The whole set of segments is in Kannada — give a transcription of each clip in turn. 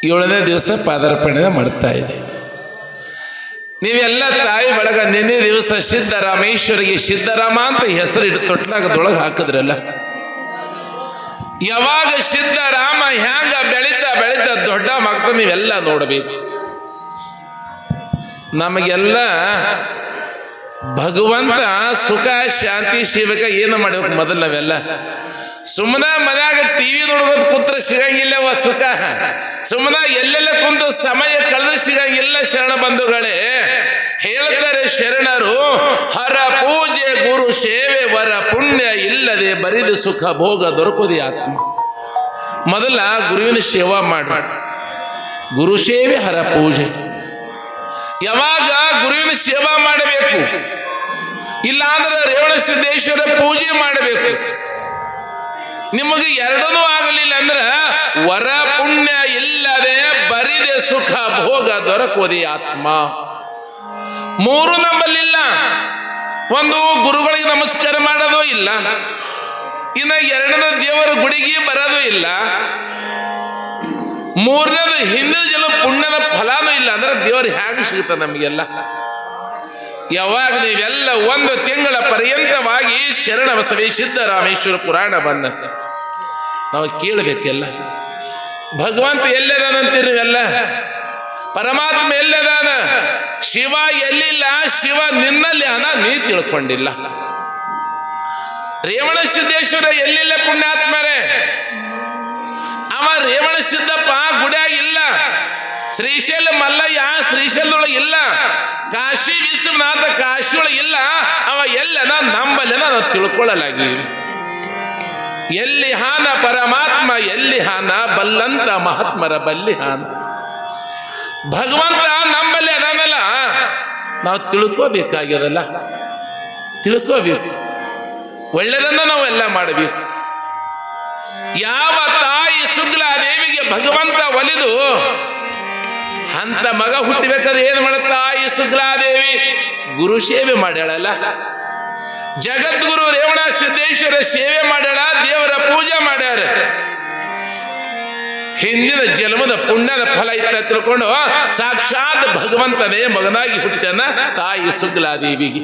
7ನೇ ದಿವಸ ಪಾದಾರ್ಪಣೆ ಮಾಡ್ತಾ ಇದೆ. ನೀವೆಲ್ಲ ತಾಯಿ ಬಳಗ ನಿನ್ನೆ ದಿವಸ ಸಿದ್ದರಾಮೇಶ್ವರಿಗೆ ಸಿದ್ದರಾಮ ಅಂತ ಹೆಸರು ಇಟ್ಟು ತೊಟ್ಲಾಗದೊಳಗೆ ಹಾಕಿದ್ರಲ್ಲ. ಯಾವಾಗ ಸಿದ್ದರಾಮ ಹ್ಯಾಂಗ ಬೆಳೀತಾ ಬೆಳೀತಾ ದೊಡ್ಡ ಮಗ್ತ ನೀವೆಲ್ಲ ನೋಡಬೇಕು. ನಮಗೆಲ್ಲ ಭಗವಂತ ಸುಖ ಶಾಂತಿ ಶಿವಕ ಏನು ಮಾಡ್ಬೇಕು ಮೊದಲು ನಾವೆಲ್ಲ ಸುಮ್ಮನ ಮನ್ಯಾಗ ಟಿವಿ ನೋಡ್ಬೋದು ಕೂತ್ರ ಸಿಗಂಗಿಲ್ಲವ ಸುಖ. ಸುಮ್ಮನ ಎಲ್ಲೆಲ್ಲ ಕುಂತು ಸಮಯ ಕಳೆದ್ರೆ ಸಿಗಂಗಿಲ್ಲ. ಶರಣ ಬಂಧುಗಳೇ ಹೇಳ್ತಾರೆ ಶರಣರು, ಹರ ಪೂಜೆ ಗುರು ಸೇವೆ ವರ ಪುಣ್ಯ ಇಲ್ಲದೆ ಬರಿದು ಸುಖ ಭೋಗ ದೊರಕುದಿ ಆತ್ಮ. ಮೊದಲ ಗುರುವಿನ ಸೇವಾ ಮಾಡಿ, ಗುರು ಸೇವೆ ಹರ ಪೂಜೆ. ಯಾವಾಗ ಗುರುವಿನ ಸೇವಾ ಮಾಡಬೇಕು, ಇಲ್ಲ ಅಂದ್ರೆ ರೇವಣ ಸಿದ್ದೇಶ್ವರ ಪೂಜೆ ಮಾಡಬೇಕು. ನಿಮಗೆ ಎರಡೂ ಆಗಲಿಲ್ಲ ಅಂದ್ರೆ ವರ ಪುಣ್ಯ ಇಲ್ಲದೆ ಬರಿದೆ ಸುಖ ಭೋಗ ದೊರಕುವುದೇ ಆತ್ಮ. ಮೂರು ನಮ್ಮಲ್ಲಿಲ್ಲ. ಒಂದು ಗುರುಗಳಿಗೆ ನಮಸ್ಕಾರ ಮಾಡೋದು ಇಲ್ಲ, ಇನ್ನು ಎರಡನೇ ದೇವರ ಗುಡಿಗೆ ಬರೋದು ಇಲ್ಲ, ಮೂರನೇದು ಹಿಂದಿನ ಜನ ಪುಣ್ಯದ ಫಲಾನೂ ಇಲ್ಲ ಅಂದ್ರೆ ದೇವರು ಹೇಗೆ ಸಿಗುತ್ತ ನಮಗೆಲ್ಲ? ಯಾವಾಗ ನೀವೆಲ್ಲ 1 ತಿಂಗಳ ಪರ್ಯಂತವಾಗಿ ಶರಣ ಬಸವೇ ಸಿದ್ದರಾಮೇಶ್ವರ ಪುರಾಣವನ್ನ ನಾವು ಕೇಳಬೇಕೆಲ್ಲ. ಭಗವಂತ ಎಲ್ಲದಾನಂತೀರಿ ನೀವೆಲ್ಲ? ಪರಮಾತ್ಮ ಎಲ್ಲದಾನ? ಶಿವ ಎಲ್ಲಿಲ್ಲ, ಶಿವ ನಿನ್ನಲ್ಲಿ ಅನ ನೀ ತಿಳ್ಕೊಂಡಿಲ್ಲ. ರೇವಣ ಸಿದ್ದೇಶ್ವರ ಎಲ್ಲಿಲ್ಲ ಪುಣ್ಯಾತ್ಮರೇ? ಅವ ರೇವಣ ಸಿದ್ದಪ್ಪ ಗುಡಿಯಾಗಿಲ್ಲ. ಶ್ರೀಶೈಲ ಮಲ್ಲಯ್ಯ ಶ್ರೀಶೈಲದೊಳಗೆ ಇಲ್ಲ. ಕಾಶಿ ವಿಶ್ವನಾಥ ಕಾಶಿಯೊಳಗೆ ಇಲ್ಲ. ಅವ ಎಲ್ಲನ ನಂಬಲೆನ ನಾವು ತಿಳ್ಕೊಳ್ಳಲಾಗಿವಿ. ಎಲ್ಲಿ ಹಾನ ಪರಮಾತ್ಮ, ಎಲ್ಲಿ ಹಾನ ಬಲ್ಲಂತ ಮಹಾತ್ಮರ ಬಲ್ಲಿ ಹಾನ. ಭಗವಂತ ನಂಬಲ್ಲಿ ಅದನ್ನಲ್ಲ, ನಾವು ತಿಳ್ಕೋಬೇಕಾಗ್ಯದಲ್ಲ. ತಿಳ್ಕೋಬೇಕು, ಒಳ್ಳೆಯದನ್ನ ನಾವೆಲ್ಲ ಮಾಡಬೇಕು. ಯಾವ ತಾಯಿ ಸುಗ್ಲಾದೇವಿಗೆ ಭಗವಂತ ಒಲಿದು ಅಂತ ಮಗ ಹುಟ್ಟಬೇಕಾದ್ರೆ ಏನು ಮಾಡ ತಾಯಿ ಸುಗ್ಲಾದೇವಿ ಗುರು ಸೇವೆ ಮಾಡ್ಯಾಳಲ್ಲ. ಜಗದ್ಗುರು ರೇವಣ ಸಿದ್ದೇಶ್ವರ ಸೇವೆ ಮಾಡ್ಯಾಳ, ದೇವರ ಪೂಜೆ ಮಾಡ್ಯಾರ. ಹಿಂದಿನ ಜನ್ಮದ ಪುಣ್ಯದ ಫಲ ಇತ್ತ ತಿಳ್ಕೊಂಡು ಸಾಕ್ಷಾತ್ ಭಗವಂತನೇ ಮಗನಾಗಿ ಹುಟ್ಟನ ತಾಯಿ ಸುಗ್ಲಾದೇವಿಗೆ.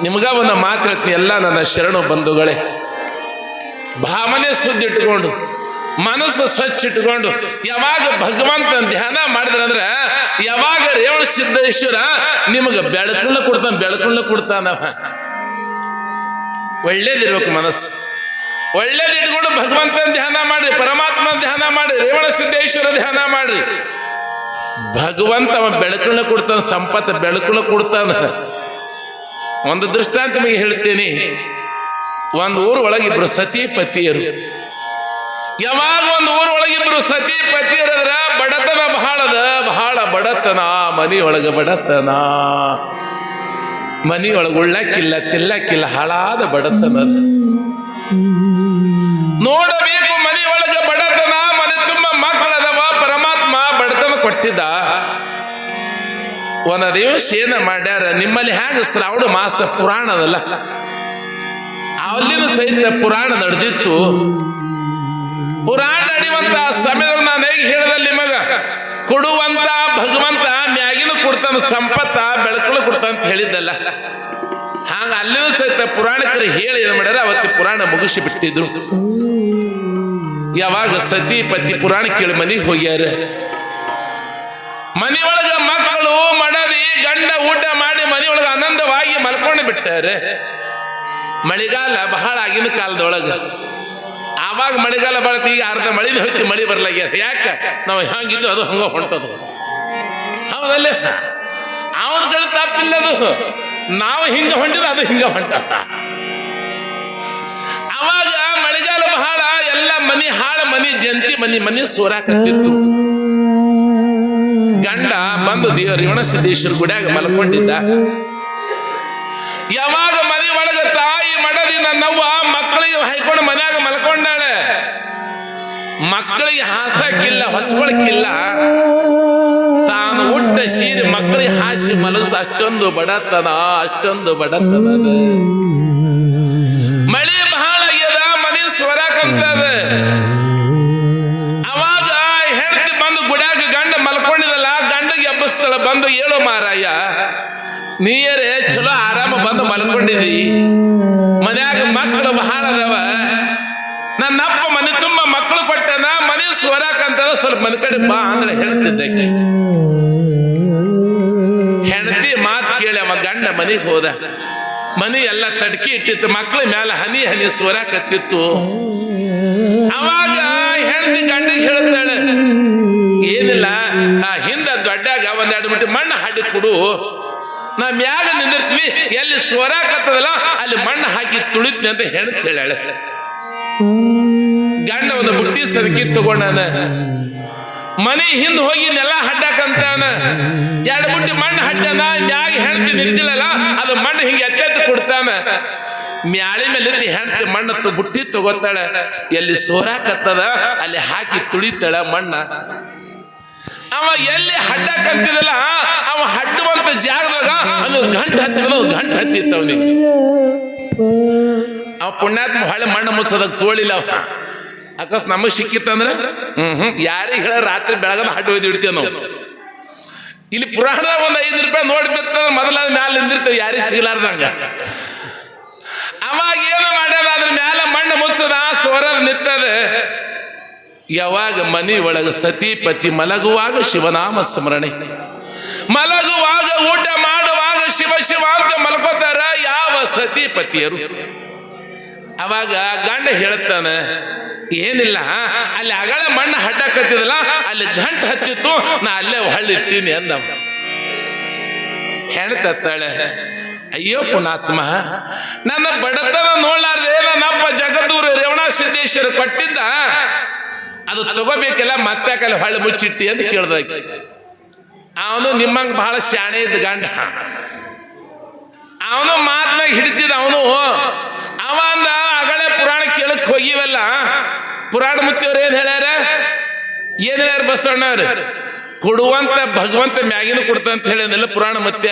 ನಿಮ್ಗ ಒಂದು ಮಾತು ಹೇಳ್ತೀನಿ ಎಲ್ಲ ನನ್ನ ಶರಣು ಬಂಧುಗಳೇ, ಭಾವನೆ ಸುದ್ದಿಟ್ಕೊಂಡು ಮನಸ್ಸು ಸ್ವಚ್ಛ ಇಟ್ಕೊಂಡು ಯಾವಾಗ ಭಗವಂತ ಧ್ಯಾನ ಮಾಡಿದ್ರಂದ್ರೆ ಯಾವಾಗ ರೇವಣ ಸಿದ್ದೇಶ್ವರ ನಿಮಗೆ ಬೆಳಕುಳ್ಳ ಕೊಡ್ತಾನವ. ಒಳ್ಳೇದಿರ್ಬೇಕು ಮನಸ್ಸು, ಒಳ್ಳೇದು ಇಟ್ಕೊಂಡು ಭಗವಂತನ ಧ್ಯಾನ ಮಾಡ್ರಿ, ಪರಮಾತ್ಮ ಧ್ಯಾನ ಮಾಡ್ರಿ, ರೇವಣ ಸಿದ್ದೇಶ್ವರ ಧ್ಯಾನ ಮಾಡ್ರಿ. ಭಗವಂತ ಅವ ಬೆಳಕುಳ್ಳ ಕೊಡ್ತಾನ, ಸಂಪತ್ತು ಬೆಳಕುಳ್ಳ ಕೊಡ್ತಾನ. ಒಂದು ದೃಷ್ಟಾಂತ ನಿಮಗೆ ಹೇಳ್ತೇನೆ. ಒಂದು ಊರ ಒಳಗೆ 2 ಸತಿಪತಿಯರು. ಯಾವಾಗ ಒಂದು ಊರೊಳಗಿಬ್ರು ಸತಿಪತಿಯರದ್ರ ಬಡತನ ಬಹಳ ಬಡತನ, ಮನಿಯೊಳಗ ಬಡತನ, ಮನಿಯೊಳಗೆ ಉಳ್ಳಕ್ಕಿಲ್ಲ ತಿಲ್ಲಕ್ಕಿಲ್ಲ, ಹಾಳಾದ ಬಡತನ. ನೋಡಬೇಕು ಮನಿಯೊಳಗ ಬಡತನ, ಮನೆ ತುಂಬ ಮಕ್ಕಳದವ, ಪರಮಾತ್ಮ ಬಡತನ ಕೊಟ್ಟಿದ್ದ. ಒಂದು ದಿವಸ ಏನ ಮಾಡ್ಯಾರ, ನಿಮ್ಮಲ್ಲಿ ಹ್ಯಾಂಗ ಶ್ರಾವಣ ಮಾಸ ಪುರಾಣ ಅದಲ್ಲ, ಅಲ್ಲಿನ ಸಹಿತ ಪುರಾಣ ನಡೆದಿತ್ತು. ಪುರಾಣ ನಡೆಯುವಂತ ಸಮಯದಾಗ ನಾನು ಹೇಗೆ ಹೇಳಿದಲ್ಲಿ ನಿಮಗ ಕೊಡುವಂತ ಭಗವಂತ ಮ್ಯಾಗಿನ ಕೊಡ್ತಾನ, ಸಂಪತ್ತ ಬೆಳಕಲು ಕೊಡ್ತಾನ ಅಂತ ಹೇಳಿದ್ದಲ್ಲ. ಹಾಗ ಅಲ್ಲಿನ ಸಹಿತ ಪುರಾಣಿಕರು ಹೇಳಿ ಏನ್ ಮಾಡ್ಯಾರ, ಅವತ್ತು ಪುರಾಣ ಮುಗಿಸಿ ಬಿಟ್ಟಿದ್ರು. ಯಾವಾಗ ಸತಿಪತಿ ಪುರಾಣ ಕೇಳಿ ಮನೆಗೆ ಹೋಗ್ಯಾರ. ಮನೆಯೊಳಗ ಮಕ್ಕಳು ಮಡದಿ ಗಂಡ ಊಟ ಮಾಡಿ ಮನೆಯೊಳಗ ಆನಂದವಾಗಿ ಮಲ್ಕೊಂಡು ಬಿಟ್ಟಾರೆ. ಮಳೆಗಾಲ ಬಹಳ ಆಗಿನ ಕಾಲದೊಳಗ. ಆವಾಗ ಮಳೆಗಾಲ ಬರತ್ತೆ, ಈಗ ಅರ್ಧ ಮಳಿನ ಹೋಯ್ತು, ಮಳಿ ಬರ್ಲಾಗ್ಯಾರ. ಯಾಕೆ? ನಾವು ಹಂಗಿದ್ದು ಅದು ಹಂಗ ಹೊಂಟದು. ಹೌದಲ್ಲ? ಅವನ ಕಡೆ ತಪ್ಪಿಲ್ಲದು, ನಾವು ಹಿಂಗ ಹೊಂಟಿದ ಅದು ಹಿಂಗ ಹೊಂಟ. ಅವಾಗ ಮಳೆಗಾಲ ಬಹಳ, ಎಲ್ಲ ಮನಿ ಹಾಳ, ಮನಿ ಜಂತಿ, ಮನಿ ಸೋರಾಕತ್ತಿತ್ತು. ಗಂಡ ಬಂದು ರೇವಣ ಸಿದ್ದೇಶ್ವರ ಗುಡಿಯಾಗ ಮಲ್ಕೊಂಡಿದ್ದ. ಯಾವಾಗ ಮನೆ ಒಳಗ ತಾಯಿ ಮಡದಿ ನನ್ನವ್ವ ಮಕ್ಕಳಿಗೆ ಹೈಕೊಂಡು ಮನ್ಯಾಗ ಮಲ್ಕೊಂಡಾಳೆ. ಮಕ್ಕಳಿಗೆ ಹಾಸಕ್ಕಿಲ್ಲ, ಹೊಚ್ಕೊಳಕ್ಕಿಲ್ಲ. ತಾನು ಉಟ್ಟ ಸೀರೆ ಮಕ್ಕಳಿಗೆ ಹಾಸಿ ಮಲಗಿಸ ಅಷ್ಟೊಂದು ಬಡತನ. ಮಳೆ ಬಹಳ ಆಗ್ಯದ, ಮನೆ ಸ್ವರಕಂತದ. ಅವಾಗ ಗಂಡ ಮಲ್ಕೊಂಡಿದಲ್ಲ, ಗಂಡಗೆ ಎಬ್ಬಸ್ತಳ ಬಂದು ಹೇಳು ಮಾರಾಯ, ನೀಯರೇ ಚಲೋ ಆರಾಮ ಬಂದು ಮಲ್ಕೊಂಡಿದಿ, ಮನ್ಯಾಗ ಮಕ್ಕಳು ಬಹಳ ಅದಾವ, ನನ್ನಪ್ಪ ಮನೆ ತುಂಬ ಮಕ್ಕಳು ಕೊಟ್ಟನ, ಮನೆ ಸೋರಾಕಂತ ಸ್ವಲ್ಪ ಮನೆ ಕಡೆ ಬಾ ಅಂದ್ರೆ ಹೇಳ್ತಿದ್ದೆ. ಹೆಂಡತಿ ಮಾತು ಕೇಳಿ ಅವ ಗಂಡ ಮನೆಗೆ ಹೋದ. ಮನೆ ಎಲ್ಲ ತಡ್ಕಿ ಇಟ್ಟಿತ್ತು, ಮಕ್ಕಳ ಮೇಲೆ ಹನಿ ಹನಿ ಸೋರಾಕತ್ತಿತ್ತು. ಅವಾಗ ಹೆಂಡತಿ ಗಂಡಿಗೆ ಹೇಳ್ತಾಳೆ, ಏನಿಲ್ಲ ಹಿಂದ ದೊಡ್ಡಾಗ ಒಂದೆರಡು ಬಿಟ್ಟು ಮಣ್ಣು ಹಾಕಿ ಕೊಡು, ನಾ ಮ್ಯಾಗ ನಿಂದಿರ್ತೀವಿ, ಎಲ್ಲಿ ಸೋರಾಕತ್ತದಲ್ಲ ಅಲ್ಲಿ ಮಣ್ಣು ಹಾಕಿ ತುಳಿತ್ನಿ ಅಂತ ಹೆಂಡತಿ ಹೇಳಾಳೆ. ಗಂಡ ಒಂದು ಬುಟ್ಟಿ ಸದಕಿ ತಗೊಂಡಾನ, ಮನೆ ಹಿಂದ್ ಹೋಗಿ ನೆಲ ಹಡ್ಡಾಕಂತಾನ, ಎರಡು ಬುಟ್ಟಿ ಮಣ್ಣು ಹಡ್ಡನ, ಮ್ಯಾಗ ಹೆಂಡತಿ ನಿಂತಿಲ್ಲಲ್ಲ ಅದು ಮಣ್ಣು ಹಿಂಗೆ ಎತ್ತೆತ್ತು ಕೊಡ್ತಾನ. ಮ್ಯಾಳಿ ಮೇಲೆ ಹೆಂಡತಿ ಮಣ್ಣು ಬುಟ್ಟಿ ತಗೋತಾಳೆ, ಎಲ್ಲಿ ಸೋರಾಕತ್ತದ ಅಲ್ಲಿ ಹಾಕಿ ತುಳಿತಾಳ ಮಣ್ಣ. ಅವ ಎಲ್ಲಿ ಹಡ್ಡಾಕಂತಿದಲ್ಲ ಅವ ಹಡ್ಡುವಂತ ಜಾಗದಾಗ ಅವನು ಗಂಟು ಹತ್ತಿತ್ತು ಅವನಿಗೆ. ಅವ ಪುಣ್ಯಾತ್ಮ ಹೊಳೆ ಮಣ್ಣು ಮುಸೋದಾಗ ತೋಳಿಲ್ಲ ಅವ. ಅಕಸ್ ನಮಗ್ ಸಿಕ್ಕಿತ್ತಂದ್ರೆ ಯಾರಿಗೆ ಹೇಳ ರಾತ್ರಿ ಬೆಳಗದ ಹಡ್ಡು ಒಯ್ದು ಇಡ್ತೇವೆ ನಾವು. ಇಲ್ಲಿ ಪುರಾಣದಾಗ ಒಂದು 5 ರೂಪಾಯಿ ನೋಡ್ಬೇಕಂದ್ರೆ ಮೊದಲಾದ ಮ್ಯಾಲ ನಿಂದಿರ್ತೇವೆ, ಯಾರಿಗೆ ಸಿಗಲಾರ್ದಂಗ. ಅವಾಗ ಏನು ಮಾಡ್ಯಾರ, ಅದ್ರ ಮ್ಯಾಲ ಮಣ್ಣು ಮುಚ್ಚದ, ಸೋರದ ನಿತ್ತದ. ಯಾವಾಗ ಮನಿ ಒಳಗ ಸತಿಪತಿ ಮಲಗುವಾಗ ಶಿವನಾಮ ಸ್ಮರಣೆ, ಮಲಗುವಾಗ ಊಟ ಮಾಡುವಾಗ ಶಿವ ಶಿವ ಅಂತ ಮಲ್ಕೋತಾರ ಯಾವ ಸತಿಪತಿಯರು. ಅವಾಗ ಗಂಡ ಹೇಳ್ತಾನೆ, ಏನಿಲ್ಲ ಅಲ್ಲಿ ಅಗಳ ಮಣ್ಣು ಹಡ್ಡಾಕತ್ತಿದಲ್ಲ ಅಲ್ಲಿ ಗಂಟು ಹತ್ತಿತ್ತು, ನಾ ಅಲ್ಲೇ ಹಳ್ಳಿಟ್ಟೀನಿ ಅಂದ. ಹೇಳ್ತಾಳೆ, ಅಯ್ಯೋ ಪುಣಾತ್ಮ, ನನ್ನ ಬಡತನ ನೋಡ್ಲಾರ್ದೆ ನನ್ನಪ್ಪ ಜಗದೂರು ರೇವಣ ಸಿದ್ದೇಶ್ವರ ಕೊಟ್ಟಿದ್ದ, ಅದು ತಗೋಬೇಕಲ್ಲ ಮತ್ತೆ ಹೊಳ್ಳಿ ಮುಚ್ಚಿಟ್ಟಿ ಅಂತ ಕೇಳ್ದಾಕಿ. ಅವನು ನಿಮ್ಮಂಗೆ ಬಹಳ ಶಾಣೆ ಇದ್ದ ಗಂಡ, ಅವನು ಮಾತನಾಗ ಹಿಡಿತಿದ್ದ. ಅವನು ಅವ ಅಂದ, ಅಗಳೇ ಪುರಾಣ ಕೇಳಕ್ ಹೋಗಿವಲ್ಲ, ಪುರಾಣ ಮುತ್ತಿಯವ್ರು ಏನ್ ಹೇಳ್ಯಾರ, ಏನ್ ಹೇಳ್ಯಾರ ಬಸವಣ್ಣವ್ರು, ಕೊಡುವಂತ ಭಗವಂತ ಮ್ಯಾಗಿನ ಕೊಡ್ತಂತ ಹೇಳಿದ್ನಲ್ಲ ಪುರಾಣ ಮತ್ತೆ.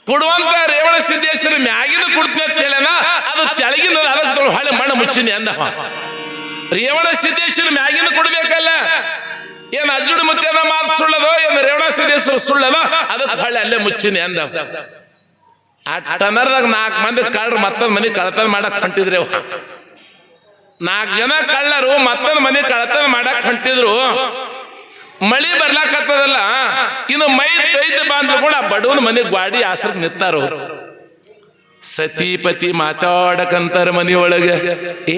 ಕೊಡುವಂತ ರೇವಣ ಸಿದ್ದೇಶ್ವರ ಮ್ಯಾಗಿನ ಕೊಡ್ತೀನಿ ಅಂತ ಹೇಳ್ಯಾನ, ಅದು ತೆಳಗಿನ ಅದಕ್ಕೆ ಹೊಳೆ ಮಣ್ಣು ಮುಚ್ಚಿನಿ ಅಂದವ. ರೇವಣ ಸಿದ್ದೇಶ್ವರ ಮ್ಯಾಗಿನ ಕೊಡ್ಬೇಕಲ್ಲ, ಏನ್ ಅಜ್ಜುಡು ಮುತ್ತೇನ ಮಾತು ಸುಳ್ಳದೋ, ಏನ್ ರೇವಣ ಸಿದ್ದೇಶ್ವರ ಸುಳ್ಳದೋ, ಅದಕ್ಕೆ ಹೊಳೆ ಅಲ್ಲೇ ಮುಚ್ಚಿನಿ ಅಂದ. ಆ ಟನರ್ದಾಗ 4 ಮಂದಿ ಕಳ್ಳರು ಮತ್ತೊಂದು ಮನೆ ಕಳತನ ಮಾಡಕ್ ಹೊಂಟಿದ್ರು. 4 ಜನ ಕಳ್ಳರು ಮತ್ತೊಂದು ಮನೆ ಕಳತನ ಮಾಡಕ್ ಹೊಂಟಿದ್ರು. ಮಳಿ ಬರ್ಲಾಕತ್ತದಲ್ಲ, ಇನ್ನು ಮೈ ತೈದು ಬಾಂದ್ರು ಕೂಡ ಬಡವನ ಮನೆ ಗ್ವಾಡಿ ಆಸರಕ್ಕೆ ನಿಂತಾರ. ಸತಿಪತಿ ಮಾತಾಡಕಂತಾರ ಮನೆಯೊಳಗೆ.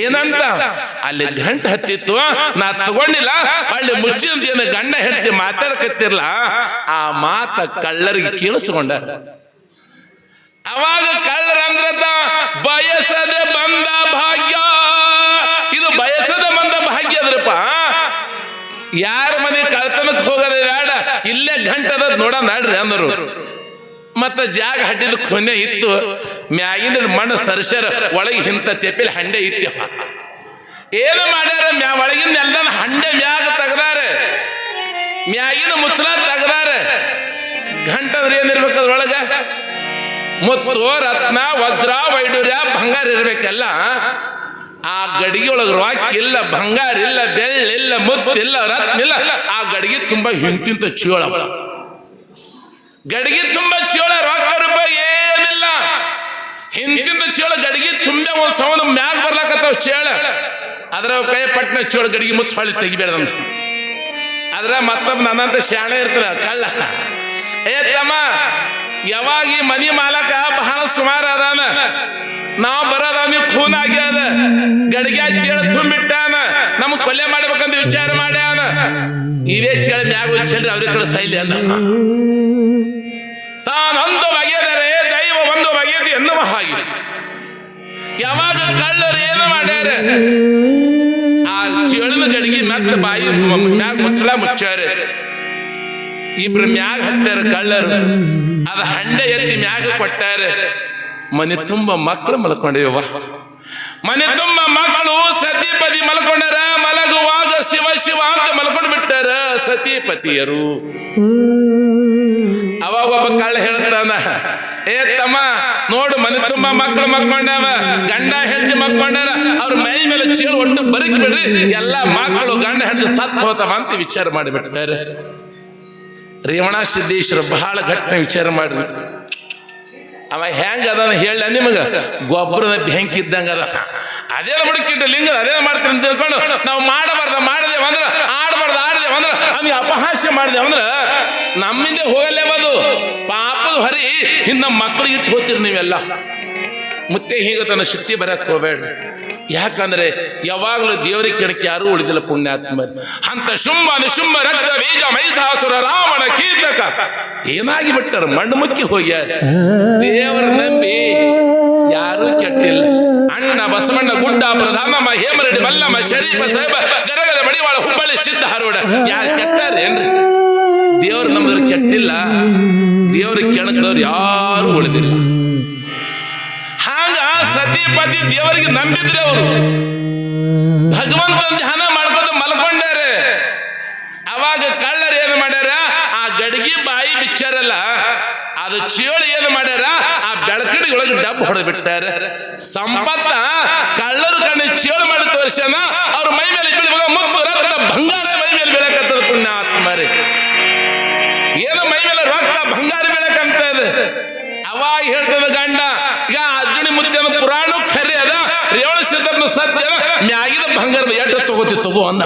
ಏನಂತ ಅಲ್ಲಿ ಗಂಟು ಹತ್ತಿತ್ತು, ನಾ ತಗೊಂಡಿಲ್ಲ, ಅಲ್ಲಿ ಮುಚ್ಚಿನ ಗಂಡ ಹೆಂಡತಿ ಮಾತಾಡಕತ್ತಿರ್ಲ, ಆ ಮಾತ ಕಳ್ಳರಿಗೆ ಕೇಳಿಸ್ಕೊಂಡ. ಅವಾಗ ಕಳ್ಳರಂದ್ರತ ಬಯಸದೆ ಬಂದ ಭಾಗ್ಯ, ಇದು ಬಯಸದೆ ಬಂದ ಭಾಗ್ಯ ಅದ್ರಪ್ಪ. ಯಾರ ಮನೆ ಕಳ್ತನಕ್ಕೆ ಹೋಗೋದೇ ಬೇಡ, ಇಲ್ಲೇ ಗಂಟದ ನೋಡ ನಾಡ್ರಿ ಅಂದರು. ಮತ್ತ ಜಾಗ ಹಡ್ಡಿದ ಕೊನೆ ಇತ್ತು, ಮ್ಯಾಗಿನ ಮಣ್ಣು ಸರ್ಸರ ಒಳಗೆ ಇಂಥ ತೆಪ್ಪಿಲ್ ಹಂಡೆ ಇತ್ತು. ಏನು ಮಾಡ್ಯಾರ, ಒಳಗಿನ ಎಲ್ಲ ಹಂಡೆ ಮ್ಯಾಗ ತೆಗ್ದಾರ, ಮ್ಯಾಗಿನ ಮುಚ್ಚಲ ತೆಗ್ದಾರ. ಗಂಟದ್ರೆ ಏನಿರ್ಬೇಕು ಅದ್ರೊಳಗ, ಮುತ್ತು ರತ್ನ ವಜ್ರ ವೈಡೂರ್ಯ ಬಂಗಾರ ಇರ್ಬೇಕಲ್ಲ. ಆ ಗಡಿಗೆ ಒಳಗೆ ರಾಕ್ ಇಲ್ಲ, ಬಂಗಾರ ಇಲ್ಲ, ಬೆಳ್ಳಿಲ್ಲ, ಮುತ್ತಿಲ್ಲ, ರತ್ನ ಇಲ್ಲ. ಆ ಗಡಿಗೆ ತುಂಬಾ ಹಿಂತಿಂತ ಚೀಳ, ಗಡಿಗೆ ತುಂಬಾ ಚೀಳ, ರೊಕ್ಕ ರೂಪಾಯಿ ಏನಿಲ್ಲ, ಹಿಂತಿಂತ ಚೀಳ. ಗಡಿಗೆ ತುಂಬ ಒಂದ್ ಸೌಂಡ್ ಮ್ಯಾಗ ಬರ್ಲಾಕತ್ತಾವ ಚೇಳ. ಅದ್ರ ಕೈ ಪಟ್ನ ಚೀಳ ಗಡಿಗೆ ಮುಚ್ಚ ಹೊಳ್ಳಿ ತೆಗಿಬೇಡಂತ. ಅದ್ರ ಮತ್ತೊಬ್ಬ ನನ್ನಂತ ಶಾಣೆ ಇರ್ತದ ಕಳ್ಳ, ಏ ತಮ್ಮ, ಯಾವಾಗ ಈ ಮನಿ ಮಾಲಕ ಬಹಳ ಸುಮಾರು ಅದಾನ, ನಾವು ಬರೋದ ನೀವು ಖೂನ್ ಆಗ್ಯಾದ, ಗಡಿಗೆ ಚೇಳ ತುಂಬಿಟ್ಟಾನ, ನಮ್ಗೆ ಕೊಲೆ ಮಾಡ್ಬೇಕಂತ ವಿಚಾರ ಮಾಡ್ಯಾನ. ಇವೇ ಚೇಳ ಮ್ಯಾಗ ಚೆಲ್ರಿ ಅವ್ರ ಕಡೆ ಸೈಲಿ ಅಂದ. ತಾನೊಂದು ಬಗೆದರೆ ದೈವ ಒಂದು ಬಗೆದು ಎನ್ನುವ ಹಾಗೆ. ಯಾವಾಗ ಕಳ್ಳರು ಏನು ಮಾಡ್ಯಾರ, ಆ ಚೇಳಿನ ಗಡಿಗೆ ಮತ್ತೆ ಬಾಯಿ ಮ್ಯಾಗ ಮುಚ್ಚಳ ಮುಚ್ಚಾರ. ಇಬ್ರು ಮ್ಯಾಗ ಹತ್ತಾರ ಕಳ್ಳರು, ಅದ ಹಂಡೆ ಎತ್ತಿ ಮ್ಯಾಗ ಕೊಟ್ಟಾರ. ಮನೆ ತುಂಬ ಮಕ್ಕಳು ಮಲ್ಕೊಂಡಿವ, ಮನೆ ತುಂಬ ಮಕ್ಕಳು ಸತಿಪತಿ ಮಲ್ಕೊಂಡಾರ. ಮಲಗುವಾಗ ಶಿವ ಶಿವ ಅಂತ ಮಲ್ಕೊಂಡು ಬಿಟ್ಟಾರ ಸತಿಪತಿಯರು. ಅವಾಗ ಒಬ್ಬ ಕಳ್ಳ ಹೇಳ್ತಾನ, ಏ ತಮ್ಮ ನೋಡು, ಮನೆ ತುಂಬ ಮಕ್ಕಳು ಮಕ್ಕೊಂಡಾವ, ಗಂಡ ಹೆಂಡತಿ ಮಕ್ಕೊಂಡಾರ, ಅವ್ರ ಮೈ ಮೇಲೆ ಚೀಳು ಒಟ್ಟು ಬರೀಕ್ ಬಿಡ್ರಿ, ಎಲ್ಲಾ ಮಕ್ಕಳು ಗಂಡ ಹೆಂಡತಿ ಸತ್ ಹೋತವ ಅಂತ ವಿಚಾರ ಮಾಡಿಬಿಟ್ಟಾರೆ. ರೇವಣ ಸಿದ್ದೇಶ್ವರ ಬಹಳ ಘಟನೆ ವಿಚಾರ ಮಾಡ್ರಿ. ಅವ ಹೆಂಗ ಅದ ಹೇಳ ನಿಮಗ, ಗೊಬ್ಬರದ ಬೆಂಕಿ ಇದ್ದಂಗ ಅದ. ಅದೇನು ಮುಡುಕಿಟ್ಟ ಲಿಂಗ ಅದೇನು ಮಾಡ್ತೀನಿ ಅಂತ ತಿಳ್ಕೊಂಡು ನಾವು ಮಾಡಿದೇವ ಅಂದ್ರೆ ಆಡದೇವ ಅಂದ್ರೆ ಅವ್ನಿಗೆ ಅಪಹಾಸ್ಯ ಮಾಡಿದೆವು ಅಂದ್ರೆ ನಮ್ಮಿಂದ ಹೋಗಲೇಬದು. ಪಾಪದ ಹೊರಿ ಇನ್ನು ನಮ್ಮ ಮಕ್ಕಳಿಗೆ ಇಟ್ಟು ಹೋಗ್ತೀರಿ ನೀವೆಲ್ಲ. ಮುತ್ತೆ ಹೀಗೆ ತನ್ನ ಶಕ್ತಿ ಬರಕ್ಕೆ ಹೋಗಬೇಡ. ಯಾಕಂದ್ರೆ ಯಾವಾಗಲೂ ದೇವರಿಗೆ ಕೆಣಕ್ಕೆ ಯಾರೂ ಉಳಿದಿಲ್ಲ ಪುಣ್ಯಾತ್ಮರು. ಅಂತ ಶುಂಭ ನಿಶುಂಭ ರಕ್ತ ಬೀಜ ಮೈಸಾಸುರ ರಾವಣ ಕೀಚಕ ಏನಾಗಿ ಬಿಟ್ಟರು, ಮಣ್ಣು ಮುಕ್ಕಿ ಹೋಗ್ಯಾರ. ದೇವರ ನಂಬಿ ಯಾರೂ ಕೆಟ್ಟಿಲ್ಲ. ಅಣ್ಣ ಬಸವಣ್ಣ ಗುಡ್ಡ ಪ್ರಧಾನಮ್ಮ ಹೇಮರೆಡ್ಡಿ ಮಲ್ಲಮ್ಮ ಶರೀಫ ಸಾಹೇಬ ಗರಗದ ಮಡಿವಾಳ ಹುಬ್ಬಳ್ಳಿ ಸಿದ್ಧ ಹರೋಡ ಯಾರು ಕೆಟ್ಟಾರೇನ್ರಿ? ದೇವ್ರು ನಮ್ದ್ರ ಕೆಟ್ಟಿಲ್ಲ. ದೇವ್ರಿಗೆ ಕೆಣಕದವ್ರು ಯಾರು ಉಳಿದಿಲ್ಲ. ಹಾಗ ಸತಿಪತಿ ದೇವರಿಗೆ ನಂಬಿದ್ರೆ ಅವರು ಭಗವಂತನ ಧ್ಯಾನ ಮಾಡ್ಕೊಂಡು ಮಲ್ಕೊಂಡಾರೆ. ಅವಾಗ ಕಳ್ಳರು ಏನು ಮಾಡ್ಯಾರ, ಆ ಗಡಿಗೆ ಬಾಯಿ ಬಿಚ್ಚಾರಲ್ಲ ಅದು ಚೇಳು ಏನು ಮಾಡ್ಯಾರ, ಆ ಬೆಳಕಡಿ ಒಳಗೆ ಡಬ್ಬ ಹೊಡೆದು ಬಿಟ್ಟಾರ. ಸಂಪತ್ತ ಕಳ್ಳರು ಕಣ್ಣು ಚೇಳು ಮಾಡಿ ತೋರಿಸ್ಯಾನ. ಅವ್ರ ಮೈ ಮೇಲೆ ಬೀಳುವಾಗ ಮುತ್ತು ರಕ್ತ ಬಂಗಾರ ಮೈ ಮೇಲೆ ಬೀಳಕತ್ತದ. ಪುಣ್ಯಾತ್ಮರಿ ಏನು ಮೈ ಮೇಲೆ ರಕ್ತ ಬಂಗಾರ ಬೀಳಕಂತ ಇದೆ. ಅವಾಗ ಹೇಳ್ತದ ಗಂಡ, ಈಗ ಅರ್ಜುನಿ ಮುತ್ಯನ ಪುರಾಣ ಖರೆ ಅದ, ರೇವಣ ಸಿದ್ಧನ ಸತ್ಯ ಮ್ಯಾಗಿದ ಬಂಗಾರ ಎಟ್ಟು ತಗೋ ಅಂದ.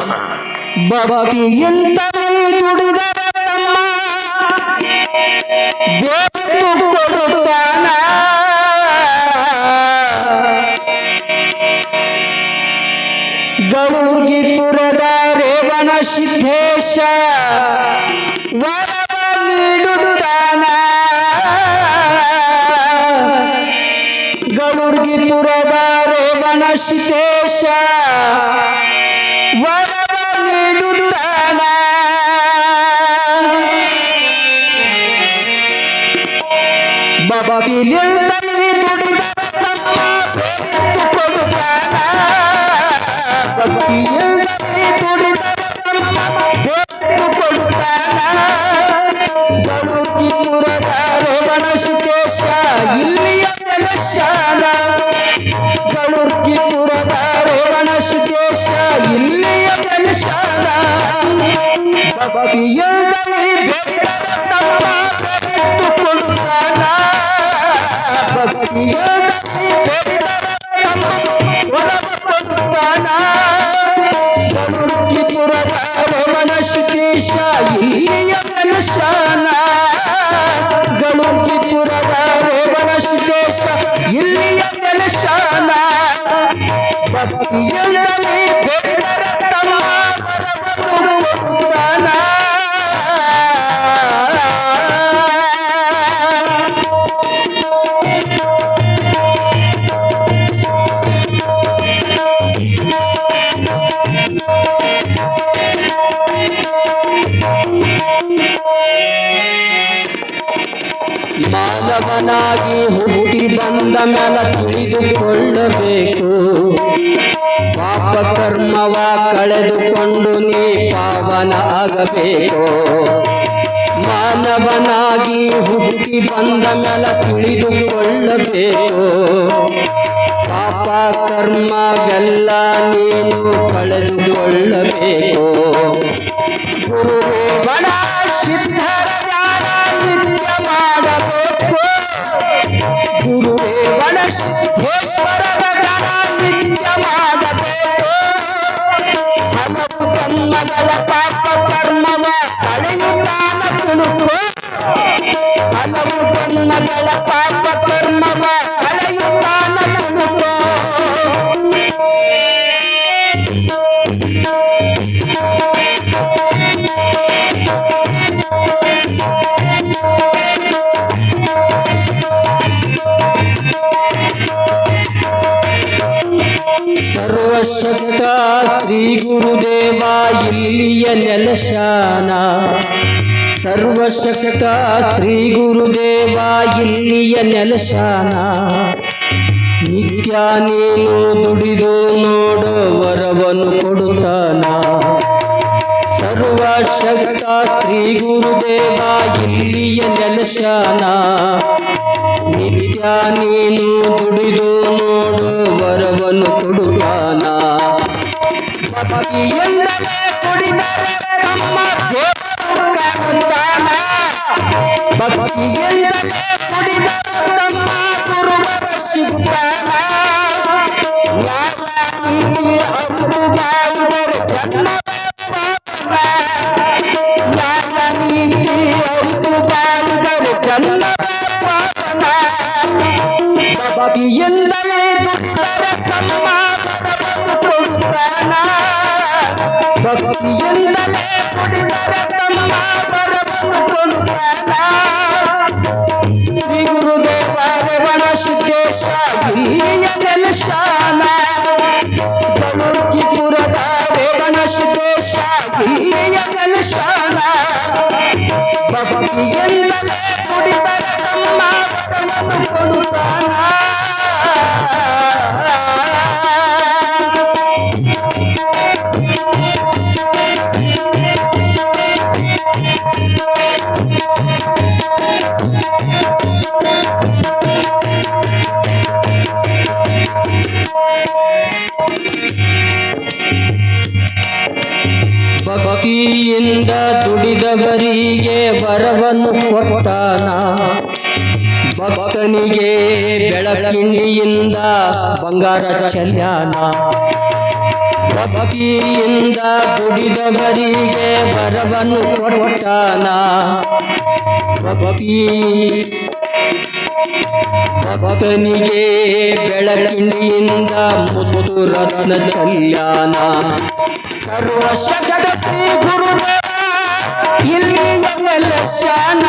ಗೌರ್ಗಿಪುರದ ರೇವಣ ಸಿದ್ದೇಶ ವರವ ನೀಡುತ್ತಾನ. ಗೌರ್ಗಿಪುರದ ರೇವಣ ಸಿದ್ದೇಶ ವರವ ನೀಡುತ್ತಾನ. ಬಬಕಿಲಿಂದಲೇ ದುಡಿದ ತಮ್ಮ ಬೇರೆತ್ತು ಕೊಡುತ್ತಾನ. ಭಕ್ತಿಯಿಂದಲೇ ದುಡಿದ ತಮ್ಮ ಬೇರೆತ್ತು ಕೊಡುತ್ತಾನ. ಗೌರ್ಗಿಪುರದ ರೇವಣ ಸಿದ್ದೇಶ ಇಲ್ಲಿಯ ನೆಲಶಾನ. ಗೌರ್ಗಿಪುರದ ರೇವಣ ಸಿದ್ದೇಶ ಇಲ್ಲಿಯ ನೆಲಶಾನ. ಭಕ್ತಿಯಿಂದಲೇ ಬೇಡಿದ ತಮ್ಮ ಬೇರೆತ್ತು ಕೊಡುತ್ತಾನ. ಭಕ್ತಿಯಿಂದಲೇ ಬೇಡಿದ ತಮ್ಮ ಒಲವ ಕೊಡುತ್ತಾನ. ಗೌರ್ಗಿಪುರದ ರೇವಣ ಸಿದ್ದೇಶ ಇಲ್ಲಿಯ ನೆಲಶಾನ. ಗೌರ್ಗಿಪುರದ ರೇವಣ ಸಿದ್ದೇಶ ಇಲ್ಲಿಯ ನೆಲಶಾನ. ಭಕ್ತಿಯಿಂದಲೇ ಬೇಡಿದ ತಮ್ಮ ವರವನ್ನು ಕೊಡುತ್ತಾನ. ಮಾನವನಾಗಿ ಹುಟ್ಟಿ ಬಂದ ಮೇಲ ತಿಳಿದುಕೊಳ್ಳಬೇಕು. ಪಾಪ ಕರ್ಮವ ಕಳೆದುಕೊಂಡು ನೀ ಪಾವನ ಆಗಬೇಕು. ಮಾನವನಾಗಿ ಹುಟ್ಟಿ ಬಂದ ಮೇಲ ತಿಳಿದುಕೊಳ್ಳಬೇಕು. ಪಾಪ ಕರ್ಮವೆಲ್ಲ ನೀನು ಕಳೆದುಕೊಳ್ಳಬೇಕು. ಗುರುರೇವಣ ಸಿದ್ಧರ ಧ್ಯಾನ ನಿತ್ಯ ಮಾಡಬೇಕು. ಗುರುರೇವಣ ಸಿದ್ದೇಶ್ವರರ ಧ್ಯಾನ ನಿತ್ಯ ಮಾಡಬೇಕು. ಹಲವು ಜನ್ಮಗಳ ಪಾಪ ಕರ್ಮವ ಕಳೆಯುತ್ತಾನ ತುಳುಕು. ಹಲವು ಜನ್ಮಗಳ ಪಾಪ ಕರ್ಮವ ಕಳೆಯುತ್ತಾನ ತುಳುಕು. ಸರ್ವಶಕ್ತ ಶ್ರೀ ಗುರುದೇವ ಇಲ್ಲಿಯ ನೆಲಶಾನ. ಸರ್ವಶಕ್ತ ಶ್ರೀ ಗುರುದೇವ ಇಲ್ಲಿಯ ನೆಲಶಾನ. ನಿತ್ಯ ನೀನು ದುಡಿದು ನೋಡು ವರವನ್ನು ಕೊಡುತ್ತಾನ. ಸರ್ವಶಕ್ತ ಶ್ರೀ ಗುರುದೇವ ಇಲ್ಲಿಯ ನೆಲಶಾನ. ನಿತ್ಯ ನೀನು ದುಡಿದು ನೋಡು ವರವನ್ನು ಕೊಡುತ್ತಾನ. ಭಕ್ತಿಯಿಂದಲೇ ಕುಡಿದರೆ ತಮ್ಮ ದೇವರು ಕಾಣುತ್ತಾನ. ಭಕ್ತಿಯಿಂದಲೇ ಕುಡಿದರೆ ತಮ್ಮ ಗುರುವರ ಸಿಗ್ತಾನ ನ್ಯಾಯ ನೀತಿ ಅರಿತು ಬಾಳಿದರೆ ಜನ್ಮವೇ ಪಾವನ ನ್ಯಾಯ ನೀತಿ ಅರಿತು ಬಾಳಿದರೆ ಜನ್ಮವೇ ಪಾವನ ಭಕ್ತಿಯಿಂದಲೇ ದುಡಿದರೆ ತಮ್ಮ ವರವನ್ನು ಕೊಡುತ್ತಾನ ಭಕ್ತಿಯಿಂದಲೇ ಕುಡಿದರೆ ತಮ್ಮ ವರವನ್ನು ಕೊಡುತ್ತಾನ ಶ್ರೀ ಗುರುದೇವ ರೇವಣ ಸಿದ್ದೇಶ ಇಲ್ಲಿಯ ನೆಲೆಶಾನ ಗಳುಕಿಪುರದ ರೇವಣ ಸಿದ್ದೇಶ ಇಲ್ಲಿಯ ನೆಲೆಶಾನ ಭಕ್ತಿಯಿಂದಲೇ ಕುಡಿದರೆ ತಮ್ಮ ವರವನ್ನು ಕೊಡುತ್ತಾನ ಭಕ್ತಿಯಿಂದ ದುಡಿದವರಿಗೆ ವರವನ್ನು ಕೊಟ್ಟಾನ ಭಕ್ತನಿಗೆ ಬೆಳಕಿಂಡಿಯಿಂದ ಬಂಗಾರ ಚೆಲ್ಯಾನ ಭಕ್ತಿಯಿಂದ ದುಡಿದವರಿಗೆ ವರವನ್ನು ಕೊಟ್ಟಾನ ಭಕ್ತನಿಗೆ ಬೆಳಕಿಂಡಿಯಿಂದ ಮುತ್ತು ರತ್ನ ಚೆಲ್ಯಾನ ಸರ್ವಶಕ್ತ ಶ್ರೀ ಗುರುದೇವ ಇಲ್ಲಿಯ ನೆಲೆಶಾನ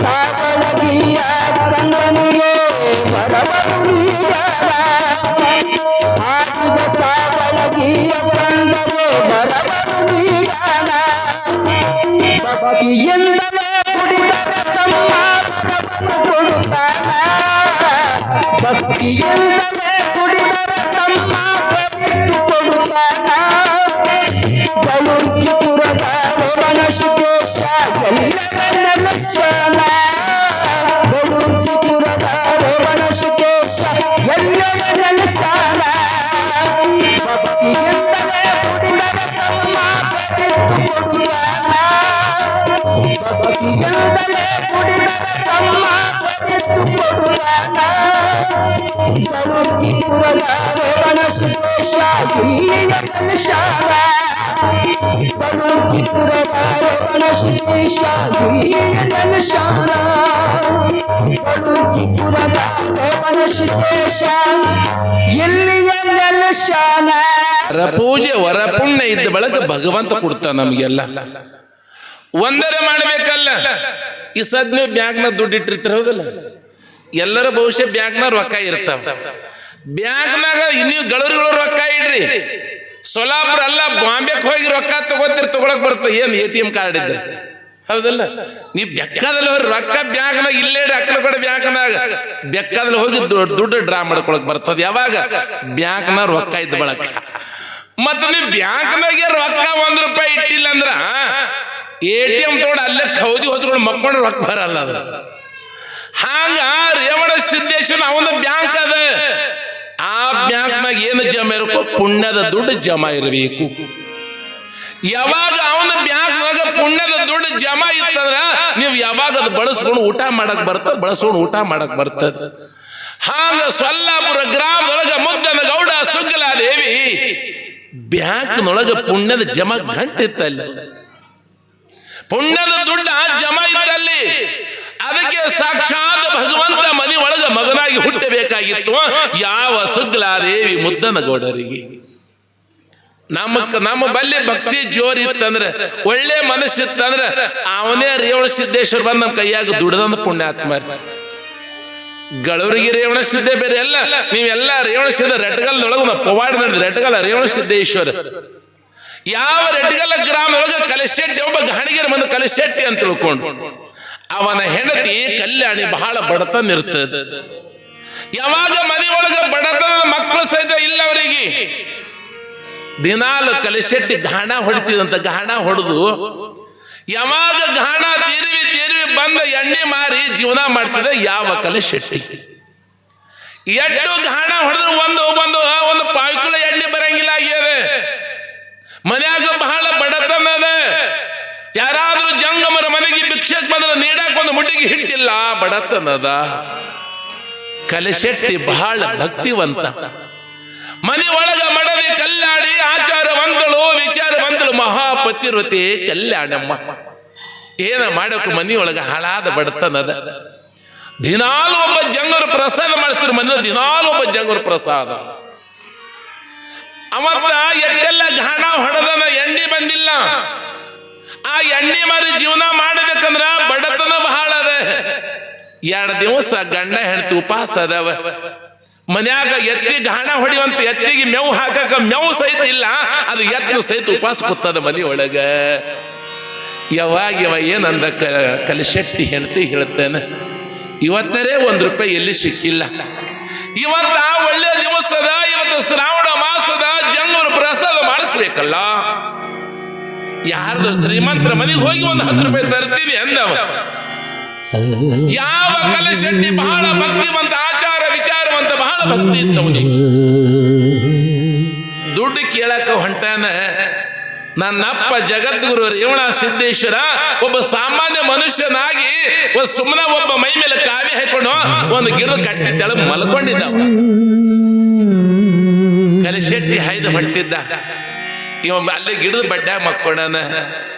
ಸಾವಳಗಿಯ ಕಂದನಿಗೆ ವರವನ್ನು ನೀಡಲ ಹಾಕಿದ ಸಾವಳಗಿಯ ಕಂದಗೆ ವರವನ್ನು ನೀಡಲ ಭಕ್ತಿಯಿಂದಲೇ ಕುಡಿದರೆ ತಮ್ಮ ವರವನ್ನು ಕೊಡುತ್ತಾನ ಭಕ್ತಿಯಿಂದಲೇ ಕುಡಿದರೆ ತಮ್ಮ ವರವನ್ನು ಕೊಡುತ್ತಾನ ಗಳುಕಿಪುರದ ರೇವಣ ಸಿದ್ದೇಶ ಎಲ್ಲರ ನೆಲೆಶಾನ ಗಳುಕಿಪುರದ ರೇವಣ ಸಿದ್ದೇಶ ಎಲ್ಲರ ನೆಲೆಶಾನ ಭಕ್ತಿಯಿಂದಲೇ ಕುಡಿದರೆ ತಮ್ಮ ಬಗೆತ್ತು ಕೊಡುತ್ತಾನ ಭಕ್ತಿಯಿಂದಲೇ ಕುಡಿದರೆ ತಮ್ಮ ಬಗೆತ್ತು ಕೊಡುತ್ತಾನ ಗಳುಕಿಪುರದ ರೇವಣ ಸಿದ್ದೇಶ ಇಲ್ಲಿಯ ನೆಲೆಶಾನ ಗಳುಕಿಪುರದ ರೇವಣ ಸಿದ್ದೇಶ ಇಲ್ಲಿಯ ನೆಲೆಶಾನ ಗಳುಕಿಪುರದ ರೇವಣ ಸಿದ್ದೇಶ ಇಲ್ಲಿಯ ನೆಲೆಶಾನ ಪೂಜೆ ವರ ಪುಣ್ಯ ಇದ್ದ ಬಳಕ ಭಗವಂತ ಕೊಡ್ತಾನ ನಮಗೆಲ್ಲ ಒಂದರೆ ಮಾಡ್ಬೇಕಲ್ಲ ಈ ಸದ್ ನೀವು ಬ್ಯಾಂಕ್ನಾಗ ದುಡ್ಡು ಇಟ್ಟಿರ್ತೀರ ಹೌದಲ್ಲ ಎಲ್ಲರ ಬಹುಶಃ ಬ್ಯಾಂಕ್ನಾಗ ರೊಕ್ಕ ಇರ್ತಾವ ಬ್ಯಾಂಕ್ನಾಗ ನೀವು ಗಳೂರುಗಳು ರೊಕ್ಕ ಇಡ್ರಿ ಸೊಲಾಪುರ ಅಲ್ಲ ಬಾಂಬೆಗೆ ಹೋಗಿ ರೊಕ್ಕ ತಗೊಳಕ್ ಬರ್ತದೆ ಏನು ATM ಕಾರ್ಡ್ ಇದ್ರೆ ಹೌದಲ್ಲ ನೀವು ಬೆಕ್ಕದಲ್ಲಿ ಹೋಗಿ ರೊಕ್ಕ ಬ್ಯಾಂಕ್ನಾಗ ಇಲ್ಲೇ ಅಕ್ಕಲ ಕಡೆ ಬ್ಯಾಂಕ್ನಾಗ ಬೆಕ್ಕದಲ್ಲಿ ಹೋಗಿ ದುಡ್ಡು ಡ್ರಾ ಮಾಡ್ಕೊಳಕ್ ಬರ್ತದೆ ಯಾವಾಗ ಬ್ಯಾಂಕ್ನಾಗ ರೊಕ್ಕ ಇದ್ದ ಬಳಕ ಮತ್ತ ನೀವು ಬ್ಯಾಂಕ್ನಾಗೆ ರೊಕ್ಕ ₹1 ಇಟ್ಟಿಲ್ಲ ಅಂದ್ರ ATM ತಗೊಂಡು ಅಲ್ಲೇ ಖೌದಿ ಹೊಚ್ಕೊಂಡು ಮಕ್ಕೊಂಡು ರೊಕ್ಕ ಬರಲ್ಲ ಅದು ಹಾಂಗ ರೇವಣ ಸಿದ್ದೇಶ್ವರ ಅವನ ಬ್ಯಾಂಕ್ ಅದ ಆ ಬ್ಯಾಂಕ್ನಾಗ ಏನು ಜಮಾ ಇರಬೇಕು ಪುಣ್ಯದ ದುಡ್ಡು ಜಮಾ ಇರಬೇಕು ಯಾವಾಗ ಅವನ ಬ್ಯಾಂಕ್ನಾಗ ಪುಣ್ಯದ ದುಡ್ಡು ಜಮಾ ಇತ್ತಂದ್ರ ನೀವು ಯಾವಾಗ ಅದು ಬಳಸ್ಕೊಂಡು ಊಟ ಮಾಡಕ್ ಬರ್ತದ ಹಾಂಗ ಸೊಲ್ಲಾಪುರ ಗ್ರಾಮದೊಳಗ ಮುದ್ದನ ಗೌಡ ಸುಗ್ಗಲಾದೇವಿ ಬ್ಯಾಂಕ್ನೊಳಗ ಪುಣ್ಯದ ಜಮಾ ಗಂಟಿತ್ತಲ್ಲಿ ಪುಣ್ಯದ ದುಡ್ಡ ಜಮಾ ಇತ್ತಲ್ಲಿ ಅದಕ್ಕೆ ಸಾಕ್ಷಾತ್ ಭಗವಂತ ಮನೆ ಒಳಗ ಮಗನಾಗಿ ಹುಟ್ಟಬೇಕಾಗಿತ್ತು ಯಾವ ಸುಗ್ಗಲಾದೇವಿ ಮುದ್ದನ ಗೌಡರಿಗೆ ನಮ್ಮ ಬಲ್ಲಿ ಭಕ್ತಿ ಜೋರ್ ಇತ್ತಂದ್ರೆ ಒಳ್ಳೆ ಮನಸ್ಸಿತ್ತಂದ್ರೆ ಅವನೇ ರೇವಣ ಸಿದ್ದೇಶ್ವರ ಬಂದ ನಮ್ಮ ಕೈಯಾಗ ದುಡ್ದಂದ ಪುಣ್ಯಾತ್ಮ ಗಳೂರಿಗೆ ರೇವಣ ಸಿದ್ದೆ ಬೇರೆ ಎಲ್ಲ ನೀವೆಲ್ಲ ರೇವಣ ಸಿದ್ಧ ರೆಟಗಲ್ನೊಳಗ ಪವಾಡ ನಡೆದ ರೆಟಗಲ್ ರೇವಣ ಸಿದ್ದೇಶ್ವರ ಯಾವ ರೆಡ್ಗಲ್ಲ ಗ್ರಾಮದೊಳಗೆ ಕಲಿಶೆಟ್ಟಿ ಒಬ್ಬ ಗಾಣಿಗೆರ ಬಂದು ಕಲಿಶೆಟ್ಟಿ ಅಂತ ತಿಳ್ಕೊಂಡು ಅವನ ಹೆಂಡತಿ ಕಲ್ಯಾಣಿ ಬಹಳ ಬಡತನ ಇರ್ತದೆ. ಯಾವಾಗ ಮನೆಯೊಳಗೆ ಬಡತನದ ಮಕ್ಕಳು ಸಹಿತ ಇಲ್ಲ ಅವರಿಗೆ, ದಿನಾಲು ಕಲಿಶೆಟ್ಟಿ ಗಾಣ ಹೊಡಿತಿದಂತ. ಗಾಣ ಹೊಡೆದು ಯಾವಾಗ ಗಾಣ ತೀರಿವಿ ಬಂದ ಎಣ್ಣೆ ಮಾರಿ ಜೀವನ ಮಾಡ್ತಿದ್ದ ಯಾವ ಕಲಿಶೆಟ್ಟಿ. ಎಟ್ಟು ಗಾಣ ಹೊಡೆದು ಒಂದು ಪಾಯ್ಕುಳ ಎಣ್ಣೆ ಬರಂಗಿಲ್ಲ ಆಗ್ಯದ. ಮನ್ಯಾಗ ಬಹಳ ಬಡತನ ಅದ. ಯಾರಾದ್ರೂ ಜಂಗಮರ ಮನೆಗೆ ಭಿಕ್ಷಕ್ ಬಂದ್ರೆ ನೀಡಕ್ ಒಂದು ಮುಟ್ಟಿಗೆ ಹಿಟ್ಟಿಲ್ಲ, ಬಡತನದ. ಕಲಿಶೆಟ್ಟಿ ಬಹಳ ಭಕ್ತಿವಂತ. ಮನೆ ಒಳಗ ಮಡದಿ ಕಲ್ಯಾಣಿ ಆಚಾರವಂತಳು ವಿಚಾರವಂತಳು ಮಹಾಪತಿವ್ರತೆ ಕಲ್ಯಾಣಮ್ಮ. ಏನ ಮಾಡಕ್ಕೆ ಮನೆಯೊಳಗ ಹಾಳಾದ ಬಡತನದ. ದಿನಾಲು ಒಬ್ಬ ಜಂಗರ ಪ್ರಸಾದ ಮಾಡಿಸ್ತಾರೆ ಮನೆ, ದಿನಾಲು ಒಬ್ಬ ಜಂಗರ ಪ್ರಸಾದ. ಅವತ್ತ ಎಟ್ಟೆಲ್ಲ ಗಾಣ ಹೊಡೆದನ, ಎಣ್ಣೆ ಬಂದಿಲ್ಲ. ಆ ಎಣ್ಣೆ ಮಾರಿ ಜೀವನ ಮಾಡಬೇಕಂದ್ರ ಬಡತನ ಬಹಳ ಅದ. 2 ದಿವಸ ಗಂಡ ಹೆಂಡತಿ ಉಪವಾಸ ಅದಾವ. ಮನ್ಯಾಗ ಎತ್ತಿ ಗಾಣ ಹೊಡಿಯುವಂತ ಎತ್ತಿಗೆ ಮೇವು ಹಾಕಕ ಮೇವು ಸಹಿತ ಇಲ್ಲ, ಅದು ಎತ್ತು ಸಹಿತ ಉಪವಾಸ ಕೂತದ ಮನೆಯೊಳಗ. ಯಾವಾಗ ಏನಂದ ಕಲಿಶೆಟ್ಟಿ ಹೆಂಡತಿ ಹೇಳ್ತೇನೆ, ಇವತ್ತರೇ ₹1 ಎಲ್ಲಿ ಸಿಕ್ಕಿಲ್ಲ. ಇವತ್ತ ಒಳ್ಳೆ ದಿವಸದ, ಇವತ್ತು ಶ್ರಾವಣ ಮಾಸದ, ಜಂಗಮರ ಪ್ರಸಾದ ಮಾಡಿಸ್ಬೇಕಲ್ಲ. ಯಾರ್ದು ಶ್ರೀಮಂತರ ಮನೆಗೆ ಹೋಗಿ ಒಂದು ₹10 ತರ್ತೀನಿ ಅಂದವ. ಯಾವ ಕಲಿಶೆಟ್ಟಿ ಬಹಳ ಭಕ್ತಿವಂತ, ಆಚಾರ ವಿಚಾರವಂತ, ಬಹಳ ಭಕ್ತಿ ಇದ್ದವನಿಗೆ ದುಡ್ಡು ಕೇಳಕ ಹೊಂಟಾನ. ನನ್ನಪ್ಪ ಜಗದ್ಗುರು ರೇವಣ ಸಿದ್ದೇಶ್ವರ ಒಬ್ಬ ಸಾಮಾನ್ಯ ಮನುಷ್ಯನಾಗಿ ಸುಮ್ಮನೆ ಒಬ್ಬ ಮೈ ಮೇಲೆ ಕಾವಿ ಹಾಕೊಂಡು ಒಂದು ಗಿಡದ ಕಟ್ಟಿ ತೆಳಗ್ ಮಲ್ಕೊಂಡಿದ್ದ. ಕಲಿಶೆಟ್ಟಿ ಹಾಯ್ದು ಹೊಂಟಿದ್ದ. ಇವ ಅಲ್ಲಿ ಗಿಡದ ಬಡ್ಡ್ಯಾಗ ಮಕ್ಕೊಂಡನ.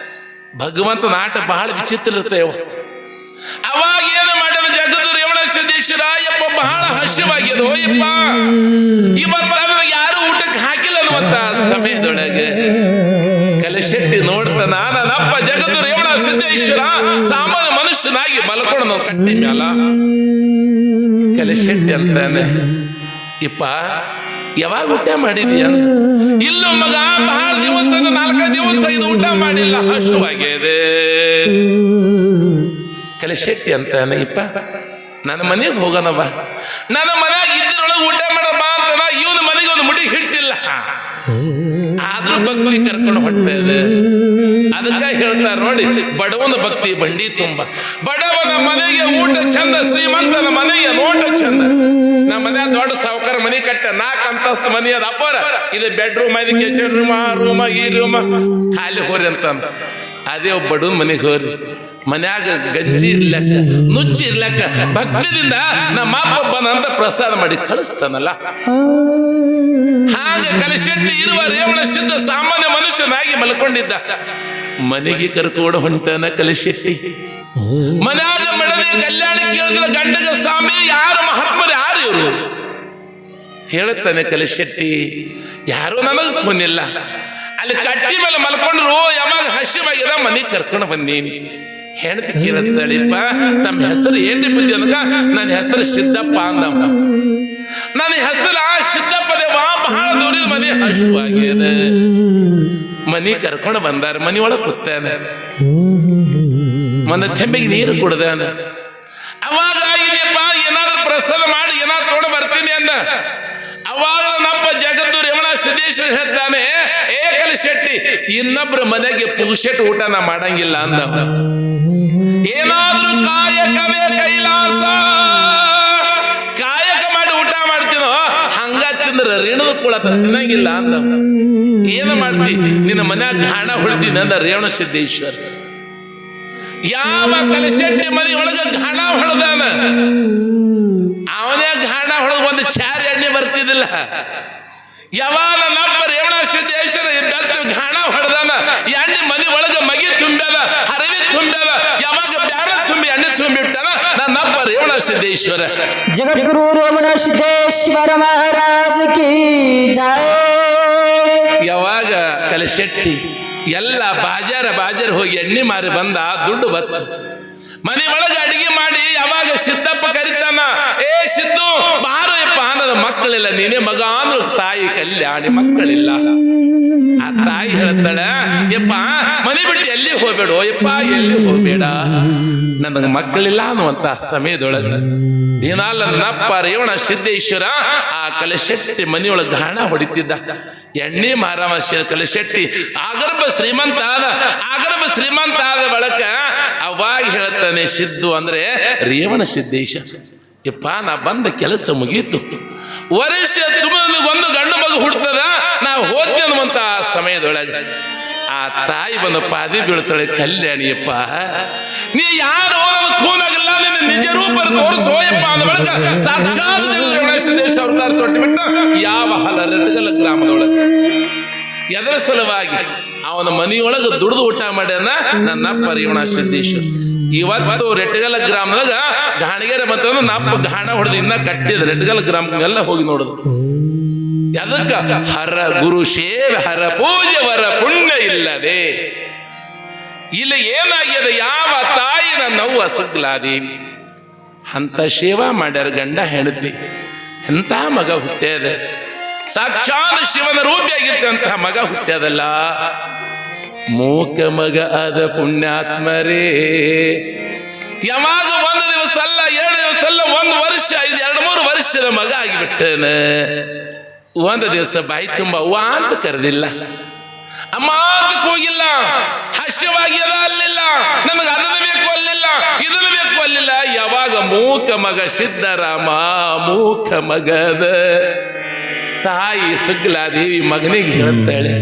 ಭಗವಂತನ ಆಟ ಬಹಳ ವಿಚಿತ್ರ ಇರ್ತೇವ. ಅವಾಗ ಏನು ಮಾಡ್ಯಾನ ಜಗದ್ಗುರು ರೇವಣ ಸಿದ್ದೇಶ್ವರ, ಯಪ್ಪ ಬಹಳ ಹಸಿವಾಗ್ಯದ, ಯಪ್ಪ ಇವತ್ತು ಯಾರು ಊಟಕ್ಕೆ ಹಾಕಿಲ್ಲ ಅನ್ನುವಂತ ಸಮಯದೊಳಗೆ ಕಲಿಶೆಟ್ಟಿ ನೋಡ್ತಾನ, ನನ್ನಪ್ಪ ಜಗದ್ಗುರು ರೇವಣ ಸಿದ್ದೇಶ್ವರ ಸಾಮಾನ್ಯ ಮನುಷ್ಯನಾಗಿ ಮಲ್ಕೊಂಡು ನಾವು ಕಟ್ಟಿ ಮ್ಯಾಲ. ಕಲಿಶೆಟ್ಟಿ ಅಂತಾನೆ, ಇಪ್ಪ ಯಾವಾಗ ಊಟ ಮಾಡಿದ್ಯಾ? ಇಲ್ಲ ಮಗ, ಬಹಳ ದಿವಸ, 4 ದಿವಸ ಇದು ಊಟ ಮಾಡಿಲ್ಲ, ಹಸುವಾಗಿದೆ. ಕಲಿಶೆಟ್ಟಿ ಅಂತಾನೆ, ಇಪ್ಪ ನನ್ನ ಮನೆಗೆ ಹೋಗೋಣವ, ನನ್ನ ಮನೆಯಾಗ ಇದ್ರೊಳಗೆ ಊಟ ಮಾಡೋ ಬಾ ಅಂತನ. ಇವನ ಮನೆಗೆ ಒಂದು ಮುಡಿ ಹಿಟ್ಟಿಲ್ಲ, ಆದ್ರೂ ಭಕ್ತಿ ಕರ್ಕೊಂಡು ಹೊಂಟದೆ. ಅದಕ್ಕೆ ಹೇಳ್ತಾರ ನೋಡಿ, ಬಡವನ ಭಕ್ತಿ ಬಂಡಿ ತುಂಬ. ಬಡವನ ಮನೆಗೆ ಊಟ ಚಂದ, ಶ್ರೀಮಂತನ ಮನೆಗೆ ನೋಟ ಚಂದ. ನಮ್ಮ ಮನೆ ದೊಡ್ಡ ಸಾವುಕಾರ ಮನೆ ಕಟ್ಟ, 4 ಅಂತಸ್ತು ಮನೆ ಅದ. ಅಪ್ಪರ ಇದು ಬೆಡ್ರೂಮ್, ಇದು ಕಿಚನ್ ರೂಮ, ಈ ರೂಮ ಖಾಲಿ ಹೋರಿ ಅಂತಂದ. ಅದೇ ಒಬ್ಬ ಬಡವನ ಮನೆಗೆ ಹೋರಿ, ಮನ್ಯಾಗ ಗಂಜಿ ಇರ್ಲಕ್ಕ, ನುಚ್ಚಿ ಇರ್ಲಕ್ಕ ಭಕ್ತಿದಿಂದ ನಮ್ಮ ಅಪ್ಪನ ಪ್ರಸಾದ ಮಾಡಿ ಕಳಿಸ್ತಾನಲ್ಲ. ಹಾಗೆ ಕಲಿಶೆಟ್ಟಿ ಇರುವ ರೇವಣ ಸಿದ್ಧ ಸಾಮಾನ್ಯ ಮನುಷ್ಯನಾಗಿ ಮಲ್ಕೊಂಡಿದ್ದ. ಮನೆಗೆ ಕರ್ಕೊಂಡು ಹೊಂಟನ ಕಲಿಶೆಟ್ಟಿ. ಮನ್ಯಾಗ ಮಡದಿ ಕಲ್ಯಾಣಿ ಕೇಳಿದ್ರ ಗಂಡಗ, ಸ್ವಾಮಿ ಯಾರು ಮಹಾತ್ಮರು, ಯಾರು ಇವರು? ಹೇಳುತ್ತಾನೆ ಕಲಿಶೆಟ್ಟಿ, ಯಾರು ನನಗೆ ಬಂದಿಲ್ಲ. ಅಲ್ಲಿ ಕಟ್ಟಿ ಮೇಲೆ ಮಲ್ಕೊಂಡ್ರು, ಯಾವಾಗ ಹಸಿವಾಗಿದೆ ಮನೆಗೆ ಕರ್ಕೊಂಡು ಬಂದೀನಿ. ಹೆಂಡತಿ ಕೇಳುತ್ತಾಳಿಪ್ಪ, ತಮ್ಮ ಹೆಸರು ಏನ್ರಿ ಬಂದಿ ಅನ್ಗ? ನನ್ನ ಹೆಸರು ಸಿದ್ದಪ್ಪ ಅಂದವ. ನನ್ನ ಹೆಸರು ಸಿದ್ದಪ್ಪ ದೇವಾ, ಬಹಳ ದೂರದ ಮನೆ, ಹಸುವಾಗಿದೆ. ಮನೆ ಕರ್ಕೊಂಡು ಬಂದಾರ. ಮನಿ ಒಳಗೆ ಕೂತಾನ, ಒಂದು ತೆಂಬಿಗೆ ನೀರು ಕುಡ್ದಾನ. ಅವಾಗ ಏನಪ್ಪ, ಏನಾದ್ರೂ ಪ್ರಸಾದ ಮಾಡಿ ಏನಾದ್ರು ತೊಗೊಂಡು ಬರ್ತೀನಿ ಅಂದ. ಅವಾಗ ನನ್ನಪ್ಪ ಜಗದ್ಗುರು ರೇವಣ ಸಿದ್ದೇಶ್ವರ ಹೇಳ್ತಾನೆ, ಕಲಿಶೆಟ್ಟಿ ಇನ್ನೊಬ್ರ ಮನೆಗೆ ಪುರುಷೆಟ್ ಊಟ ನಾ ಮಾಡಂಗಿಲ್ಲ ಅಂದವ. ಏನಾದ್ರೂ ಕಾಯಕವೇ ಕೈಲಾಸ, ಕಾಯಕ ಮಾಡಿ ಊಟ ಮಾಡ್ತೀನೋ, ಹಂಗ ತಿಂದ್ರ ರೇಣುದ ಕುಳ ತಿನ್ನಂಗಿಲ್ಲ ಅಂದವ. ಏನು ಮಾಡ್ತಿ, ನಿನ್ನ ಮನ್ಯಾಗ ಗಾಣ ಹೊಡ್ತೀನಿ ಅಂದ ರೇವಣ ಸಿದ್ದೇಶ್ವರ. ಯಾವ ಕಲಿಶೆಟ್ಟಿ ಮನೆ ಒಳಗ ಗಾಣ ಹೊಡೆದಾನ, ಅವನೇ ಗಾಣ ಹೊಡೆದ ಒಂದು ಚಾರ್ ಎಣ್ಣೆ ಬರ್ತಿದ್ದಿಲ್ಲ. ಯಾವಾಗ ನನ್ನಪ್ಪ ರೇವಣ ಸಿದ್ದೇಶ್ವರ ಗಾಣ ಹೊಡೆದಾನ, ಎಣ್ಣೆ ಮನೆ ಒಳಗ ಮಗಿ ತುಂಬ್ಯಾದ, ಹರವಿ ತುಂಬ್ಯಾದ. ಯಾವಾಗ ಬ್ಯಾರ ತುಂಬಿ ಎಣ್ಣೆ ತುಂಬಿಟ್ಟಾನ ನನ್ನಪ್ಪ ರೇವಣ ಸಿದ್ದೇಶ್ವರ. ಜಗದ್ಗುರು ರೇವಣ ಸಿದ್ದೇಶ್ವರ ಮಹಾರಾಜ ಕಿ ಜಯ. ಯಾವಾಗ ಕಲಿಶೆಟ್ಟಿ ಎಲ್ಲ ಬಾಜಾರ ಹೋಗಿ ಎಣ್ಣೆ ಮಾರಿ ಬಂದ, ದುಡ್ಡು ಬತ್ತು. ಮನೆ ಒಳಗೆ ಅಡಿಗೆ ಮಾಡಿ ಯಾವಾಗ ಸಿದ್ದಪ್ಪ ಕರಿತಾನ, ಏ ಸಿದ್ದು ಬಾರಪ್ಪ ಅನ್ನೋದು, ಮಕ್ಕಳಿಲ್ಲ, ನೀನೇ ಮಗ ಅಂದ್ರು ತಾಯಿ ಕಲ್ಯಾಣಿ, ಮಕ್ಕಳಿಲ್ಲ. ಆ ತಾಯಿ ಹೇಳ್ತಾಳೆ, ಯಪ್ಪ ಮನೆ ಬಿಟ್ಟು ಎಲ್ಲಿ ಹೋಗ್ಬೇಡ, ಯಪ್ಪ ಎಲ್ಲಿ ಹೋಗ್ಬೇಡ, ನನಗೆ ಮಕ್ಕಳಿಲ್ಲ ಅನ್ನುವಂತ ಸಮಯದೊಳಗೆ ದಿನಾಲ ನಪ್ಪ ರೇವಣ ಸಿದ್ದೇಶ್ವರ ಆ ಕಲಶೆಟ್ಟಿ ಮನೆಯೊಳಗೆ ಗಾಣ ಹೊಡಿತಿದ್ದ. ಎಣ್ಣೆ ಮಾರವ ಕಲಶೆಟ್ಟಿ ಆಗರ್ಭ ಶ್ರೀಮಂತ ಆದ ಬಳಕ ಅವಾಗ ಹೇಳ್ತಾನೆ ಸಿದ್ದು ಅಂದ್ರೆ ರೇವಣ ಸಿದ್ದೇಶ, ಯಪ್ಪ ನಾ ಬಂದ ಕೆಲಸ ಮುಗೀತು, ವರ್ಷ ಒಂದು ಗಂಡು ಮಗು ಹುಡ್ತದ, ನಾ ಹೋದ್ಯ ಅನ್ನುವಂತ ಸಮಯದೊಳಗೆ ಆ ತಾಯಿ ಬಂದ ಪಾದಿ ಬೀಳ್ತಾಳೆ, ಕಲ್ಯಾಣಿಯಪ್ಪ ನೀ ಯಾರು ನನ್ನ ಕೂನಾಗಲ್ಲ, ನಿನ್ನ ನಿಜ ರೂಪ ತೋರಿಸೋಯಪ್ಪ ಅಂದ ಬಳಿಕ ಸಾಕ್ಷಾತ್ ಗಣೇಶ ಅವತಾರ ತೊಟ್ಟಿಬಿಟ್ಟು ಯಾವ ಹಲರೆಟಗಲ ಗ್ರಾಮದೊಳಗೆ ಎದರ ಸಲುವಾಗಿ ಅವನ ಮನೆಯೊಳಗೆ ದುಡಿದು ಊಟ ಮಾಡ್ಯಾನ ನನ್ನಪ್ಪ ರೇವಣ ಸಿದ್ದೇಶ್ವರ. ಇವತ್ತು ರೆಟ್ಟಗಲ ಗ್ರಾಮದಾಗ ಗಾಣಿಗೆರೆ ಮತ್ತು ನಪ್ಪ ಗಾಣ ಹೊಡೆದು ಇನ್ನ ಕಟ್ಟಿದ ರೆಟ್ಟಗಲ ಗ್ರಾಮಕ್ಕೆಲ್ಲ ಹೋಗಿ ನೋಡುದು. ಅದಕ್ಕ ಹರ ಗುರು ಸೇವೆ ಹರ ಪೂಜೆ ವರ ಪುಣ್ಯ ಇಲ್ಲದೆ ಇಲ್ಲಿ ಏನಾಗ್ಯದ, ಯಾವ ತಾಯಿ ನನ್ನವ್ವ ಸುಗ್ಲಾದೇವಿ ಅಂತ ಸೇವಾ ಮಾಡ್ಯಾರ ಗಂಡ ಹೆಂಡತಿ, ಎಂಥ ಮಗ ಹುಟ್ಟ್ಯದ, ಸಾಕ್ಷಾತ್ ಶಿವನ ರೂಪಿಯಾಗಿರ್ತಂತಹ ಮಗ ಹುಟ್ಟ್ಯದಲ್ಲ, ಮೂಕ ಮಗ ಆದ ಪುಣ್ಯಾತ್ಮರೇ. ಯಾವಾಗ ಒಂದು ದಿವಸ ಅಲ್ಲ, 2 ದಿವಸ ಅಲ್ಲ, 1 ವರ್ಷ 2-3 ವರ್ಷದ ಮಗ ಆಗಿಬಿಟ್ಟನ. ಒಂದು ದಿವಸ ಬಾಯಿ ತುಂಬ ಅವ್ವ ಅಂತ ಕರೆದಿಲ್ಲ, ಅಮ್ಮ ಅಂತ ಕೂಗಿಲ್ಲ, ಹಸ್ಯವಾಗಿ ಅಲ್ಲಿಲ್ಲ, ನನಗೆ ಅದನ್ನು ಬೇಕು ಅಲ್ಲಿಲ್ಲ, ಇದನ್ನು ಬೇಕು ಅಲ್ಲಿಲ್ಲ. ಯಾವಾಗ ಮೂಕ ಮಗ ಸಿದ್ದರಾಮ ಮೂಕ ಮಗದ ತಾಯಿ ಸುಗ್ಲಾದೇವಿ ಮಗನಿಗೆ ಹೇಳ್ತಾಳೆ,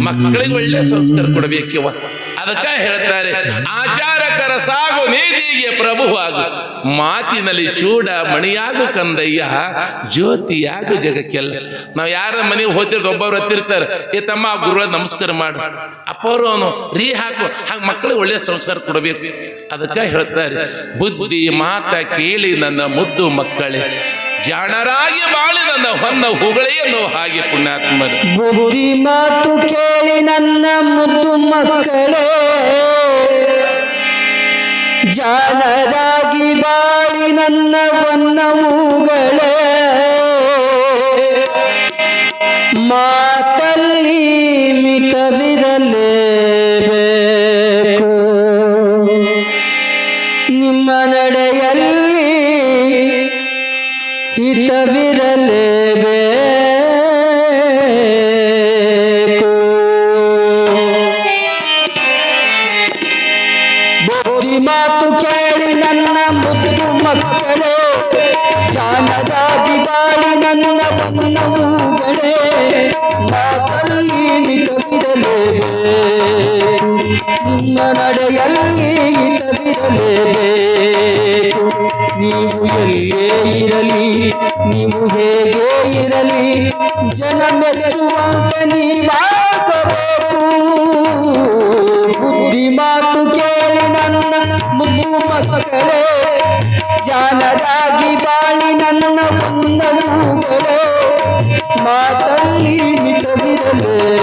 ಮಕ್ಕಳಿಗೆ ಒಳ್ಳೆ ಸಂಸ್ಕಾರ ಕೊಡಬೇಕಿವ. ಅದಕ್ಕ ಹೇಳ್ತಾರೆ, ಆಚಾರಕರ ಸಾಗು ನೀತಿಗೆ ಪ್ರಭುವಾಗು, ಮಾತಿನಲ್ಲಿ ಚೂಡ ಮಣಿಯಾಗು ಕಂದಯ್ಯ, ಜ್ಯೋತಿಯಾಗು ಜಗಕ್ಕೆಲ್ಲ. ನಾವು ಯಾರ ಮನೆಗೆ ಹೋಗ್ತಿರ್ತ ಒಬ್ಬರು ಹತ್ತಿರ್ತಾರೆ, ಏ ತಮ್ಮ ಗುರುಗಳ ನಮಸ್ಕಾರ ಮಾಡು, ಅಪ್ಪವರು ಅವನು ರೀ ಹಾಕು, ಹಾಗೆ ಮಕ್ಕಳಿಗೆ ಒಳ್ಳೆ ಸಂಸ್ಕಾರ ಕೊಡಬೇಕು. ಅದಕ್ಕ ಹೇಳ್ತಾರೆ, ಬುದ್ಧಿ ಮಾತ ಕೇಳಿ ನನ್ನ ಮುದ್ದು ಮಕ್ಕಳೇ, ಜಾಣರಾಗಿ ಬಾಳಿ ನನ್ನ ಹೊನ್ನ ಹುಗಳೇ ಅನ್ನೋ ಹಾಗೆ ಪುಣ್ಯಾತ್ಮರು. ಬುದ್ಧಿ ಮಾತು ಕೇಳಿ ನನ್ನ ಮುದ್ದು ಮಕ್ಕಳೇ, ಜಾಣರಾಗಿ ಬಾಳಿ ನನ್ನ ಹೊನ್ನ ಹೂಗಳೇ, ಮಾತಲ್ಲಿ ಮಿತವಿರಲೇಬೇಕು, ನಿಮ್ಮ ನಡೆಯಲ್ಲಿ ಹಿತವಿರಲೇಬೇಕು. ಬುದ್ಧಿ ಮಾತು ಕೇಳಿ ನನ್ನ ಮುದ್ದು ಮಕ್ಕಳೇ, ಜಾಣರಾಗಿ ಬಾಳಿ ನನ್ನ ಹೊನ್ನವುಗಳೇ, ಮಾತಲ್ಲಿ ಮಿತವಿರಲೇಬೇಕು, ನಿಮ್ಮ ನಡೆಯಲ್ಲಿ ಹಿತವಿರಲೇಬೇಕು. ನೀವು ಎಲ್ಲೇ ಇರಲಿ, ನೀವು ಹೇಗೆ ಇರಲಿ, ಜನ ಮೆಚ್ಚುವಂತೆ ನೀವಾಗಬೇಕು. ಬುದ್ಧಿ ಮಾತು ಕೇಳಿ ನನ್ನ ಮುದ್ದು ಮಕ್ಕಳೇ, ಜಾಣರಾಗಿ ಬಾಳಿ ನನ್ನ ಹೊನ್ನವುಗಳೇ, ಮಾತಲ್ಲಿ ಮಿತವಿರಲೇಬೇಕು,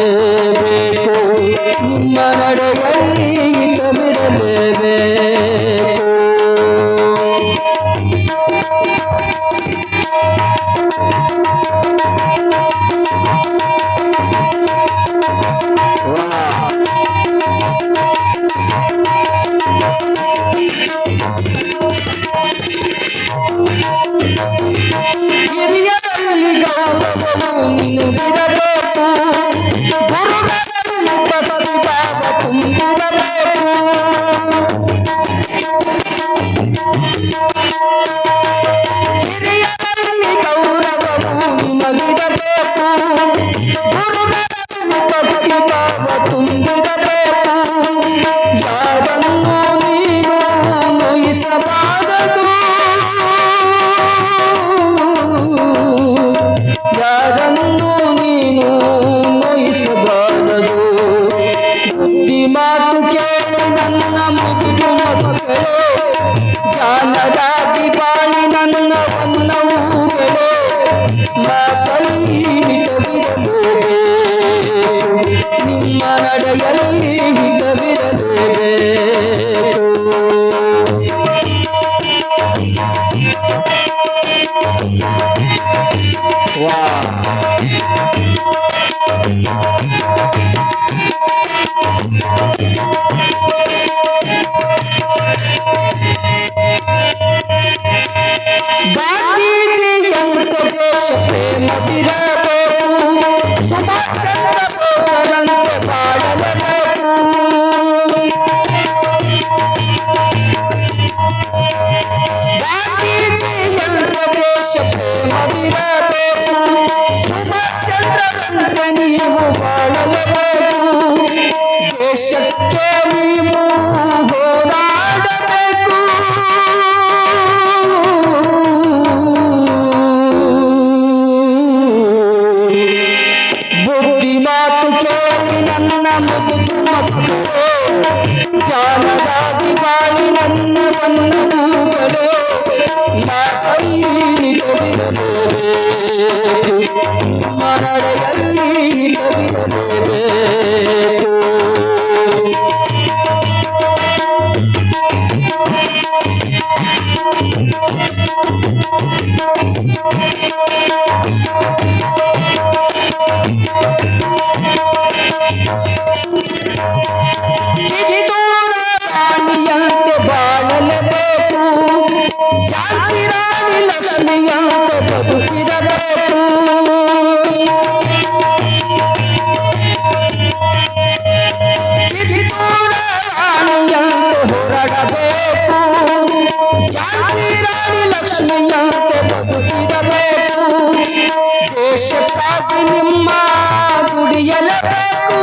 ನಿಮ್ಮ ನಡೆಯಲ್ಲಿ ಹಿತವಿರಲೇಬೇಕು. ಹಿರಿಯರಲ್ಲಿ ಗೌರವವು ನಿನಗಿರಬೇಕು, ಗುರುಗಳಲ್ಲಿ ಭಕ್ತಿ ಭಾವ ತುಂಬಿರಬೇಕು. ಹಿರಿಯರಲ್ಲಿ ಗೌರವವು ನಿನಗಿರಬೇಕು, ಗುರುಗಳಲ್ಲಿ ಭಕ್ತಿ ಭಾವ ತುಂಬಿರಬೇಕು. ಯಾರನ್ನು ನೀನು ನೋಯಿಸಬಾರದು, ಯಾರನ್ನು ನೀನು ನೋಯಿಸಬಾರದು. ಬುದ್ಧಿ ಮಾತು ಕೇಳಿ ನನ್ನ ಮುದ್ದು ಮಕ್ಕಳೇ, ಜಾಣರಾಗಿ ಬಾಳಿ ನನ್ನ ಹೊನ್ನವುಗಳೇ, ಮಾತಲ್ಲಿ ಮಿತವಿರಲೇಬೇಕು, ನಿಮ್ಮ ನಡೆಯಲ್ಲಿ ಹಿತವಿರಲೇಬೇಕು. ದೇಶಕ್ಕೆ ನೀವು ಹೋರಾಡಬೇಕು. ಬುದ್ಧಿ ಮಾತು ಕೇಳಿ ನನ್ನ ಮುದ್ದು ಮಕ್ಕಳು, ಜಾನದಾಗಿ ಬಾಳಿ ನನ್ನ ಬನ್ನಗಳು, ಮಾತಲ್ಲಿ ನಿಜವಿರಲೇಬೇಕು, ಮರಳೆಯಲ್ಲಿ ನಿಜವಿರಲೇಬೇಕು. ಕಿತ್ತೂರ ರಾಣಿಯಂತೆ ಬಾಳಲೇಬೇಕು, ಝಾನ್ಸಿ ರಾಣಿ ಲಕ್ಷ್ಮಿಯಂತೆ ಬದುಕಿರಬೇಕು. ಕಿತ್ತೂರ ರಾಣಿಯಂತೆ ಹೋರಾಡಬೇಕು, ಝಾನ್ಸಿ ರಾಣಿ ಲಕ್ಷ್ಮಿಯಂತೆ ಬದುಕಿರಬೇಕು. ದೇಶಕ್ಕಾಗಿ ನಿಮ್ಮ ದುಡಿಯಲೇಬೇಕು,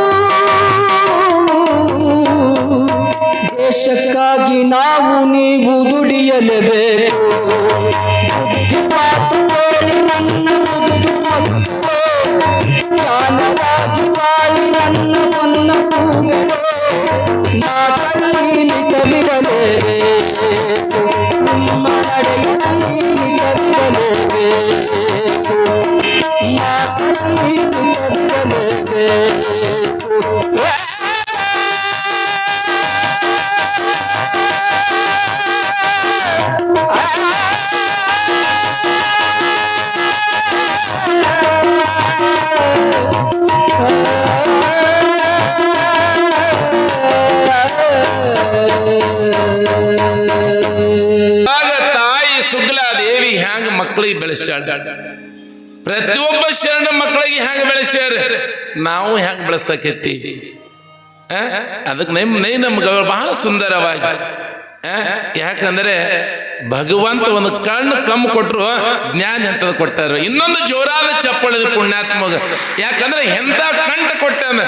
ದೇಶಕ್ಕಾಗಿ ನಾವು ನೀವು ದುಡಿಯಲೇಬೇಕು. ಬುದ್ಧಿ ಮಾತು ಕೇಳಿ ನನ್ನ ಮುದ್ದು ಮಕ್ಕಳು, ಜ್ಞಾನರಾಗಿ ಬಾಳಿ ನನ್ನ ಹೊನ್ನ ಕೂಗಲು, ಮಾತಲ್ಲಿ ನಿಜವಿರಲೇಬೇಕು, ನಿಮ್ಮ ನಡೆಯಲ್ಲಿ ನಿಜವಿರಲೇಬೇಕು, ಮಾತಲ್ಲಿ ನಿಜವಿರಲೇಬೇಕು. ಆಗ ತಾಯಿ ಸುಗ್ಲಾದೇವಿ ಹ್ಯಾಂಗ ಮಕ್ಕಳಿಗೆ ಬೆಳೆಸ್ಯಾಳ, ಪ್ರತಿಯೊಬ್ಬ ಶರಣ ಮಕ್ಕಳಿಗೆ ಹ್ಯಾಂಗ ಬೆಳೆಸ್ಯಾರ, ನಾವು ಹ್ಯಾಂಗ ಬೆಳೆಸಕತ್ತಿ. ಅದಕ್ಕೆ ನಮ್ಗೆ ಬಹಳ ಸುಂದರವಾಗಿ, ಯಾಕಂದ್ರೆ ಭಗವಂತ ಒಂದು ಕಣ್ಣು ಕಮ್ಮು ಕೊಟ್ಟರು ಜ್ಞಾನ ಎಂತದ ಕೊಟ್ಟಾರ. ಇನ್ನೊಂದು ಜೋರಾದ ಚಪ್ಪಳದ ಪುಣ್ಯಾತ್ಮಗ, ಯಾಕಂದ್ರೆ ಎಂತ ಕಂಠ ಕೊಟ್ಟಾನ.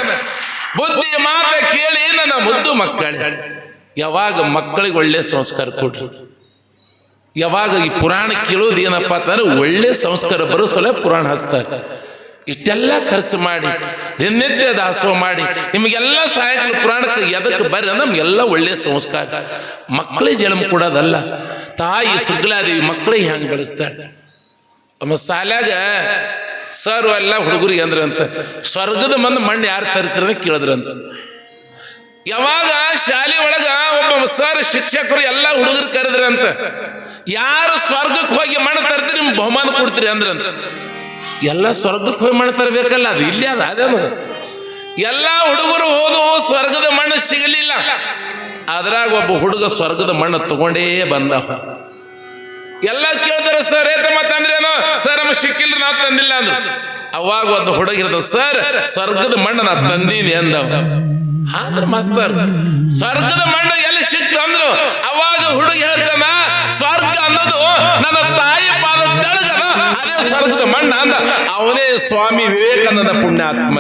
ಬುದ್ಧಿ ಮಾತ ಕೇಳಿ ನನ್ನ ಮುದ್ದು ಮಕ್ಕಳು. ಯಾವಾಗ ಮಕ್ಕಳಿಗೆ ಒಳ್ಳೆ ಸಂಸ್ಕಾರ ಕೊಡ್ರಿ, ಯಾವಾಗ ಈ ಪುರಾಣ ಕೇಳೋದು ಏನಪ್ಪ ಅಂತಂದ್ರೆ ಒಳ್ಳೆ ಸಂಸ್ಕಾರ ಬರೋ ಸಲ ಪುರಾಣ ಹಚ್ತಾರೆ. ಇಷ್ಟೆಲ್ಲ ಖರ್ಚು ಮಾಡಿ ದಿನನಿತ್ಯ ದಾಸೋಹ ಮಾಡಿ ನಿಮಗೆಲ್ಲ ಸಾಯಂಕಾಲ ಪುರಾಣಕ್ಕೆ ಎದಕ್ಕೆ ಬರ್ರಿ ಅಂದ್ರೆ ನಮ್ಗೆಲ್ಲ ಒಳ್ಳೆ ಸಂಸ್ಕಾರ. ಮಕ್ಕಳಿಗೆ ಜನ್ಮ ಕೊಡೋದಲ್ಲ, ತಾಯಿ ಸುಗ್ಲಾದೇವಿ ಮಕ್ಕಳಿಗೆ ಹೆಂಗೆ ಬೆಳೆಸ್ತಾಳೆ. ನಮ್ಮ ಶಾಲ್ಯಾಗ ಸರ್ ಎಲ್ಲ ಹುಡುಗರಿಗೆ ಅಂದ್ರಂತ, ಸ್ವರ್ಗದ ಮಂದಿ ಮಣ್ಣು ಯಾರು ತರ್ತಿರ ಕೇಳಿದ್ರಂತ. ಯಾವಾಗ ಶಾಲೆ ಒಳಗ ಒಬ್ಬ ಸರ್ ಶಿಕ್ಷಕರು ಎಲ್ಲ ಹುಡುಗರು ಕರೆದ್ರಂತ, ಯಾರು ಸ್ವರ್ಗಕ್ಕೆ ಹೋಗಿ ಮಣ್ಣು ತರ್ತೀರಿ ನಿಮ್ಗೆ ಬಹುಮಾನ ಕೊಡ್ತೀರಿ ಅಂದ್ರಂತ. ಎಲ್ಲ ಸ್ವರ್ಗಕ್ಕೆ ಹೋಗಿ ಮಣ್ಣು ತರಬೇಕಲ್ಲ, ಅದು ಇಲ್ಲಿ ಅದೇನು. ಎಲ್ಲ ಹುಡುಗರು ಹೋದು ಸ್ವರ್ಗದ ಮಣ್ಣು ಸಿಗಲಿಲ್ಲ. ಅದ್ರಾಗ ಒಬ್ಬ ಹುಡುಗ ಸ್ವರ್ಗದ ಮಣ್ಣು ತಗೊಂಡೇ ಬಂದ. ಎಲ್ಲ ಕೇಳ್ತಾರೆ, ಸರ್ ಏತ ಮತ್ತಂದ್ರೇನು? ಸರ್ ನಮಗೆ ಸಿಕ್ಕಿಲ್ಲ, ನಾ ತಂದಿಲ್ಲ ಅಂದ್ರು. ಅವಾಗ ಒಂದು ಹುಡುಗಿರದ, ಸರ್ ಸ್ವರ್ಗದ ಮಣ್ಣು ನಾ ತಂದೀನಿ ಅಂದವ. ಆದ್ರೆ ಮಾಸ್ತರ್ ಸ್ವರ್ಗದ ಮಣ್ಣು ಎಲ್ಲಿ ಸಿಕ್ತು ಅಂದ್ರು. ಅವಾಗ ಹುಡುಗಿ ಹೇಳ್ತಾನ, ಸ್ವರ್ಗ ಅನ್ನೋದು ನನ್ನ ತಾಯಿ ಪಾದ ತೆಳಗದ, ಅದೇ ಸ್ವರ್ಗದ ಮಣ್ಣ ಅಂದ. ಅವನೇ ಸ್ವಾಮಿ ವಿವೇಕಾನಂದ ಪುಣ್ಯಾತ್ಮ.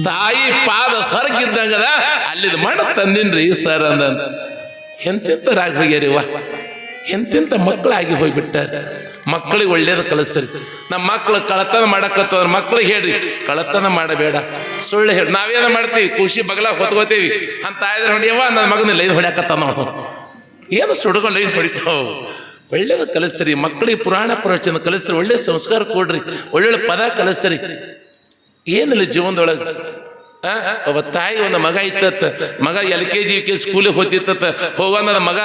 ತಾಯಿ ಪಾದ ಸ್ವರ್ಗ ಇದ್ದಂಗದ, ಅಲ್ಲಿದ ಮಣ್ಣು ತಂದಿನ್ರಿ ಸರ್ ಅಂದಂತ. ಎಂತೆಂತರಾಗಿ ಹೋಗ್ಯಾರಿವ, ಎಂತೆಂತ ಮಕ್ಕಳಾಗಿ ಹೋಗ್ಬಿಟ್ಟಾರ. ಮಕ್ಕಳಿಗೆ ಒಳ್ಳೇದು ಕಲಿಸ್ರಿ. ನಮ್ಮ ಮಕ್ಕಳು ಕಳತನ ಮಾಡಕತ್ತವ್ರ ಮಕ್ಕಳಿಗೆ ಹೇಳ್ರಿ, ಕಳತನ ಮಾಡಬೇಡ, ಸುಳ್ಳು ಹೇಳಿ. ನಾವೇನ ಮಾಡ್ತೀವಿ, ಖುಷಿ ಬಗಲ ಹೊತ್ಕೋತೀವಿ ಅಂತ ಆಯ್ದ್ರೆ ಹೊಡಿಯವ ನನ್ನ ಮಗನ ಲೈನ್ ಹೊಡ್ಯಾಕತ್ತ ನಾವು ಏನು ಸುಡ್ಕೊಂಡು ಲೈನ್ ಹೊಡಿತಾವ. ಒಳ್ಳೇದು ಕಲಿಸ್ರಿ ಮಕ್ಕಳಿಗೆ, ಪುರಾಣ ಪ್ರವಚನ ಕಲಿಸ್ರಿ, ಒಳ್ಳೆ ಸಂಸ್ಕಾರ ಕೊಡ್ರಿ, ಒಳ್ಳೊಳ್ಳೆ ಪದ ಕಲಿಸ್ರಿ. ಏನಿಲ್ಲ ಜೀವನದೊಳಗೆ. ಒಬ್ಬ ತಾಯಿ ಒಂದು ಮಗ ಇತ್ತತ್ತ, ಮಗ LKG UKG ಸ್ಕೂಲಿಗೆ ಹೋಗ್ತಿತ್ತ. ಹೋಗಂದ ಮಗ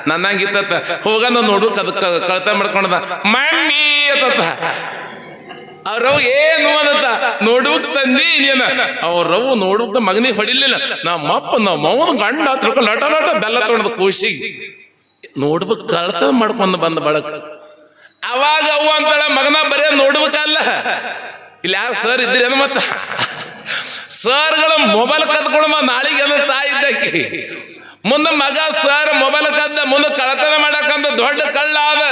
ನನ್ನಂಗಿತ್ತ, ಹೋಗಂದ ನೋಡ್ಬೇಕು ಅದಕ್ಕೆ ಕಳತ ಮಾಡ್ಕೊಂಡದ. ಮಮ್ಮಿ ಅತ್ತ ಅವ್ರವ್ ಏನು ಅನ್ನತ್ತ, ನೋಡ್ಬೇಕು ತಂದಿ ನೀನ. ಅವ್ರವ್ ನೋಡ್ಬೇಕು ಮಗನಿಗೆ ಹೊಡಿಲಿಲ್ಲ. ನಮ್ಮಪ್ಪ ನಮ್ಮ ಮೌನ ಗಂಡ ಹತ್ರ ಲಟ ಲಟ ಬೆಲ್ಲ ತೊಗೊಂಡು ಖುಷಿಗೆ ನೋಡ್ಬೇಕು ಕಳತ ಮಾಡ್ಕೊಂಡು ಬಂದ ಬಳಕ. ಅವಾಗ ಅವು ಅಂತಾಳ, ಮಗನ ಬರೇ ನೋಡ್ಬೇಕಲ್ಲ, ಇಲ್ಲಿ ಯಾರು ಸರ್ ಇದ್ದೀರೇನು? ಮತ್ತ ಸರ್ಗಳ ಮೊಬೈಲ್ ಕದ್ಕೊಂಡು ನಾಳೆಗೆ ಎಲ್ಲ ತಾಯಿ ಇದ್ದಕ್ಕೆ ಮುಂದೆ ಮಗ ಸರ್ ಮೊಬೈಲ್ ಕದ್ದ, ಮುಂದೆ ಕಳತನ ಮಾಡಕಂತ ದೊಡ್ಡ ಕಳ್ಳ ಆದ.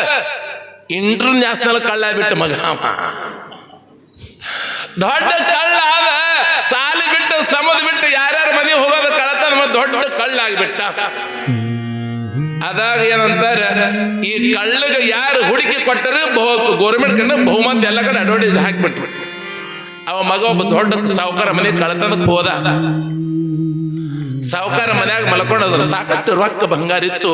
ಇಂಟರ್ನ್ಯಾಷನಲ್ ಕಳ್ಳ ಬಿಟ್ಟು ಮಗ ದೊಡ್ಡ ಕಳ್ಳ ಆದ. ಸಾಲಿ ಬಿಟ್ಟು ಸಮದ್ ಬಿಟ್ಟು ದೊಡ್ಡ ಕಳ್ಳಾಗ್ಬಿಟ್ಟ. ಅದಾಗ ಏನಂತಾರ, ಈ ಕಳ್ಳಗೆ ಯಾರು ಹುಡುಕಿ ಕೊಟ್ಟರು ಗೌರ್ಮೆಂಟ್ ಕಡೆ ಬಹುಮತ ಎಲ್ಲ ಕಡೆ ಅಡ್ವರ್ಟೈಸ್ ಹಾಕ್ಬಿಟ್ರು. ಅವ ಮಗ ಒಬ್ಬ ದೊಡ್ಡ ಸಾವುಕಾರ ಮನೆಗೆ ಕಳತನಕ್ಕೆ ಹೋದ. ಸಾವುಕಾರ ಮನ್ಯಾಗ ಮಲ್ಕೊಂಡದ್ರ ಸಾಕಷ್ಟು ರೊಕ್ಕ ಬಂಗಾರ ಇತ್ತು.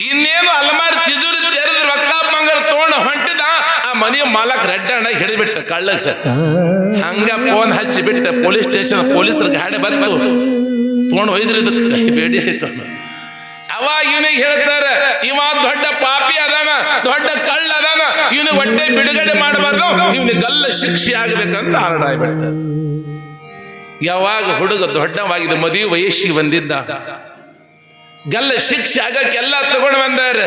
ಇನ್ನೇನು ಅಲಮಾರಿ ತಿಜೂರಿ ತೆರೆದು ರೊಕ್ಕ ಬಂಗಾರ ತಗೊಂಡು ಹೊಂಟಿದ. ಆ ಮನೆಯ ಮಾಲಕ್ ರೆಡ್ಡಣ್ಣ ಹಿಡಿದ್ಬಿಟ್ಟ ಕಳ್ಳಗ. ಹಂಗ ಫೋನ್ ಹಚ್ಚಿ ಬಿಟ್ಟ ಪೊಲೀಸ್ ಸ್ಟೇಷನ್. ಪೊಲೀಸರ ಗಾಡಿ ಬಂತು, ತಗೊಂಡು ಒಯ್ದ್ರಿ ಇದಕ್ಕೆ ಬೇಡಿ ಹಾಕೊಂಡು. ಅವಾಗ ಇವನಿಗೆ ಹೇಳ್ತಾರ, ಇವ ದೊಡ್ಡ ಪಾಪಿ ಅದಾನ, ದೊಡ್ಡ ಕಳ್ಳ ಅದಾನ, ಇವನಿಗೆ ಹೊಟ್ಟೆ ಬಿಡುಗಡೆ ಮಾಡಬಾರ್ದು, ಇವನಿಗೆ ಗಲ್ಲ ಶಿಕ್ಷೆ ಆಗ್ಬೇಕಂತ ಆರ್ಡರ್ ಆಗ್ಬಿಡ್ತದೆ. ಯಾವಾಗ ಹುಡುಗ ದೊಡ್ಡವಾಗಿದ್ದ ಮದುವೆ ವಯಸ್ಸಿಗೆ ಬಂದಿದ್ದ, ಗಲ್ಲ ಶಿಕ್ಷೆ ಆಗಕ್ಕೆಲ್ಲ ತಗೊಂಡು ಬಂದಾರ.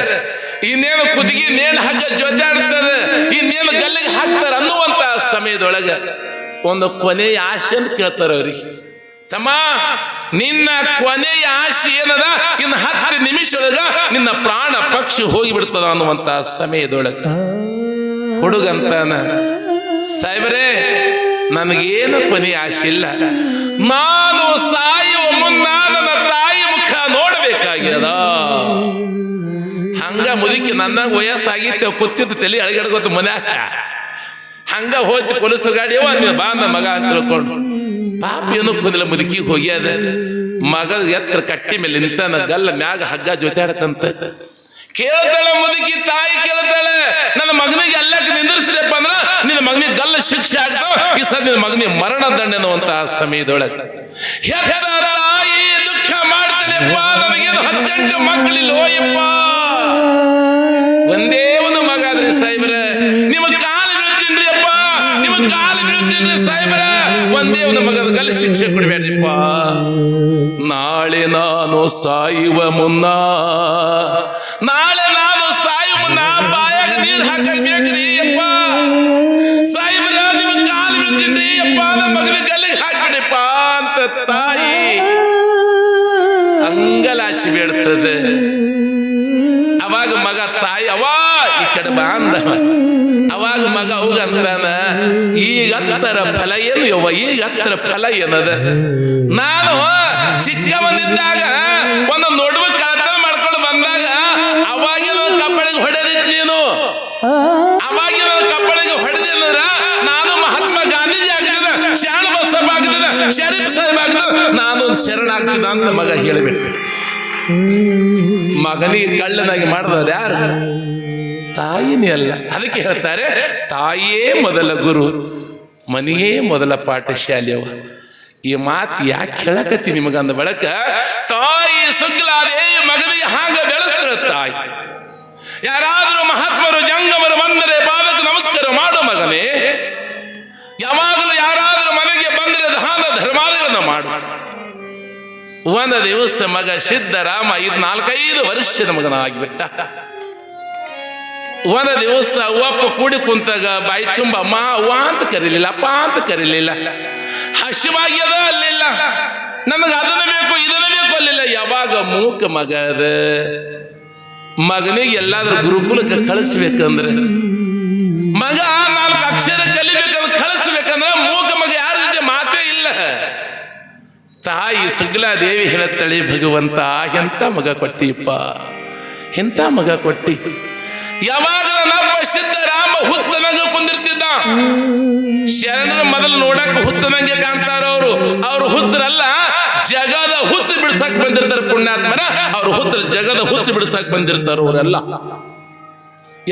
ಇನ್ನೇನು ಕುದಿಗಿ ನೇಣು ಹಗ್ಗ ಜೊತಾಡ್ತದೆ, ಇನ್ನೇನು ಗಲ್ಲಿಗೆ ಹಾಕ್ತಾರ ಅನ್ನುವಂತ ಸಮಯದೊಳಗ ಒಂದು ಕೊನೆಯ ಆಸೆ ಅಂತ ಕೇಳ್ತಾರ ಅವ್ರಿಗೆ. ತಮ್ಮ, ನಿನ್ನ ಕೊನೆಯ ಆಸೆ ಏನದ? ಇನ್ನು 10 ನಿಮಿಷದೊಳಗ ನಿನ್ನ ಪ್ರಾಣ ಪಕ್ಷಿ ಹೋಗಿಬಿಡ್ತದ ಅನ್ನುವಂತ ಸಮಯದೊಳಗ ಹುಡುಗಂತಾನ, ಸಾಯ್ಬರೇ ನನಗೇನು ಕೊನೆಯ ಆಸೆ ಇಲ್ಲ, ನಾನು ಸಾಯುವ ಮುನ್ನ ನನ್ನ ತಾಯಿ ಮುಖ ನೋಡಬೇಕಾಗ್ಯದ. ಹಂಗ ಮುದುಕಿ ನನ್ನ ವಯಸ್ಸಾಗಿತ್ತು, ಕೂತಿದ್ದು ತಲೆ ಅಳಗಡ್ಕೋತ ಮನ್ಯಾಗ. ಹಂಗ ಹೋಯ್ತು ಪೊಲೀಸರ ಗಾಡಿ, ಬಾ ನನ್ನ ಮಗ ಅಂತ ತಿಳ್ಕೊಂಡು. ಪಾಪ ಏನು ಕುದಿಲ್ಲ, ಮುದುಕಿ ಹೋಗ್ಯದ. ಮಗ ಎತ್ತರ ಕಟ್ಟಿ ಮೇಲೆ ನಿಂತಾನ, ಗಲ್ಲ ಮ್ಯಾಗ ಹಗ್ಗ ಜೊತಾಡಕಂತ. ಕೇಳ್ತಾಳೆ ಮುದುಕಿ, ತಾಯಿ ಕೇಳ್ತಾಳೆ, ನನ್ನ ಮಗನಿಗೆ ಎಲ್ಲಕ್ಕೆ ನಿಂದಿರ್ಸ್ರಪ್ಪ ಅಂದ್ರ ನಿನ್ನ ಮಗನಿಗೆ ಗಲ್ಲ ಶಿಕ್ಷೆ ಆಗ್ತಾವ, ಈ ಸಲ ನಿನ್ನ ಮಗನಿಗೆ ಮರಣ ದಂಡ ಅನ್ನುವಂತಹ ಸಮಯದೊಳಗೆ ಹೆತ್ತ ತಾಯಿ ದುಃಖ ಮಾಡ್ತಾಳೆಪ್ಪ. ನನಗೇನು 18 ಮಕ್ಕಳಿಲ್ಲ ಹೋಯಪ್ಪ, ಒಂದೇ ಒಂದು ಮಗ ಆದ್ರಿ ಸಾಹೇಬ್ರ, ನಿಮ್ಮ ಕಾಲು ಬೀಳ್ತೀನ್ರಿ ಅಪ್ಪ, ನಿಮ್ಮ ಕಾಲು ಬೀಳ್ತೀನ್ರಿ ಸಾಹೇಬ್ರ, ಒಂದೇ ಒಂದು ಮಗದ ಗಲ್ಲ ಶಿಕ್ಷೆ ಕೊಡ್ಬೇಡ್ರಿಪ್ಪ. ನಾಳೆ ನಾನು ಸಾಯುವ ಮುನ್ನ, ನಾಳೆ ನಾನು ಸಾಯುವ ಮುನ್ನ ಬಾಯಾಗ ನೀರು ಹಾಕಬೇಕ್ರಿ ಅಪ್ಪ ಸಾಹೇಬ್ರ, ನಿಮ್ಮ ಕಾಲು ಬೀಳ್ತೀನ್ರಿ ಅಪ್ಪ, ನನ್ನ ಮಗನ ಗಲ್ಲಿಗೆ ಹಾಕ್ಬಿಡಿಪ್ಪ ಅಂತ ತಾಯಿ ಅಂಗಲಾಚಿ ಬೇಡ್ತದೆ. ಅವಾಗ ಮಗ ತಾಯಿ ಈ ಕಡೆ ಬಾ ಅಂದವ. ಅವಾಗ ಮಗ ಅವಾಗ ಅಂತಾನ, ಈಗ ಹತ್ತರ ಫಲ ಏನು ಯವ್ವ, ಈಗ ಹತ್ತರ ಫಲ ಏನದ? ನಾನು ಚಿಕ್ಕವನಿದ್ದಾಗ ಒಂದು ನೋಡುವ ಕಳತನ ಮಾಡ್ಕೊಂಡು ಬಂದಾಗ ಅವಾಗಿನ ಕಪ್ಪಳಿಗೆ ಹೊಡೆದಿದ್ ನೀನು, ಅವಾಗಿನ ಕಪ್ಪಳಿಗೆ ಹೊಡೆದಿಲ್ಲ ನಾನು ಮಹಾತ್ಮ ಗಾಂಧೀಜಿ ಆಗ್ತದ, ಶಾಣ ಬಸಪ್ಪ ಆಗ್ತದ, ಶರೀಫ್ ಸಾಹೇಬ್ ಆಗ್ತದ, ನಾನು ಶರಣಾಗ್ತದ ಅಂತ ಮಗ ಹೇಳಿಬಿಟ್ಟು. ಮಗನಿಗೆ ಕಳ್ಳನಾಗಿ ಮಾಡಿದವ್ರು ಯಾರು? ತಾಯಿನೇ ಅಲ್ಲ. ಅದಕ್ಕೆ ಹೇಳ್ತಾರೆ, ತಾಯಿಯೇ ಮೊದಲ ಗುರು, ಮನೆಯೇ ಮೊದಲ ಪಾಠಶಾಲೆಯವ. ಈ ಮಾತು ಯಾಕೆ ಹೇಳಕತ್ತಿ ನಿಮಗಂದ ಬಳಕ, ತಾಯಿ ಸುಗ್ಲಾದೇ ಮಗನಿಗೆ ಹಾಗೆ ಬೆಳೆಸ್ತಾರ ತಾಯಿ. ಯಾರಾದರೂ ಮಹಾತ್ಮರು ಜಂಗಮರು ಬಂದರೆ ಪಾದಕ್ಕೆ ನಮಸ್ಕಾರ ಮಾಡು ಮಗನೇ. ಯಾವಾಗಲೂ ಯಾರಾದರೂ ಮನೆಗೆ ಬಂದರೆ ದಾನ ಧರ್ಮಾದಿಗಳನ್ನ ಮಾಡು. ಒಂದು ದಿವಸ ಮಗ ಸಿದ್ದರಾಮ 4-5 ವರ್ಷದ ಮಗನಾಗಿಬಿಟ್ಟ. ಒಂದು ದಿವಸ ಅವ್ವಪ್ಪ ಕೂಡಿ ಕುಂತಾಗ ಬಾಯಿ ತುಂಬ ಅಮ್ಮ ಅವ್ವ ಅಂತ ಕರೀಲಿಲ್ಲ, ಅಪ್ಪ ಅಂತ ಕರೀಲಿಲ್ಲ. ಹಸಿವಾಗ್ಯದ ಅಲ್ಲಿಲ್ಲ, ನನಗೆ ಅದನ್ನು ಬೇಕು ಇದನ್ನು ಬೇಕು ಅಲ್ಲಿಲ್ಲ. ಯಾವಾಗ ಮೂಕ ಮಗ ಅದ, ಮಗನಿಗೆ ಎಲ್ಲಾದ್ರೂ ಗುರುಕುಲಕ್ಕೆ ಕಳಿಸ್ಬೇಕಂದ್ರೆ, ಮಗ 4 ಅಕ್ಷರ ಕಲಿಬೇಕಂದ್ರೆ ಕಳಿಸ್ಬೇಕಂದ್ರೆ ಮೂಕ ಮಗ ಯಾರ ಜೊತೆ ಮಾತೇ ಇಲ್ಲ. ತಾಯಿ ಸುಗ್ಲಾದೇವಿ ಹೇಳತ್ತಳಿ, ಭಗವಂತ ಎಂತ ಮಗ ಕೊಟ್ಟಿಪ್ಪ, ಎಂತ ಮಗ ಕೊಟ್ಟಿ. ಯಾವಾಗ ನಮ್ಮ ಸಿದ್ದರಾಮ ಹುಚ್ಚನಂಗ ಕುಂದಿರ್ತಿದ್ದ. ಶರಣರ ಮೊದಲು ನೋಡಕ್ ಹುಚ್ಚನಂಗೆ ಕಾಣ್ತಾರ ಅವರು. ಅವ್ರು ಹುಚ್ಚರಲ್ಲ, ಜಗದ ಹುಚ್ಚು ಬಿಡ್ಸಕ್ ಬಂದಿರ್ತಾರ ಪುಣ್ಯಾತ್ಮನ. ಅವ್ರು ಹುಚ್ಚರ ಜಗದ ಹುಚ್ಚು ಬಿಡ್ಸಕ್ ಬಂದಿರ್ತಾರ ಅವರೆಲ್ಲ.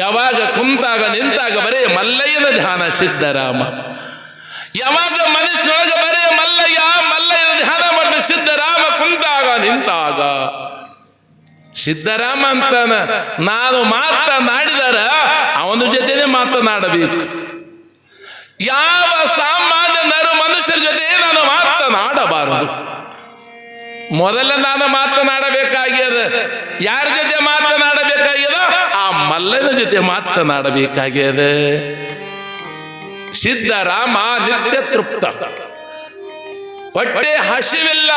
ಯಾವಾಗ ಕುಂತಾಗ ನಿಂತಾಗ ಬರೇ ಮಲ್ಲಯ್ಯನ ಧ್ಯಾನ ಸಿದ್ದರಾಮ. ಯಾವಾಗ ಮನಸ್ಸೊಳಗೆ ಬರೇ ಮಲ್ಲಯ್ಯ ಮಲ್ಲಯ್ಯನ ಧ್ಯಾನ ಮಾಡಿದ ಸಿದ್ದರಾಮ. ಕುಂತಾಗ ನಿಂತಾಗ ಸಿದ್ದರಾಮ ಅಂತಾನ, ನಾನು ಮಾತನಾಡಿದರ ಅವನ ಜೊತೆನೆ ಮಾತನಾಡಬೇಕು. ಯಾವ ಸಾಮಾನ್ಯ ಮನುಷ್ಯರ ಜೊತೆ ನಾನು ಮಾತನಾಡಬಾರದು. ಮೊದಲ ನಾನು ಮಾತನಾಡಬೇಕಾಗ್ಯದ. ಯಾರ ಜೊತೆ ಮಾತನಾಡಬೇಕಾಗ್ಯದ? ಆ ಮಲ್ಲನ ಜೊತೆ ಮಾತನಾಡಬೇಕಾಗ್ಯದ. ಸಿದ್ದರಾಮ ನಿತ್ಯ ತೃಪ್ತ, ಹೊಟ್ಟೆ ಹಸಿವಿಲ್ಲ,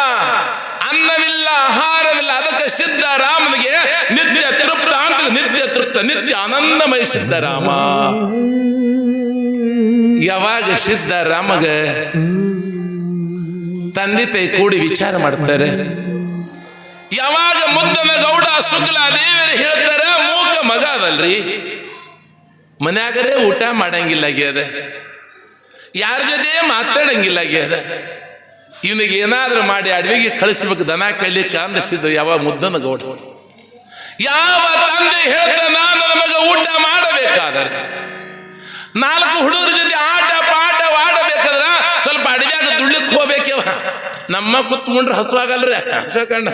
ಅನ್ನವಿಲ್ಲ, ಆಹಾರವಿಲ್ಲ. ಅದಕ್ಕೆ ಸಿದ್ದರಾಮನಿಗೆ ನಿತ್ಯ ತೃಪ್ತ ಅಂತ, ನಿತ್ಯ ತೃಪ್ತ, ನಿತ್ಯ ಆನಂದಮಯ ಸಿದ್ದರಾಮ. ಯಾವಾಗ ಸಿದ್ದರಾಮಗ ತಂದೆ ತಾಯಿ ಕೂಡಿ ವಿಚಾರ ಮಾಡ್ತಾರೆ, ಯಾವಾಗ ಮುದ್ದನ ಗೌಡ ಸುಗ್ಲ ದೇವರು ಹೇಳ್ತಾರ ಮೂಕ ಮಗ ಅದಲ್ರಿ, ಮನ್ಯಾಗರೇ ಊಟ ಮಾಡಂಗಿಲ್ಲ ಆಗ್ಯದ, ಯಾರ ಜೊತೆ ಮಾತಾಡಂಗಿಲ್ಲ ಆಗ್ಯದ. ಇವನಿಗೆ ಏನಾದ್ರೂ ಮಾಡಿ ಅಡವಿಗೆ ಕಳಿಸ್ಬೇಕು ದನ ಕೈಲಿಕ್ಕೆ ಅಂದಿಸಿದ್ದು ಯಾವಾಗ ಮುದ್ದನ ಗೌಡ. ಯಾವ ತಂದೆ ಹೇಳ್ತಾನ ನನ್ನ ಮಗ ಊಟ ಮಾಡಬೇಕಾದರೆ, 4 ಹುಡುಗರ ಜೊತೆ ಆಟ ಪಾಠ ಆಡಬೇಕಾದ್ರ ಸ್ವಲ್ಪ ಅಡವ್ಯಾಗ ದುಡ್ಲಿಕ್ಕೆ ಹೋಗ್ಬೇಕವ. ನಮ್ಮ ಕುತ್ಕೊಂಡ್ರೆ ಹಸುವಾಗಲ್ರಿ, ಹಸುಕಂಡ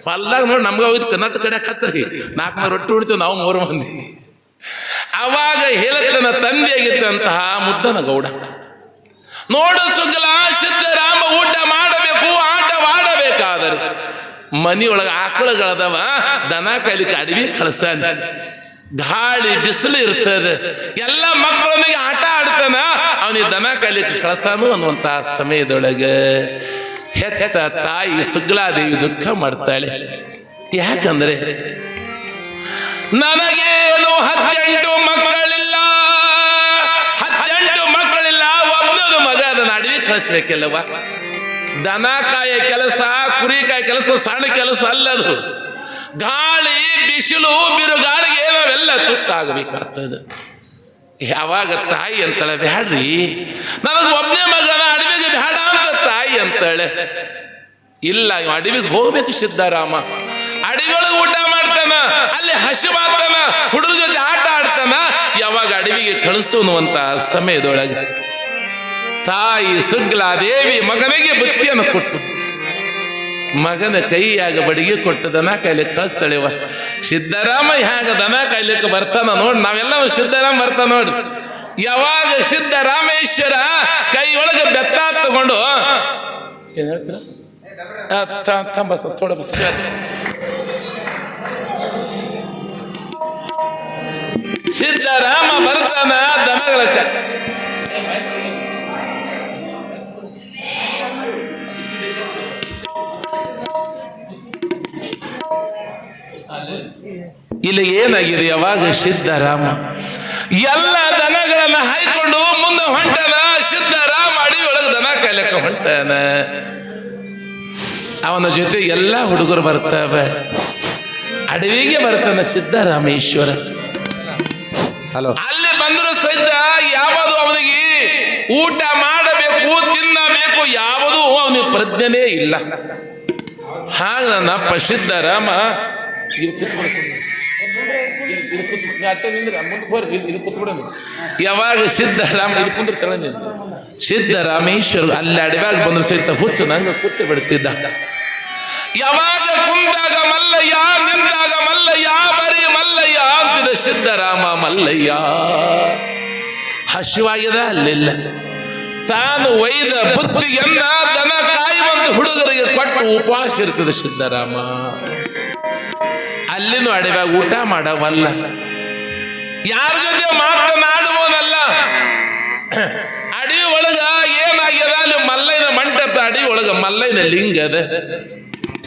ಫಲ್ಲಾಗ ನೋಡಿ ನಮ್ಗೆ ಹೋಯ್ತು ನಟ್ಟು ಕಡೆ ಹಚ್ಚರಿ 4 ರೊಟ್ಟಿ ಉಳಿತೀವಿ ನಾವು 3 ಮಂದಿ. ಅವಾಗ ಹೇಳತನ ತಂದೆ ಆಗಿದ್ದಂತಹ ಮುದ್ದನ ಗೌಡ, ನೋಡು ಸುಗ್ಲ ಸಿದ್ದರಾಮ ಊಟ ಮಾಡಬೇಕು ಆಟವಾಡಬೇಕಾದರೆ ಮನಿಯೊಳಗೆ ಆಕಳುಗಳದವ, ದನ ಕಾಯ್ಲಿಕ್ಕೆ ಅಡವಿ ಕಳ್ಸಾನ, ಗಾಳಿ ಬಿಸಿಲು ಇರ್ತದೆ, ಎಲ್ಲ ಮಕ್ಕಳೊಂದಿಗೆ ಆಟ ಆಡ್ತಾನ, ಅವನಿಗೆ ದನ ಕಾಯ್ಲಿಕ್ಕೆ ಕಳ್ಸಾನು ಅನ್ನುವಂತ ಸಮಯದೊಳಗೆ ಹೆತ್ತ ತಾಯಿ ಸುಗ್ಲಾದೇವಿ ದುಃಖ ಮಾಡ್ತಾಳೆ. ಯಾಕಂದ್ರೆ ನನಗೇನು 18 ಮಕ್ಕಳಿಲ್ಲ, 18 ಮಕ್ಕಳಿಲ್ಲ, ಒಬ್ಬನದು ಮಗ ಅದನ್ನ ಅಡವಿ ಕಳಿಸ್ಬೇಕಲ್ಲವ. ದನ ಕಾಯ ಕೆಲಸ ಕುರಿಕಾಯ ಕೆಲಸ ಸಣ್ಣ ಕೆಲಸ ಅಲ್ಲದು. ಗಾಳಿ ಬಿಸಿಲು ಬಿರುಗಾಳಿಗೆ ನಾವೆಲ್ಲ ತುತ್ತಾಗಬೇಕಾಗ್ತದೆ. ಯಾವಾಗ ತಾಯಿ ಅಂತಾಳೆ ಬ್ಯಾಡ್ರಿ ನನಗೆ ಒಬ್ಬನೇ ಮಗನ ಅಡವಿಗೆ ಬೇಡ ಅಂತ ತಾಯಿ ಅಂತಾಳೆ. ಇಲ್ಲ ಇವ ಅಡವಿಗೆ ಹೋಗ್ಬೇಕು ಸಿದ್ದರಾಮ, ಅಡವಿಯೊಳಗೆ ಊಟ ಮಾಡ್ತಾನ, ಅಲ್ಲಿ ಹಸಿವಾಗ್ತಾನ, ಹುಡುಗರ ಜೊತೆ ಆಟ ಆಡ್ತಾನ. ಯಾವಾಗ ಅಡವಿಗೆ ಕಳಿಸುವಂತ ಸಮಯದೊಳಗೆ ತಾಯಿ ಸುಗ್ಲಾದೇವಿ ಮಗನಿಗೆ ಬುತ್ತಿಯನ್ನು ಕೊಟ್ಟು ಮಗನ ಕೈಯಾಗ ಬಡಿಗೆ ಕೊಟ್ಟು ದನ ಕಾಯ್ಲಿಕ್ಕೆ ಕಳಿಸ್ತಾಳೆವ. ಸಿದ್ದರಾಮ ಹ್ಯಾಗ ದನ ಕಾಯ್ಲಿಕ್ಕೆ ಬರ್ತಾನ ನೋಡಿ, ನಾವೆಲ್ಲ ಸಿದ್ದರಾಮ ಬರ್ತಾನ ನೋಡಿ. ಯಾವಾಗ ಸಿದ್ದರಾಮೇಶ್ವರ ಕೈ ಒಳಗೆ ಬೆತ್ತ ತಗೊಂಡು ಏನ್ ಹೇಳ್ತೀರ ಥೋಡ ಬಸ್ ಸಿದ್ದರಾಮ ಬರ್ತಾನ ದನಗಳ ಇಲ್ಲಿ ಏನಾಗಿದೆ, ಯಾವಾಗ ಸಿದ್ದರಾಮ ಎಲ್ಲ ದನಗಳನ್ನ ಹಾಯ್ಕೊಂಡು ಮುಂದೆ ಹೊಂಟನ. ಸಿದ್ದರಾಮ ಅಡವಿ ಒಳಗೆ ದನ ಕಾಯ್ಲಿಕ್ಕೆ ಹೊಂಟನ. ಅವನ ಜೊತೆ ಎಲ್ಲ ಹುಡುಗರು ಬರ್ತಾವೆ, ಅಡವಿಗೆ ಬರ್ತಾನ ಸಿದ್ದರಾಮೇಶ್ವರ. ಅಲ್ಲಿ ಬಂದ್ರು ಸಹಿತ ಯಾವುದು ಅವನಿಗೆ ಊಟ ಮಾಡಬೇಕು ತಿನ್ನಬೇಕು ಯಾವುದೂ ಅವನಿಗೆ ಪ್ರಜ್ಞೆನೇ ಇಲ್ಲ. ಹಾಗ ನನ್ನಪ್ಪ ಸಿದ್ದರಾಮ ಯಾವಾಗ ಸಿದ್ದರಾಮೇಶ್ವರ ಅಲ್ಲಿ ಅಡವ್ಯಾಗ ಬಂದ್ರು ಸಹಿತ ಹುಚ್ಚು ನಂಗೆ ಕೂತು ಬಿಡ್ತಿದ್ದ. ಯಾವಾಗ ಕುಂತಾಗ ಮಲ್ಲಯ್ಯ, ನಿಂತಾಗ ಮಲ್ಲಯ್ಯ, ಬರೀ ಮಲ್ಲಯ್ಯ ಅಂತಿದ್ದ ಸಿದ್ದರಾಮ. ಮಲ್ಲಯ್ಯ ಹಸಿವಾಗಿದೆ ಅಲ್ಲಿಲ್ಲ, ತಾನು ಒಯ್ದ ಬುತ್ತಿಗೆನ್ನ ದನ ಕಾಯಿ ಬಂದು ಹುಡುಗರಿಗೆ ಕೊಟ್ಟು ಉಪವಾಸ ಇರ್ತದೆ ಸಿದ್ದರಾಮ. ಅಲ್ಲಿನೂ ಅಡವ್ಯಾಗ ಊಟ ಮಾಡವಲ್ಲ, ಯಾರ ಜೊತೆ ಮಾತನಾಡುವನಲ್ಲ. ಅಡವಿ ಒಳಗ ಏನಾಗ್ಯದ, ಅಲ್ಲಿ ಮಲ್ಲಯ್ಯನ ಮಂಟಪ ಅಡವಿ ಒಳಗ ಮಲ್ಲಯ್ಯನ ಲಿಂಗ ಅದ.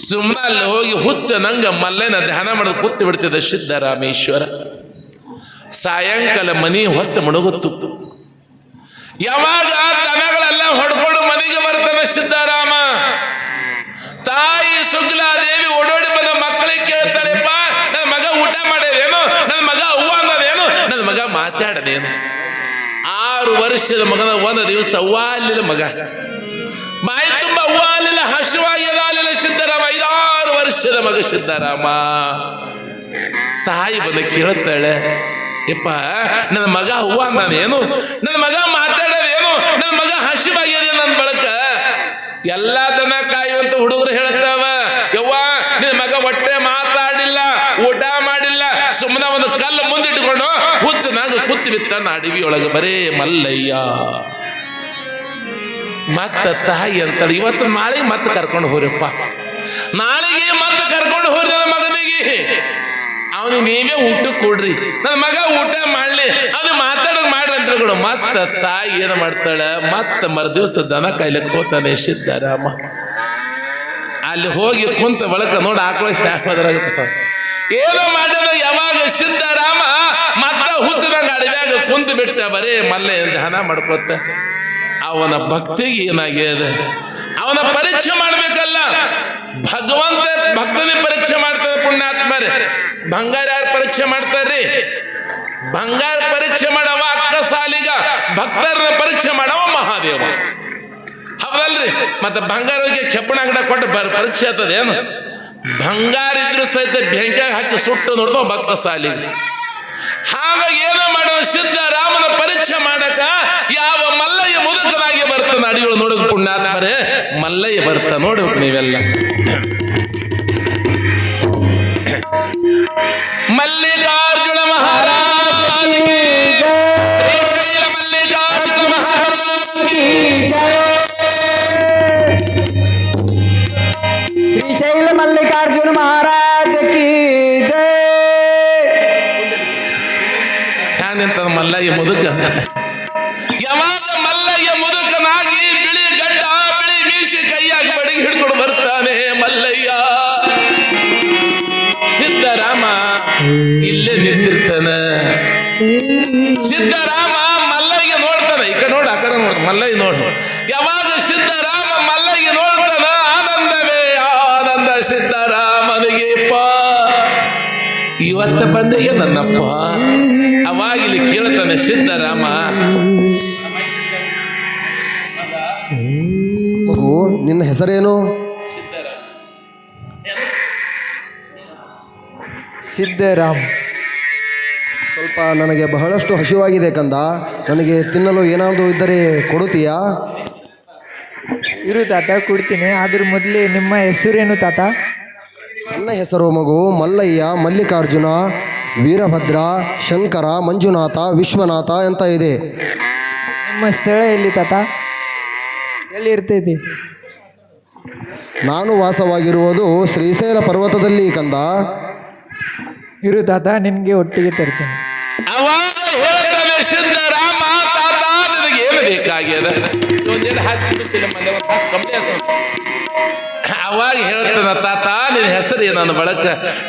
ಸುಮ್ಮನೆ ಅಲ್ಲಿ ಹೋಗಿ ಹುಚ್ಚ ನಂಗ ಮಲ್ಲಯ್ಯನ ಧ್ಯಾನ ಮಾಡೋದು ಕೂತು ಬಿಡ್ತಿದ್ದ ಸಿದ್ದರಾಮೇಶ್ವರ. ಸಾಯಂಕಾಲ ಮನಿ ಹೊತ್ತು ಮುಣುಗುತ್ತು. ಯಾವಾಗ ದನಗಳೆಲ್ಲ ಹೊಡ್ಕೊಂಡು ಮನೆಗೆ ಬರ್ತಾನ ಸಿದ್ದರಾಮ, ತಾಯಿ ಸುಗ್ಲಾದೇವಿ ಓಡೋಡಿ ಬಂದ ಮಕ್ಕಳಿಗೆ ಕೇಳ್ತಾಳೆಪ್ಪ, ನನ್ನ ಮಗ ಊಟ ಮಾಡ್ಯದೇನು, ನನ್ನ ಮಗ ಹೂವ ಅನ್ನೋದೇನು, ನನ್ನ ಮಗ ಮಾತಾಡದೇನು. 6 ವರ್ಷದ ಮಗನ ಒಂದು ದಿವಸ ಹೂವ ಅಲ್ಲಿಲ್ಲ, ಮಗ ಬಾಯಿ ತುಂಬ ಹೂವ ಅಲ್ಲಿಲ್ಲ, ಹಸಿವಾಗ್ಯದ ಅಲ್ಲಿಲ್ಲ ಸಿದ್ದರಾಮ. 5-6 ವರ್ಷದ ಮಗ ಸಿದ್ದರಾಮ. ತಾಯಿ ಬಂದ ಕೇಳ್ತಾಳೆ, ಯಪ್ಪ ನನ್ನ ಮಗ ಹೂವ ಅಂದಾನೇನು, ನನ್ನ ಮಗ ಮಾತಾಡೋದೇನು, ನನ್ನ ಮಗ ಹಸಿವಾಗ್ಯದ ನನ್ನ ಬಳಕ. ಎಲ್ಲ ದನ ಕಾಯುವಂತ ಹುಡುಗರು ಹೇಳ್ತಾವ, ಯವ್ವ ನಿನ್ನ ಮಗ ಹೊಟ್ಟೆ ಮಾತಾಡಿಲ್ಲ, ಊಟ ಮಾಡಿಲ್ಲ, ಸುಮ್ಮನೆ ಒಂದು ಕಲ್ಲು ಮುಂದಿಟ್ಟುಕೊಂಡು ಹುಚ್ಚನಾಗ ಕುತ್ತು ಬಿತ್ತಾನ ಅಡವಿಯೊಳಗೆ ಬರೇ ಮಲ್ಲಯ್ಯ. ಮತ್ತ ತಾಯಿ ಅಂತಾಳೆ, ಇವತ್ತು ನಾಳೆಗೆ ಮತ್ತೆ ಕರ್ಕೊಂಡು ಹೋರಪ್ಪ, ನಾಳೆಗೆ ಮತ್ತೆ ಕರ್ಕೊಂಡು ಹೋರಿ ನನ್ನ ಮಗನಿಗೆ, ಅವನಿಗೆ ನೀವೇ ಊಟ ಕೊಡ್ರಿ, ನನ್ನ ಮಗ ಊಟ ಮಾಡ್ಲಿ, ಅದು ಮಾತಾಡೋದು ಮಾಡ್ರಿ ಅಂತ ಹೇಳ್ಕೊಡು. ಮತ್ತ ತಾಯಿ ಏನು ಮಾಡ್ತಾಳೆ, ಮತ್ತೆ ಮರುದಿವಸ ದನ ಕಾಯ್ಲಿಕ್ಕೆ ಹೋಗ್ತಾನೆ ಸಿದ್ದರಾಮ. ಅಲ್ಲಿ ಹೋಗಿ ಕುಂತ ಬಳಕ ನೋಡಿ ಆಕಳ ಹಾಕೋದ್ರಾಗುತ್ತೆ ಏನೋ ಮಾಡ್ಯಾನ. ಯಾವಾಗ ಸಿದ್ದರಾಮ ಮತ್ತ ಹುಚ್ಚನಾಗ ಅಡವ್ಯಾಗ ಕುಂತು ಬಿಟ್ಟ ಬರೇ ಮಲ್ಲೆ ಧ್ಯಾನ ಮಾಡ್ಕೊತ. ಅವನ ಭಕ್ತಿಗೆ ಏನಾಗಿದೆ, ಅವನ ಪರೀಕ್ಷೆ ಮಾಡ್ಬೇಕಲ್ಲ, ಭಗವಂತ ಭಕ್ತನ ಪರೀಕ್ಷೆ ಬಂಗಾರ ಯಾರು ಪರೀಕ್ಷೆ ಮಾಡ್ತಾರ್ರಿ? ಬಂಗಾರ ಪರೀಕ್ಷೆ ಮಾಡವ ಅಕ್ಕ ಸಾಲಿಗ, ಭಕ್ತರನ್ನ ಪರೀಕ್ಷೆ ಮಾಡವ ಮಹಾದೇವ. ಹೌದಲ್ರಿ? ಮತ್ತೆ ಬಂಗಾರ ಹೋಗಿ ಕೆಬ್ಬಣ ಅಂಗಡ ಕೊಟ್ಟು ಪರೀಕ್ಷೆ ಆಗ್ತದೇನು? ಬಂಗಾರ ಇದ್ರು ಸಹಿತ ಬೆಂಕಿಯಾಗ ಹಾಕಿ ಸುಟ್ಟು ನೋಡ್ದೋ ಭಕ್ತ ಸಾಲಿಗೆ. ಹಾಗಾಗಿ ಏನೋ ಮಾಡೋ ಸಿದ್ಧರಾಮನ ಪರೀಕ್ಷೆ ಮಾಡಕ ಯಾವ ಮಲ್ಲಯ್ಯ ಮುದುಕನಾಗಿ ಬರ್ತಾನೆ. ಅಡಿಗಳು ನೋಡಿದ್ ಪುಣ್ಯಾತ್ಮರೇ, ಮಲ್ಲಯ್ಯ ಬರ್ತಾ ನೋಡ್ಬೇಕು ನೀವೆಲ್ಲ. ಮಲ್ಲಿಕಾರ್ಜುನ ಮಹಾರಾಜ, ಮಲ್ಲಿಕಾರ್ಜುನ ಮಹಾರಾಜ, ಶ್ರೀಶೈಲ ಮಲ್ಲಿಕಾರ್ಜುನ ಮಹಾರಾಜ ಕಿ ಜೈ. ನಿಂತದ ಮಲ್ಲಯ್ಯ ಮುದುಕ. ಯಾವಾಗ ಮಲ್ಲಯ್ಯ ಮುದುಕನಾಗಿ ಬಿಳಿ ಗಡ್ಡ ಬಿಳಿ ಮೀಸಿ ಕೈಯಾಗಿ ಬಡಿಗೆ ಹಿಡ್ಕೊಂಡು ಬರ್ತಾನೆ ಮಲ್ಲಯ್ಯ, ಸಿದ್ಧರಾಮ ಇಲ್ಲೇ ನಿಂತಿರ್ತಾನ. ಸಿದ್ಧರಾಮ ಮಲ್ಲಯ್ಯ ನೋಡ್ತಾನೆ, ಈ ಕಡೆ ನೋಡು ಆ ಕಡೆ ನೋಡು, ಮಲ್ಲಯ್ಯ ನೋಡು. ಯಾವಾಗ ಸಿದ್ಧರಾಮ ಮಲ್ಲಯ್ಯ ನೋಡ್ತಾನ, ಆನಂದವೇ ಆನಂದ ಸಿದ್ಧರಾಮನಿಗೆಪ್ಪ. ಇವತ್ತ ಬಂದೆಯ ನನ್ನಪ್ಪ. ಅವಾಗ ಇಲ್ಲಿ ಕೇಳ್ತಾನೆ ಸಿದ್ಧರಾಮ, ಮಗು ನಿನ್ನ ಹೆಸರೇನು? ಸಿದ್ಧರಾಮ್. ಸ್ವಲ್ಪ ನನಗೆ ಬಹಳಷ್ಟು ಹಸಿವಾಗಿದೆ ಕಂದ, ನನಗೆ ತಿನ್ನಲು ಏನಾದರೂ ಇದ್ದರೆ ಕೊಡುತ್ತೀಯಾ? ಇರು ತಾತ, ಕೊಡ್ತೀನಿ. ಆದ್ರ ಮೊದಲೇ ನಿಮ್ಮ ಹೆಸರೇನು ತಾತ? ನನ್ನ ಹೆಸರು ಮಗು ಮಲ್ಲಯ್ಯ, ಮಲ್ಲಿಕಾರ್ಜುನ, ವೀರಭದ್ರ, ಶಂಕರ, ಮಂಜುನಾಥ, ವಿಶ್ವನಾಥ ಅಂತ ಇದೆ. ನಿಮ್ಮ ಸ್ಥಳ ಎಲ್ಲಿ ತಾತ? ಎಲ್ಲಿ ಇರ್ತೈತಿ? ನಾನು ವಾಸವಾಗಿರುವುದು ಶ್ರೀಶೈಲ ಪರ್ವತದಲ್ಲಿ ಕಂದ. ಇರು ತಾತ, ನಿನಗೆ ಒಟ್ಟಿಗೆ ತರ್ತೀನಿ. ಅವಾಗ ಹೇಳ್ತಾನೆ ಸಿದ್ಧರಾಮ, ತಾತ ನಿನಗೆ ಏನು ಬೇಕಾಗ್ಯದ? ಅವಾಗ ಹೇಳ್ತಾನ, ತಾತ ನಿನ್ನ ಹೆಸರು ಏನನ್ನ ಬಳಕ?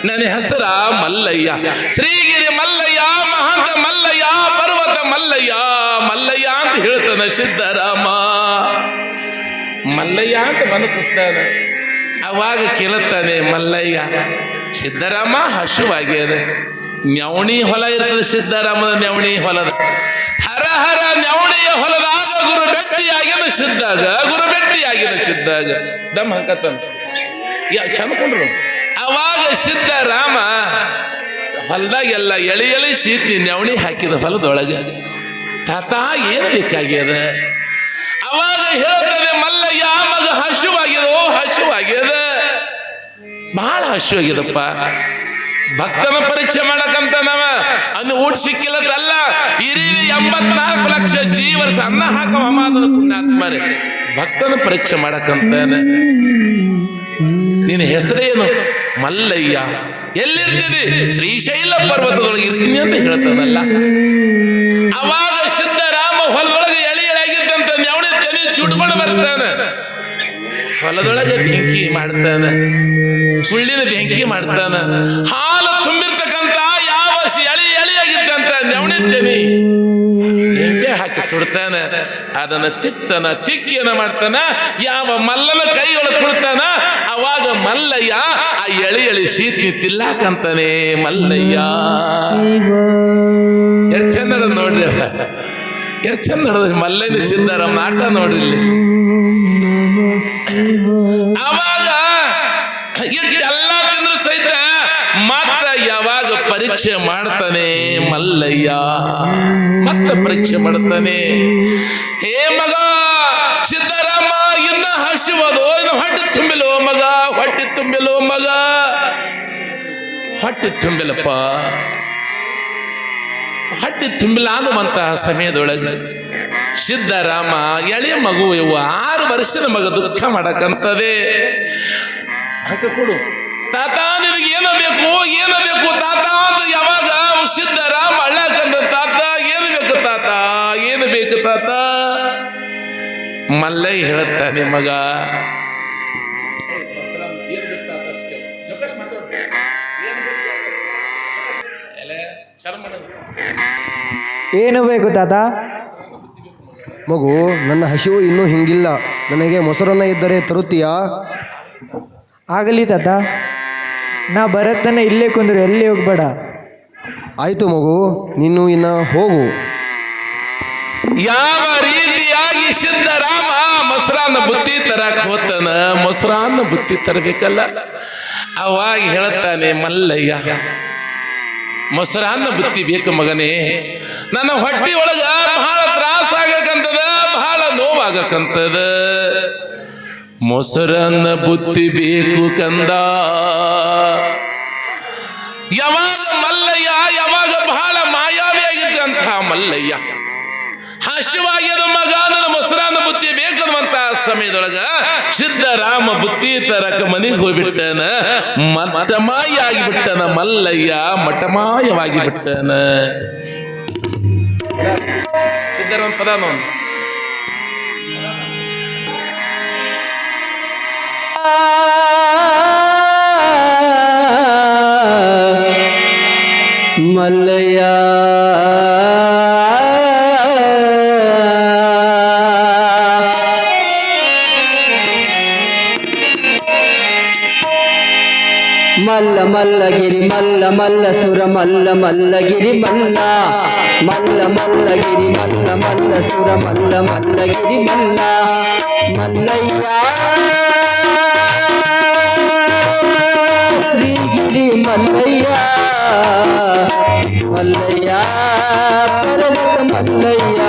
ನನ್ನ ಹೆಸರ ಮಲ್ಲಯ್ಯ, ಶ್ರೀಗಿರಿ ಮಲ್ಲಯ್ಯ, ಮಹಾಂತ ಮಲ್ಲಯ್ಯ, ಪರ್ವತ ಮಲ್ಲಯ್ಯ, ಮಲ್ಲಯ್ಯ ಅಂತ ಹೇಳ್ತಾನೆ ಸಿದ್ಧರಾಮ. ಮಲ್ಲಯ್ಯ ಅಂತ ಬದುಕಿಸ್ತಾನ. ಅವಾಗ ಕೇಳುತ್ತಾನೆ ಮಲ್ಲಯ್ಯ, ಸಿದ್ಧರಾಮ ಹಸುವಾಗ್ಯದ. ನ್ಯಾವಣಿ ಹೊಲ ಇರ್ತದೆ ಸಿದ್ಧರಾಮನ ನ್ಯಾವಣಿ ಹೊಲದ. ಹರ ಹರ ನ್ಯಾವಣಿಯ ಹೊಲದಾಗ ಗುರು ಭೆಟ್ಟಿಯಾಗಿನ ಸಿದ್ಧಾಗ, ಗುರು ಭೆಟ್ಟಿಯಾಗಿನ ಸಿದ್ಧಾಗ ದಮ್ ಹಾಕತ್ತಂತ ಚಂದ್ಕೊಂಡ್ರು. ಅವಾಗ ಸಿದ್ಧರಾಮ ಹೊಲದಾಗೆಲ್ಲ ಎಳಿ ಎಳಿ ಸೀತಿ ನ್ಯಾವಣಿ ಹಾಕಿದ ಹೊಲದೊಳಗೆ. ತಾತ ಏನು ಬೇಕಾಗ್ಯದ? ಅವಾಗ ಹೇಳ್ತಾನೆ ಮಲ್ಲಯ್ಯ, ಮಗ ಹಸುವಾಗ್ಯದೋ, ಹಸುವಾಗ್ಯದ, ಬಹಳ ಹಸುವಾಗ್ಯದಪ್ಪ. ಭಕ್ತನ ಪರೀಕ್ಷೆ ಮಾಡಕಂತ ನಾವ ಅನ್ನು ಊಟ ಸಿಕ್ಕಿಲ್ಲದಲ್ಲ, ಇಡೀ 84 ಲಕ್ಷ ಜೀವರ್ಸ ಅನ್ನ ಹಾಕವ ಮಾದನ ಪುಣ್ಯಾತ್ಮರೇ. ಭಕ್ತನ ಪರೀಕ್ಷೆ ಮಾಡಕಂತಾನೆ. ನಿನ್ನ ಹೆಸರೇನು? ಮಲ್ಲಯ್ಯ. ಎಲ್ಲಿರ್ತೀನಿ? ಶ್ರೀಶೈಲ ಪರ್ವತದೊಳಗೆ ಇರ್ತೀನಿ ಅಂತ ಹೇಳ್ತಾನಲ್ಲ. ಅವಾಗ ಸಿದ್ಧರಾಮ ಹೊಲದೊಳಗೆ ಎಳೆ ಎಳೆಯಾಗಿರ್ತಂತ ನ್ಯಾವಣಿ ತೆನಿ ಚುಟ್ಕೊಂಡು ಬರ್ತಾನೆ. ಹೊಲದೊಳಗೆ ಬೆಂಕಿ ಮಾಡ್ತಾನ, ಸುಳ್ಳಿನ ಬೆಂಕಿ ಮಾಡ್ತಾನ. ಹಾಲು ತುಂಬಿರ್ತಕ್ಕಂಥ ಯಾವ ಎಳಿ ಎಳೆಯಾಗಿದ್ದಂತ ನ್ಯಾವಣಿ ತೆನಿ ಬೆಂಕಿ ಹಾಕಿ ಸುಡ್ತಾನ. ಅದನ್ನ ತಿಕ್ಕಿ ಏನ ಮಾಡ್ತಾನ, ಯಾವ ಮಲ್ಲನ ಕೈಯೊಳಗೆ ಕೊಡ್ತಾನ. ಅವಾಗ ಮಲ್ಲಯ್ಯ ಆ ಎಳಿ ಸೀತಿ ತಿಲ್ಲಾಕಂತಾನೆ ಮಲ್ಲಯ್ಯ. ಎಷ್ಟು ಚಂದ ನಡೆದ್ ನೋಡ್ರಿ, ಎಷ್ಟು ಚಂದ ನಡೆದ್ರಿ ಮಲ್ಲಯ್ಯ ಸಿದ್ಧರಾಮ ಆಟ ನೋಡ್ರಿ ಇಲ್ಲಿ. ಅವಾಗ ಇಷ್ಟೆಲ್ಲ ತಿಂದ್ರು ಸಹಿತ ಮತ್ತ ಯಾವಾಗ ಪರೀಕ್ಷೆ ಮಾಡ್ತಾನೆ ಮಲ್ಲಯ್ಯ, ಮತ್ತೆ ಪರೀಕ್ಷೆ ಮಾಡ್ತಾನೆ. ಹೇ ಮಗ ಸಿದ್ಧರಾಮ, ಇನ್ನ ಹಸಿವದು, ಹೊಟ್ಟೆ ತುಂಬಿಲೋ ಮಗ, ಹೊಟ್ಟೆ ತುಂಬಿಲೋ ಮಗ, ಹೊಟ್ಟೆ ತುಂಬಿಲಪ್ಪ, ಹೊಟ್ಟೆ ತುಂಬಿಲ್ಲ ಅನ್ನುವಂತಹ ಸಮಯದೊಳಗೆ ಸಿದ್ಧರಾಮ ಎಳೆಯ ಮಗು, ಇವು 6 ವರ್ಷದ ಮಗ ದುಃಖ ಮಾಡಕಂತದೆ. ಹಾಕ ಕೊಡು ತಾತ, ನಿನಗೆ ಏನೋ ಬೇಕು, ಏನೋ ಬೇಕು ತಾತ ಅಂತ ಯಾವಾಗ ಸಿದ್ಧರಾಮ ಅಳ್ಳಕಂದ. ತಾತ ಏನು ಬೇಕು ತಾತ, ಏನು ಬೇಕು ತಾತ? ಮಲ್ಲಯ್ಯ ಹೇಳುತ್ತಾನೆ, ಮಗ ಏನು ಬೇಕು ತಾತ? ಮಗು ನನ್ನ ಹಸಿವು ಇನ್ನೂ ಹಿಂಗಿಲ್ಲ, ನನಗೆ ಮೊಸರನ್ನ ಇದ್ದರೆ ತರುತ್ತೀಯಾ? ಆಗಲಿ ತಾತ. ನಾ ಬರತ್ತನ ಇಲ್ಲೇ ಕುಂದ್ರು ಎಲ್ಲಿ ಹೋಗ್ಬೇಡ. ಆಯಿತು ಮಗು, ನೀನು ಇನ್ನು ಹೋಗು. ಯಾವ ರೀತಿಯಾಗಿ ಸಿದ್ಧರಾಮ ಮೊಸರನ್ನ ಬುತ್ತಿ ತರಕ್ ಹೋತನ, ಮೊಸರನ್ನ ಬುತ್ತಿ ತರಬೇಕಲ್ಲ. ಅವಾಗ ಹೇಳ್ತಾನೆ ಮಲ್ಲಯ್ಯ, ಮೊಸರನ್ನ ಬುತ್ತಿ ಬೇಕು ಮಗನೇ, ನನ್ನ ಹೊಟ್ಟಿ ಒಳಗ ಬಹಳ ತ್ರಾಸ ಆಗಕಂತದ, ಬಹಳ ನೋವಾಗಕಂತದ, ಮೊಸರನ್ನ ಬುತ್ತಿ ಬೇಕು ಕಂದ. ಯಾವಾಗ ಮಲ್ಲಯ್ಯ, ಯಾವಾಗ ಬಹಳ ಮಾಯಾವಿ ಆಗಿದ್ದಂಥ ಮಲ್ಲಯ್ಯ ಹಸಿವಾಗ್ಯದ ಮಗ, ನನ್ನ ಮೊಸರನ್ನ ಬುತ್ತಿ ಬೇಕನ್ನುವಂತ ಸಮಯದೊಳಗ ಸಿದ್ಧರಾಮ ಬುತ್ತಿ ತರಕ ಮನೆಗೆ ಹೋಗ್ಬಿಟ್ಟನ. ಮಠಮಾಯ ಆಗಿಬಿಟ್ಟನ ಮಲ್ಲಯ್ಯ, ಮಠಮಾಯವಾಗಿ ಬಿಟ್ಟನ. ಸಿದ್ಧರಾಮ ಪದ ನೋಡಿ. ಮಲ್ಲಯ್ಯ ಮಲ್ಲ ಮಲ್ಲಗಿರಿ ಮಲ್ಲ ಮಲ್ಲ ಸುರ ಮಲ್ಲ ಮಲ್ಲಗಿರಿ ಮಲ್ಲ ಮಲ್ಲ ಮಲ್ಲಗಿರಿ ಮಲ್ಲ ಮಲ್ಲ ಸುರ ಮಲ್ಲ ಮಲ್ಲಗಿರಿ ಮಲ್ಲ ಮಲ್ಲಯ್ಯ ಶ್ರೀಗಿರಿ ಮಲ್ಲಯ್ಯ ಮಲ್ಲಯ್ಯ ಪರ್ವತ ಮಲ್ಲಯ್ಯ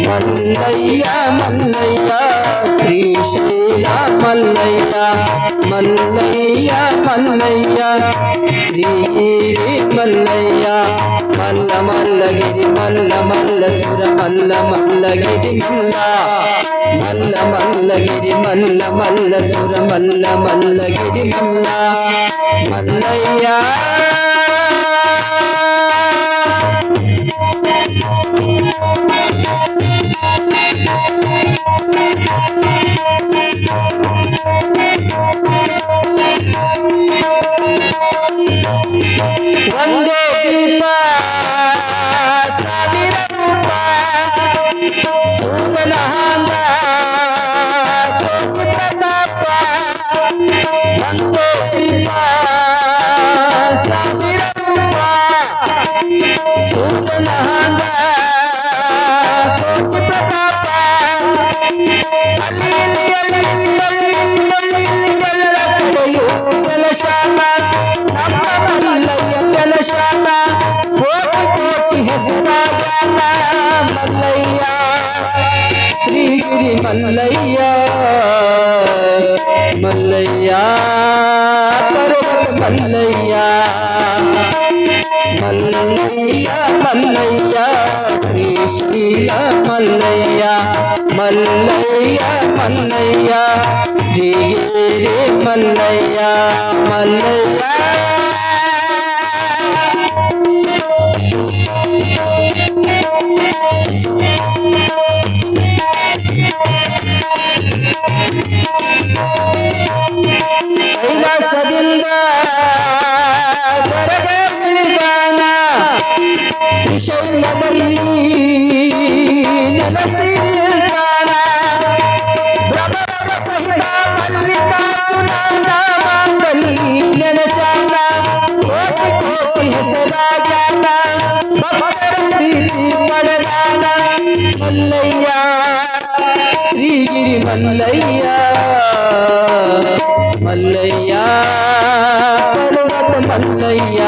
ಮಲ್ಲಯ್ಯ ಮಲ್ಲಯ್ಯ ಶ್ರೀಶೈಲ ಮಲ್ಲಯ್ಯ ಮಲ್ಲಯ್ಯ ಮಲ್ಲಯ್ಯ ಶ್ರೀಗಿರಿ ಮಲ್ಲಯ್ಯ ಮಲ್ಲ ಮಲ್ಲಗಿರಿ ಮಲ್ಲ ಮಲ್ಲ ಸುರ ಮಲ್ಲ ಮಲ್ಲಗಿರಿ ಮಲ್ಲ ಮಲ್ಲ ಮಲ್ಲಗಿರಿ ಮಲ್ಲ ಮಲ್ಲ ಸುರ ಮಲ್ಲ ಮಲ್ಲಗಿರಿ ಮಲ್ಲ ಮಲ್ಲಯ್ಯ ಒಂದೇ ದೀಪ ಸಾವಿರ ರೂಪ ಸೂರ್ಯನ ಹಾಂಗ ಕೋಟಿ ಪ್ರತಾಪ ಒಂದೇ ದೀಪ ಸಾವಿರ ರೂಪ ಸೂರ್ಯನ ಹಾಂಗ ಕೋಟಿ ಪ್ರತಾಪ ಅಲ್ಲಿ ಇಲ್ಲಿ ಅಲ್ಲಿ ಇಲ್ಲಿ ಅಲ್ಲಿ ಇಲ್ಲಿ ಇಲ್ಲಿ ಎಲ್ಲ ಕಡೆಯೂ ಕೆಲಶಾನ ನಮ್ಮ ಮಲ್ಲಯ್ಯ ಕೆಲಶಾನ ಕೋಟಿ ಕೋಟಿ ಹೆಸರಾಗಾನ ಮಲ್ಲಯ್ಯ ಶ್ರೀಗಿರಿ ಮಲ್ಲಯ್ಯ ಮಲ್ಲಯ್ಯ ಪರ್ವತ ಮಲ್ಲಯ್ಯ ಮಲ್ಲಯ್ಯ ಮಲ್ಲಯ್ಯ ಶ್ರೀಶೈಲ ಮಲ್ಲಯ್ಯ ಮಲ್ಲಯ್ಯ ಮಲ್ಲಯ್ಯ ಶ್ರೀಗಿರಿ ಮಲ್ಲಯ್ಯ ಮಲ್ಲಯ್ಯ ಕೈಲಾಸದಿಂದ ಹೊರಗ ಇಳಿದಾನ ಶ್ರೀಶೈಲದಲ್ಲಿ ನೆಲೆಸಿ ನಿಲ್ದಾನ ಭ್ರಮರ ಸಹಿತ ಮಲ್ಲಿಕಾರ್ಜುನ ನಾಮದಲ್ಲಿ ನೆಲೆಸಾನ ಕೋಟಿ ಕೋಟಿ ಹೆಸರಾಗ್ಯಾನ ಭಕ್ತರ ಪ್ರೀತಿ ಪಡೆದಾನ ಮಲ್ಲಯ್ಯ ಶ್ರೀಗಿರಿ ಮಲ್ಲಯ್ಯ ಮಲ್ಲಯ್ಯ ಪರ್ವತ ಮಲ್ಲಯ್ಯ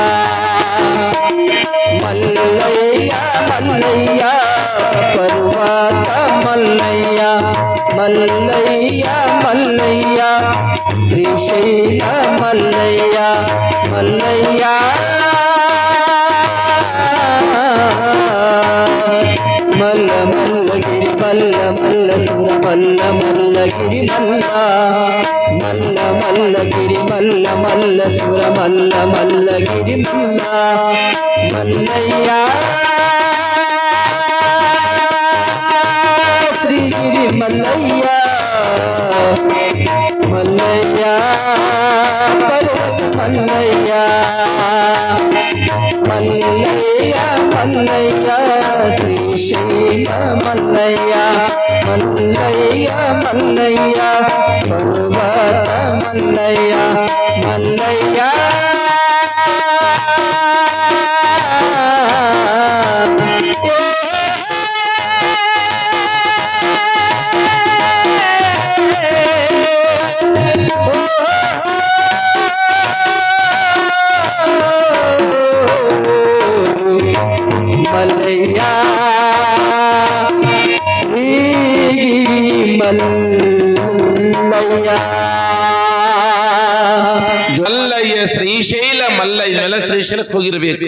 ಮಲ್ಲಯ್ಯ ಮಲ್ಲಯ್ಯ ಪರ್ವತ ಮಲ್ಲಯ್ಯ ಮಲ್ಲಯ್ಯ ಮಲ್ಲಯ್ಯ ಶ್ರೀಶೈಲ ಮಲ್ಲಯ್ಯ ಮಲ್ಲಯ್ಯ ಮಲ್ಲ ಮಲ್ಲಗಿರಿ ಮಲ್ಲ ಮಲ್ಲ ಸುರ ಮಲ್ಲ ಮಲ್ಲಗಿರಿ ಮಲ್ಲ ಮಲ್ಲ ಮಲ್ಲಗಿರಿ ಮಲ್ಲ ಮಲ್ಲ ಸುರ ಮಲ್ಲ ಮಲ್ಲಗಿರಿ ಮಲ್ಲ ಮಲ್ಲಯ್ಯ ಶ್ರೀಗಿರಿ ಮಲ್ಲಯ್ಯ ಮಲ್ಲಯ್ಯ ಪರ್ವತ ಮಲ್ಲಯ್ಯ ಮಲ್ಲಯ್ಯ ಮಲ್ಲಯ್ಯ ಶ್ರೀಶೈಲ ಮಲ್ಲಯ್ಯ ಮಲ್ಲಯ್ಯ ಮಲ್ಲಯ್ಯ ಪರ್ವತ ಮಲ್ಲಯ್ಯ ಮಲ್ಲಯ್ಯ ಮಲ್ಲಯ್ಯ ಶ್ರೀ ಮಲ್ಲಯ್ಯ ಮಲ್ಲಯ್ಯ ಶ್ರೀಶೈಲ ಮಲ್ಲ ಇವೆಲ್ಲ ಶ್ರೀಶೈಲಕ್ಕೆ ಹೋಗಿರ್ಬೇಕು.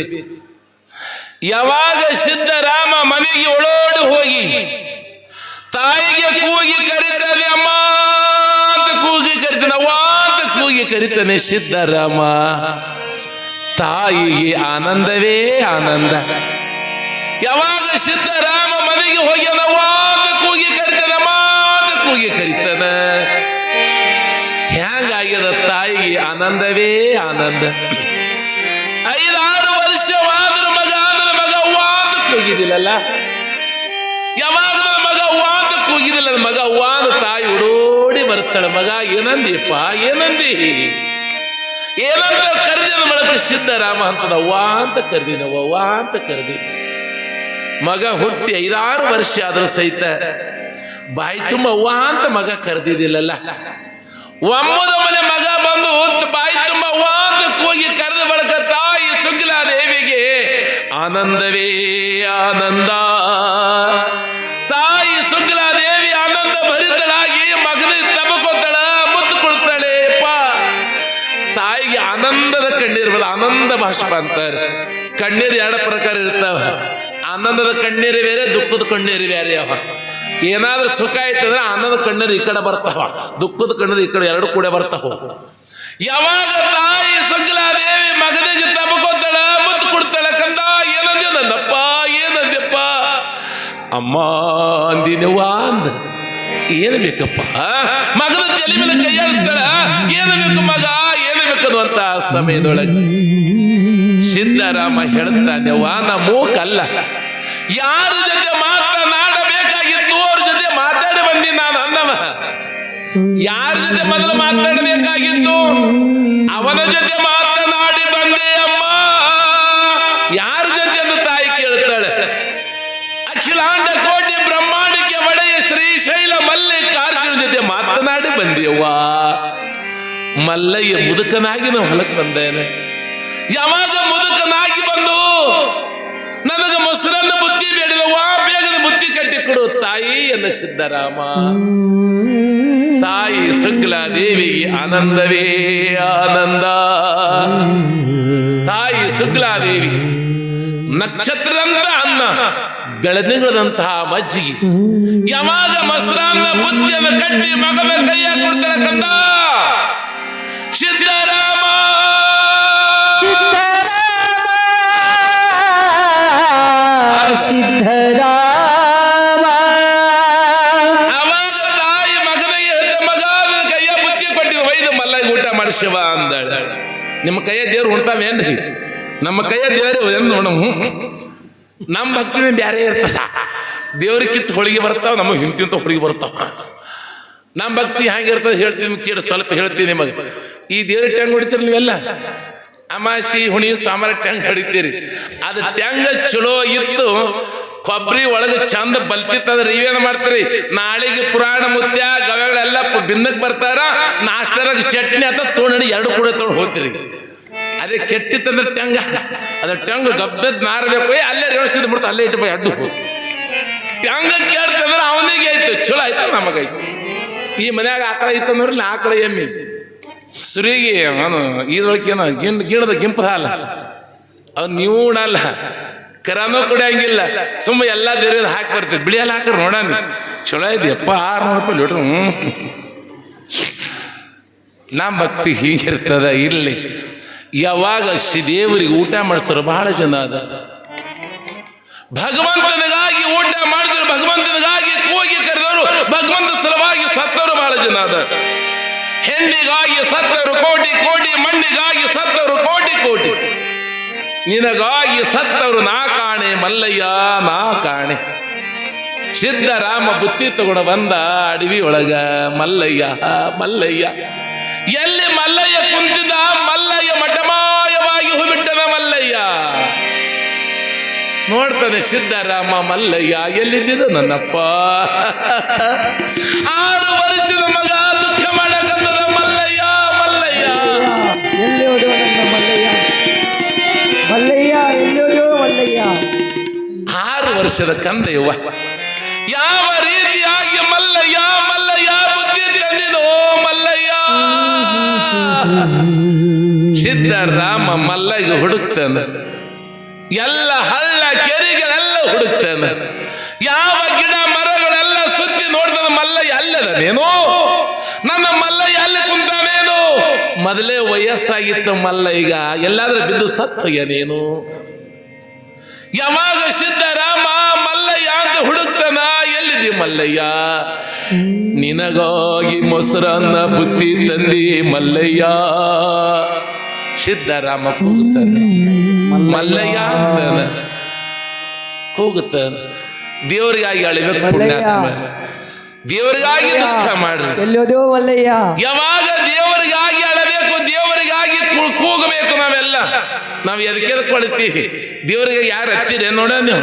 ಯಾವಾಗ ಸಿದ್ಧರಾಮ ಮನೆಗೆ ಒಳೋಡಿ ಹೋಗಿ ತಾಯಿಗೆ ಕೂಗಿ ಕರೀತಾನೆ, ಅಮ್ಮ ಅಂತ ಕೂಗಿ ಕರಿತಾನೆ, ಅವ್ವ ಅಂತ ಕೂಗಿ ಕರೀತಾನೆ ಸಿದ್ಧರಾಮ. ತಾಯಿಗೆ ಆನಂದವೇ ಆನಂದ. ಯಾವಾಗ ಸಿದ್ಧರಾಮ ಮನೆಗೆ ಹೋಗಿ ಅವ್ವ ಅಂತ ಕೂಗಿ ಕರಿತಾನೆ, ಅಮ್ಮ ಅಂತ ಕೂಗಿ ಕರಿತಾನ, ಹ್ಯಾಂಗಾಗ್ಯದ ತಾಯಿಗೆ ಆನಂದವೇ ಆನಂದ. 5-6 ವರ್ಷವಾದ್ರ ಮಗ ನನ್ನ ಮಗ ಅವ್ವ ಅಂತ ಕೂಗಿದಿಲ್ಲಲ್ಲ. ಯಾವಾಗ ನನ್ನ ಮಗ ಅವ್ವ ಅಂತ ಕೂಗಿದಿಲ್ಲ, ನನ್ನ ಮಗ ಅವ್ವ ಅಂತ ತಾಯಿ ಓಡೋಡಿ ಬರ್ತಾಳೆ. ಮಗ ಏನಂದಿಪ್ಪ ಏನಂದಿ ಏನಂತ ಕರೆದಿನ ಬಳಕ ಸಿದ್ಧರಾಮ ಅಂತದ ಅವ್ವ ಅಂತ ಕರೆದಿನ, ಅವ್ವ ಅಂತ ಕರೆದಿ. ಮಗ ಹುಟ್ಟಿ 5-6 ವರ್ಷ ಆದ್ರೂ ಸಹಿತ ಬಾಯಿ ತುಂಬ ಅವ್ವ ಅಂತ ಮಗ ಕರೆದಿದ್ದಿಲ್ಲಲ್ಲ. ಒಮ್ಮದ ಮನೆ ಮಗ ಬಂದು ಬಾಯಿ ತುಂಬ ಅವ್ವ ಅಂತ ಕೂಗಿ ಕರೆದ ಬಳಕ ತಾಯಿ ಸುಗ್ಲಾದೇವಿಗೆ ಆನಂದವೇ ಆನಂದ. ತಾಯಿ ಸುಗ್ಲಾದೇವಿ ಆನಂದ ಭರಿತಳಾಗಿ ಮಗನಿಗೆ ತಬಕೋತಾಳ, ಮುತ್ತು ಕೊಡ್ತಾಳೆ. ತಾಯಿಗೆ ಆನಂದದ ಕಣ್ಣೀರು, ಆನಂದ ಬಾಷ್ಪ ಅಂತಾರೆ. ಕಣ್ಣೀರು 2 ಪ್ರಕಾರ ಇರ್ತಾವ. ಆನಂದದ ಕಣ್ಣೀರು ಬೇರೆ, ದುಃಖದ ಕಣ್ಣೀರು ಬೇರೆ. ಅವ ಏನಾದ್ರೂ ಸುಖ ಆಯ್ತಂದ್ರೆ ಆನಂದ ಕಣ್ಣೀರು ಈ ಕಡೆ ಬರ್ತಾವ, ದುಃಖದ ಕಣ್ಣೀರು ಈ ಕಡೆ, 2 ಕೂಡ ಬರ್ತಾವ. ಯಾವಾಗ ತಾಯಿ ಸುಗ್ಲಾದೇವಿ ಮಗನಿಗೆ ತಬಕೋತಾಳ, ಮುತ್ತು ಕೊಡ್ತಾಳ. ಕಂದ ಏನಂದ್ಯ ನನ್ನಪ್ಪ, ಏನಂದ್ಯಪ್ಪ? ಅಮ್ಮ ಅಂದಿನವ್ವ ಅಂದ. ಏನು ಬೇಕಪ್ಪ? ಮಗನ ತಲೆ ಮೇಲೆ ಕೈಯಾಡಿಸ್ತಾಳ. ಏನು ಬೇಕು ಮಗ, ಏನು ಬೇಕು ಅನ್ನುವಂತ ಸಮಯದೊಳಗೆ ಸಿದ್ಧರಾಮ ಹೇಳ್ತಾನೆವ್ವ, ನಾ ಮೂಕಲ್ಲ, ಯಾರ ಜೊತೆ ಮಾತನಾಡಬೇಕಾಗಿತ್ತು ಅವ್ರ ಜೊತೆ ಮಾತಾಡಿ ಬಂದಿ ನಾನು ಅನ್ನವ. ಯಾರ ಜೊತೆ ಮೊದಲು ಮಾತಾಡಬೇಕಾಗಿತ್ತು ಅವನ ಜೊತೆ ಮಾತನಾಡಿ ಬಂದೆ ಅಮ್ಮ. ಯಾರ ಜೊತೆ ಎಂದು ತಾಯಿ ಕೇಳ್ತಾಳೆ. ಅಖಿಲಾಂಡ ಕೋಟಿ ಬ್ರಹ್ಮಾಂಡಕ್ಕೆ ಒಡೆಯ ಶ್ರೀಶೈಲ ಮಲ್ಲಿಕಾರ್ಜುನ ಜೊತೆ ಮಾತನಾಡಿ ಬಂದಿಯವ್ವ. ಮಲ್ಲಯ್ಯ ಮುದುಕನಾಗಿ ನಾವು ಹೊಲಕ್ಕೆ ಬಂದೇನೆ. ಯಾವಾಗ ಮುದುಕನಾಗಿ ಬಂದು ನನಗೆ ಮೊಸರನ್ನ ಬುತ್ತಿ ಬೇಡದವ್ವ, ಬೇಗದ ಬುತ್ತಿ ಕಟ್ಟಿ ಕೊಡು ತಾಯಿ ಎಂದ ಸಿದ್ಧರಾಮ. ತಾಯಿ ಸುಗ್ಲಾದೇವಿಗೆ ಆನಂದವೇ ಆನಂದ. ತಾಯಿ ಸುಗ್ಲಾದೇವಿ ನಕ್ಷತ್ರದಂತ ಅನ್ನ, ಬೆಳದಿಂಗಳದಂತಹ ಮಜ್ಜಿಗೆ. ಯಾವಾಗ ಮೊಸರನ್ನ ಬುತ್ತಿಯನ್ನು ಕಟ್ಟಿ ಮಗನ ಕೈಯ ಕೊಡ್ತಾಳೆ. ಕಂದ ಸಿದ್ಧರಾಮ ಸಿದ್ಧರಾಮ. ಅವಾಗ ತಾಯಿ ಮಗನಿಗೆ ಹೇಳಿದ, ಮಗ ನನ್ನ ಕೈಯ ಬುತ್ತಿ ಕೊಟ್ಟಿರು, ಒಯ್ದು ಮಲ್ಲಯ್ಯ ಊಟ ಮಾಡಿಸಿವ ಅಂದಾಳ. ನಿಮ್ಮ ಕೈಯ ದೇವ್ರು ಉಣ್ತಾವೇನ್ರಿ? ನಮ್ಮ ಕೈಯ ದೇವರು ಏನು ನೋಡ. ನಮ್ಮ ಭಕ್ತಿನ ಬ್ಯಾರೆ ಇರ್ತದ. ದೇವ್ರಿಗೆ ಕಿಟ್ಟು ಹೋಳಿಗೆ ಬರ್ತಾವ, ನಮಗೆ ಹಿಂತಿಂತ ಹೋಳಿಗೆ ಬರ್ತಾವ. ನಮ್ಮ ಭಕ್ತಿ ಹೇಗಿರ್ತದೆ ಹೇಳ್ತೀನಿ ಕೇಳಿ, ಸ್ವಲ್ಪ ಹೇಳ್ತೀನಿ ನಿಮಗೆ. ಈ ದೇವ್ರ ಟ್ಯಾಂಗ್ ಹೊಡಿತೀರಿ ನೀವೆಲ್ಲ, ಅಮಾಸಿ ಹುಣಿ ಸೋಮವಾರ ಟ್ಯಾಂಗ್ ಹೊಡಿತೀರಿ. ಅದು ಟ್ಯಾಂಗ್ ಚಲೋ ಇತ್ತು, ಕೊಬ್ಬರಿ ಒಳಗೆ ಚಂದ ಬಲ್ತಿತ್ತಂದ್ರೆ ನೀವೇನು ಮಾಡ್ತೀರಿ? ನಾಳೆಗೆ ಪುರಾಣ ಮುತ್ಯ ಗವೆಗಳೆಲ್ಲ ಬಿನ್ನಕ್ಕೆ ಬರ್ತಾರ, ನಾಷ್ಟರಾಗ ಚಟ್ನಿ ಅಂತ ತೊಗೊಂಡು 2 ಕೂಡ ತೊಗೊಂಡು ಹೋಗ್ತೀರಿ. ಅದೇ ಕೆಟ್ಟಿತ್ತಂದ್ರೆ ಟ್ಯಾಂಗ, ಅದ ಟ್ಯಾಂಗ್ ಗಬ್ಬೆದ್ ನಾರಬೇಕು, ಅಲ್ಲೇ ರೇವಸಿದ್ ಬಿಡ್ತು, ಅಲ್ಲೇ ಇಟ್ಟು ಬೈ ಅಡ್ಡು ಹೋಗಿ ಟ್ಯಾಂಗ ಕೇಳ್ತಂದ್ರೆ ಅವನಿಗೆ ಆಯ್ತು, ಚಲೋ ಆಯ್ತು, ನಮಗಾಯ್ತು. ಈ ಮನ್ಯಾಗ ಆಕಳ ಇತ್ತಂದ್ರೆ ಆಕಳ ಎಮ್ಮಿ ಸುರಿಗೆ ಅವನು ಇದ್ರೊಳಗೇನೋ ಗಿಣದ ಗಿಂಪದ ಅಲ್ಲ, ಅವ್ನು ನೀವು ಉಣಲ್ಲ, ಕರಾನೂ ಕುಡಿಯಂಗಿಲ್ಲ. ಸುಮ್ಮ ಎಲ್ಲ ದೇವ್ರಿಗೆ ಹಾಕಿ ಬರ್ತೀವಿ. ಬಿಳಿಯಲ್ಲ ಹಾಕ್ರಿ ನೋಡಾನಿ, ಚಲೋ ಇದೆಯಪ್ಪ, 600 ರೂಪಾಯಿ ಲೀಟ್ರು. ನಮ್ಮ ಭಕ್ತಿ ಹೀಗಿರ್ತದ. ಇರಲಿ, ಯಾವಾಗ ದೇವರಿಗೆ ಊಟ ಮಾಡಿಸ್ರು ಬಹಳ ಜನ ಅದ. ಭಗವಂತನಿಗಾಗಿ ಊಟ ಮಾಡಿದ್ರು, ಭಗವಂತನಿಗಾಗಿ ಕೂಗಿ ಕರೆದವರು, ಭಗವಂತ ಸಲುವಾಗಿ ಸತ್ತವರು ಬಹಳ ಜನ ಅದ. ಹೆಣ್ಣಿಗಾಗಿ ಸತ್ತವರು ಕೋಟಿ ಕೋಟಿ, ಮಣ್ಣಿಗಾಗಿ ಸತ್ತವರು ಕೋಟಿ ಕೋಟಿ. ನಿನಗಾಗಿ ಸತ್ತವರು ನಾ ಕಾಣೆ ಮಲ್ಲಯ್ಯ, ನಾ ಕಾಣೆ. ಸಿದ್ಧರಾಮ ಬುತ್ತಿ ತಗೊಂಡು ಬಂದ ಅಡವಿ ಒಳಗ. ಮಲ್ಲಯ್ಯ ಮಲ್ಲಯ್ಯ ಎಲ್ಲಿ ಮಲ್ಲಯ್ಯ ಕುಂತಿದ್ದ ಮಲ್ಲಯ್ಯ ಮಠಮಾಯವಾಗಿ ಹೋಗ್ಬಿಟ್ಟನ ಮಲ್ಲಯ್ಯ. ನೋಡ್ತಾನೆ ಸಿದ್ದರಾಮ ಮಲ್ಲಯ್ಯ ಎಲ್ಲಿದ್ದಿದ್ದು ನನ್ನಪ್ಪ. 6 ವರ್ಷದ ಮಗ ದುಃಖ ಮಾಡಕಂತದ ಮಲ್ಲಯ್ಯ ಮಲ್ಲಯ್ಯ ಎಲ್ಲಿ ಹೋದೋ ನನ್ನ ಮಲ್ಲಯ್ಯ, ಮಲ್ಲಯ್ಯ ಎಲ್ಲಿ ಹೋದೋ ಮಲ್ಲಯ್ಯ. 6 ವರ್ಷದ ಕಂದೆಯವ್ವ ಯಾವ ರೀತಿಯಾಗಿ ಮಲ್ಲಯ್ಯ ಮಲ್ಲಯ್ಯ ಬುದ್ಧಿ ತಂದಿದೋ ಮಲ್ಲಯ್ಯ. ಸಿದ್ದರಾಮ ಮಲ್ಲಯ್ಯ ಹುಡುಕ್ತಾನ, ಎಲ್ಲ ಹಳ್ಳ ಕೆರೆಗಳೆಲ್ಲ ಹುಡುಕ್ತಾನ, ಯಾವ ಗಿಡ ಮರಗಳೆಲ್ಲ ಸುತ್ತಿ ನೋಡ್ತಾನ. ಮಲ್ಲಯ್ಯ ಅಲ್ಲದೇನು, ನನ್ನ ಮಲ್ಲಯ್ಯ ಅಲ್ಲಿ ಕುಂತಾನೇನು. ಮೊದಲೇ ವಯಸ್ಸಾಗಿತ್ತು ಮಲ್ಲಯ್ಯಗ, ಎಲ್ಲಾದ್ರೂ ಬಿದ್ದು ಸತ್ತೋಗ್ಯಾನೇನು. ಯಾವಾಗ ಸಿದ್ದರಾಮ ಮಲ್ಲಯ್ಯ ಅಂತ ಹುಡುಕ್ತಾನ, ಎಲ್ಲಿದಿ ಮಲ್ಲಯ್ಯ, ನಿನಗಾಗಿ ಮೊಸರನ್ನ ಬುತ್ತಿ ತಂದಿ ಮಲ್ಲಯ್ಯ. ಸಿದ್ದರಾಮ ಕೂಗುತ್ತಾನೆ, ಮಲ್ಲಯ್ಯ ಅಂತಾನ ಕೂಗುತ್ತಾನ. ದೇವರಿಗಾಗಿ ಅಳಿಬೇಕು ಪುಣ್ಯಾತ್ಮ, ದೇವರಿಗಾಗಿ ದುಃಖ ಮಾಡ್ರಿ. ಎಲ್ಲಿ ಹೋದೋ ಮಲ್ಲಯ್ಯ. ಯಾವಾಗ ದೇವರಿಗಾಗಿ ಅಳಬೇಕು, ದೇವರಿಗಾಗಿ ಕೂಗಬೇಕು. ನಾವು ಎದಕ್ಕೆ ಕೊಳ್ತೀವಿ, ದೇವರಿಗೆ ಯಾರು ಹತ್ತೀರಿ ನೋಡ. ನೀವು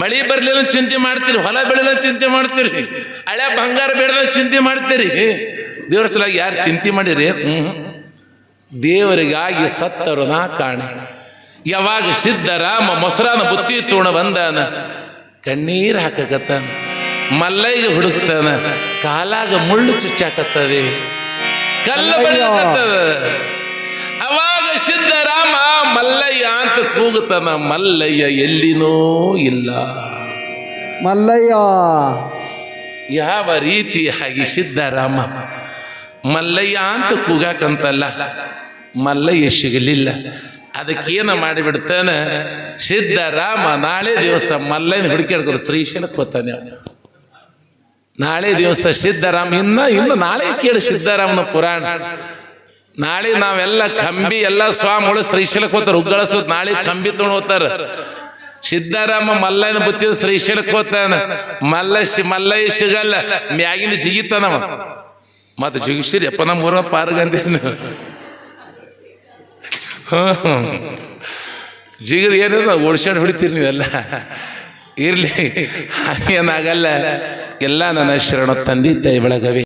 ಮಳಿ ಬರ್ಲಿಲ್ಲ ಚಿಂತೆ ಮಾಡ್ತೀರಿ, ಹೊಲ ಬೆಳೆಲ್ಲ ಚಿಂತೆ ಮಾಡ್ತೀರಿ, ಹಳೆ ಬಂಗಾರ ಬೇಡ ಚಿಂತೆ ಮಾಡ್ತೀರಿ. ದೇವರ ಸಲಾಗಿ ಯಾರು ಚಿಂತೆ ಮಾಡಿರಿ? ದೇವರಿಗಾಗಿ ಸತ್ತರು ನಾ ಕಾಣೆ. ಯಾವಾಗ ಸಿದ್ದರಾಮ ಮೊಸರಾನ ಬುತ್ತಿ ತೋಣ ಬಂದಾನ, ಕಣ್ಣೀರು ಹಾಕಕತ್ತಾನ. ಮಲ್ಲಯ್ಯ ಹುಡುಕ್ತಾನ, ಕಾಲಾಗ ಮುಳ್ಳು ಚುಚ್ಚಾಕತ್ತದೆ, ಕಲ್ಲು ಬಡಿಯಕತ್ತದ. ಅವಾಗ ಸಿದ್ದರಾಮ ಮಲ್ಲಯ್ಯ ಅಂತ ಕೂಗುತ್ತಾನ. ಮಲ್ಲಯ್ಯ ಎಲ್ಲಿನೂ ಇಲ್ಲ. ಮಲ್ಲಯ್ಯ ಯಾವ ರೀತಿಯಾಗಿ ಸಿದ್ದರಾಮ ಮಲ್ಲಯ್ಯ ಅಂತ ಕೂಗಾಕಂತಲ್ಲ, ಮಲ್ಲಯ್ಯ ಸಿಗಲಿಲ್ಲ. ಅದಕ್ಕೇನ ಮಾಡಿಬಿಡ್ತಾನ ಸಿದ್ದರಾಮ, ನಾಳೆ ದಿವಸ ಮಲ್ಲಯ್ಯನ ಹುಡುಕಿಡ್ಕೊಂಡು ಶ್ರೀಶೈಲಕ್ಕೆ ಹೋಗ್ತಾನೆ. ನಾಳೆ ದಿವಸ ಸಿದ್ದರಾಮ ಇನ್ನು ನಾಳೆ ಕೇಳಿ ಸಿದ್ದರಾಮನ ಪುರಾಣ. ನಾಳೆ ನಾವೆಲ್ಲ ಕಂಬಿ ಎಲ್ಲ ಸ್ವಾಮಿಗಳು ಶ್ರೀಶೈಲಕ್ಕೆ ಹೋಗ್ತಾರೆ, ಉಗ್ಗಳಸೋದು ನಾಳೆ ಕಂಬಿ ತೊಗೊಂಡು ಹೋಗ್ತಾರ. ಸಿದ್ದರಾಮ ಮಲ್ಲಯ್ಯನ ಬುತ್ತಿದ ಶ್ರೀಶೈಲಕ್ಕೆ ಹೋಗ್ತಾನ. ಮಲ್ಲಯ್ಯ ಸಿಗಲ್ಲ, ಮ್ಯಾಗಿನ ಜಿಗಿತಾನವ. ಮತ್ತೆ ಜಿಗಿಸಿರಿ ಅಪ್ಪ ನಮ್ಮ ಊರ ಪಾರ್ಗಂದೇನು ಜಿಗಿದು ಏನಿದೆ ಓಡ್ಸಾಡ್ ಹೊಡಿತೀರಿ ನೀವೆಲ್ಲ. ಇರ್ಲಿ, ಏನಾಗಲ್ಲ. ಎಲ್ಲ ನನ್ನ ಶರಣ ತಂದೆ ತಾಯಿ ಬೆಳಗವೆ.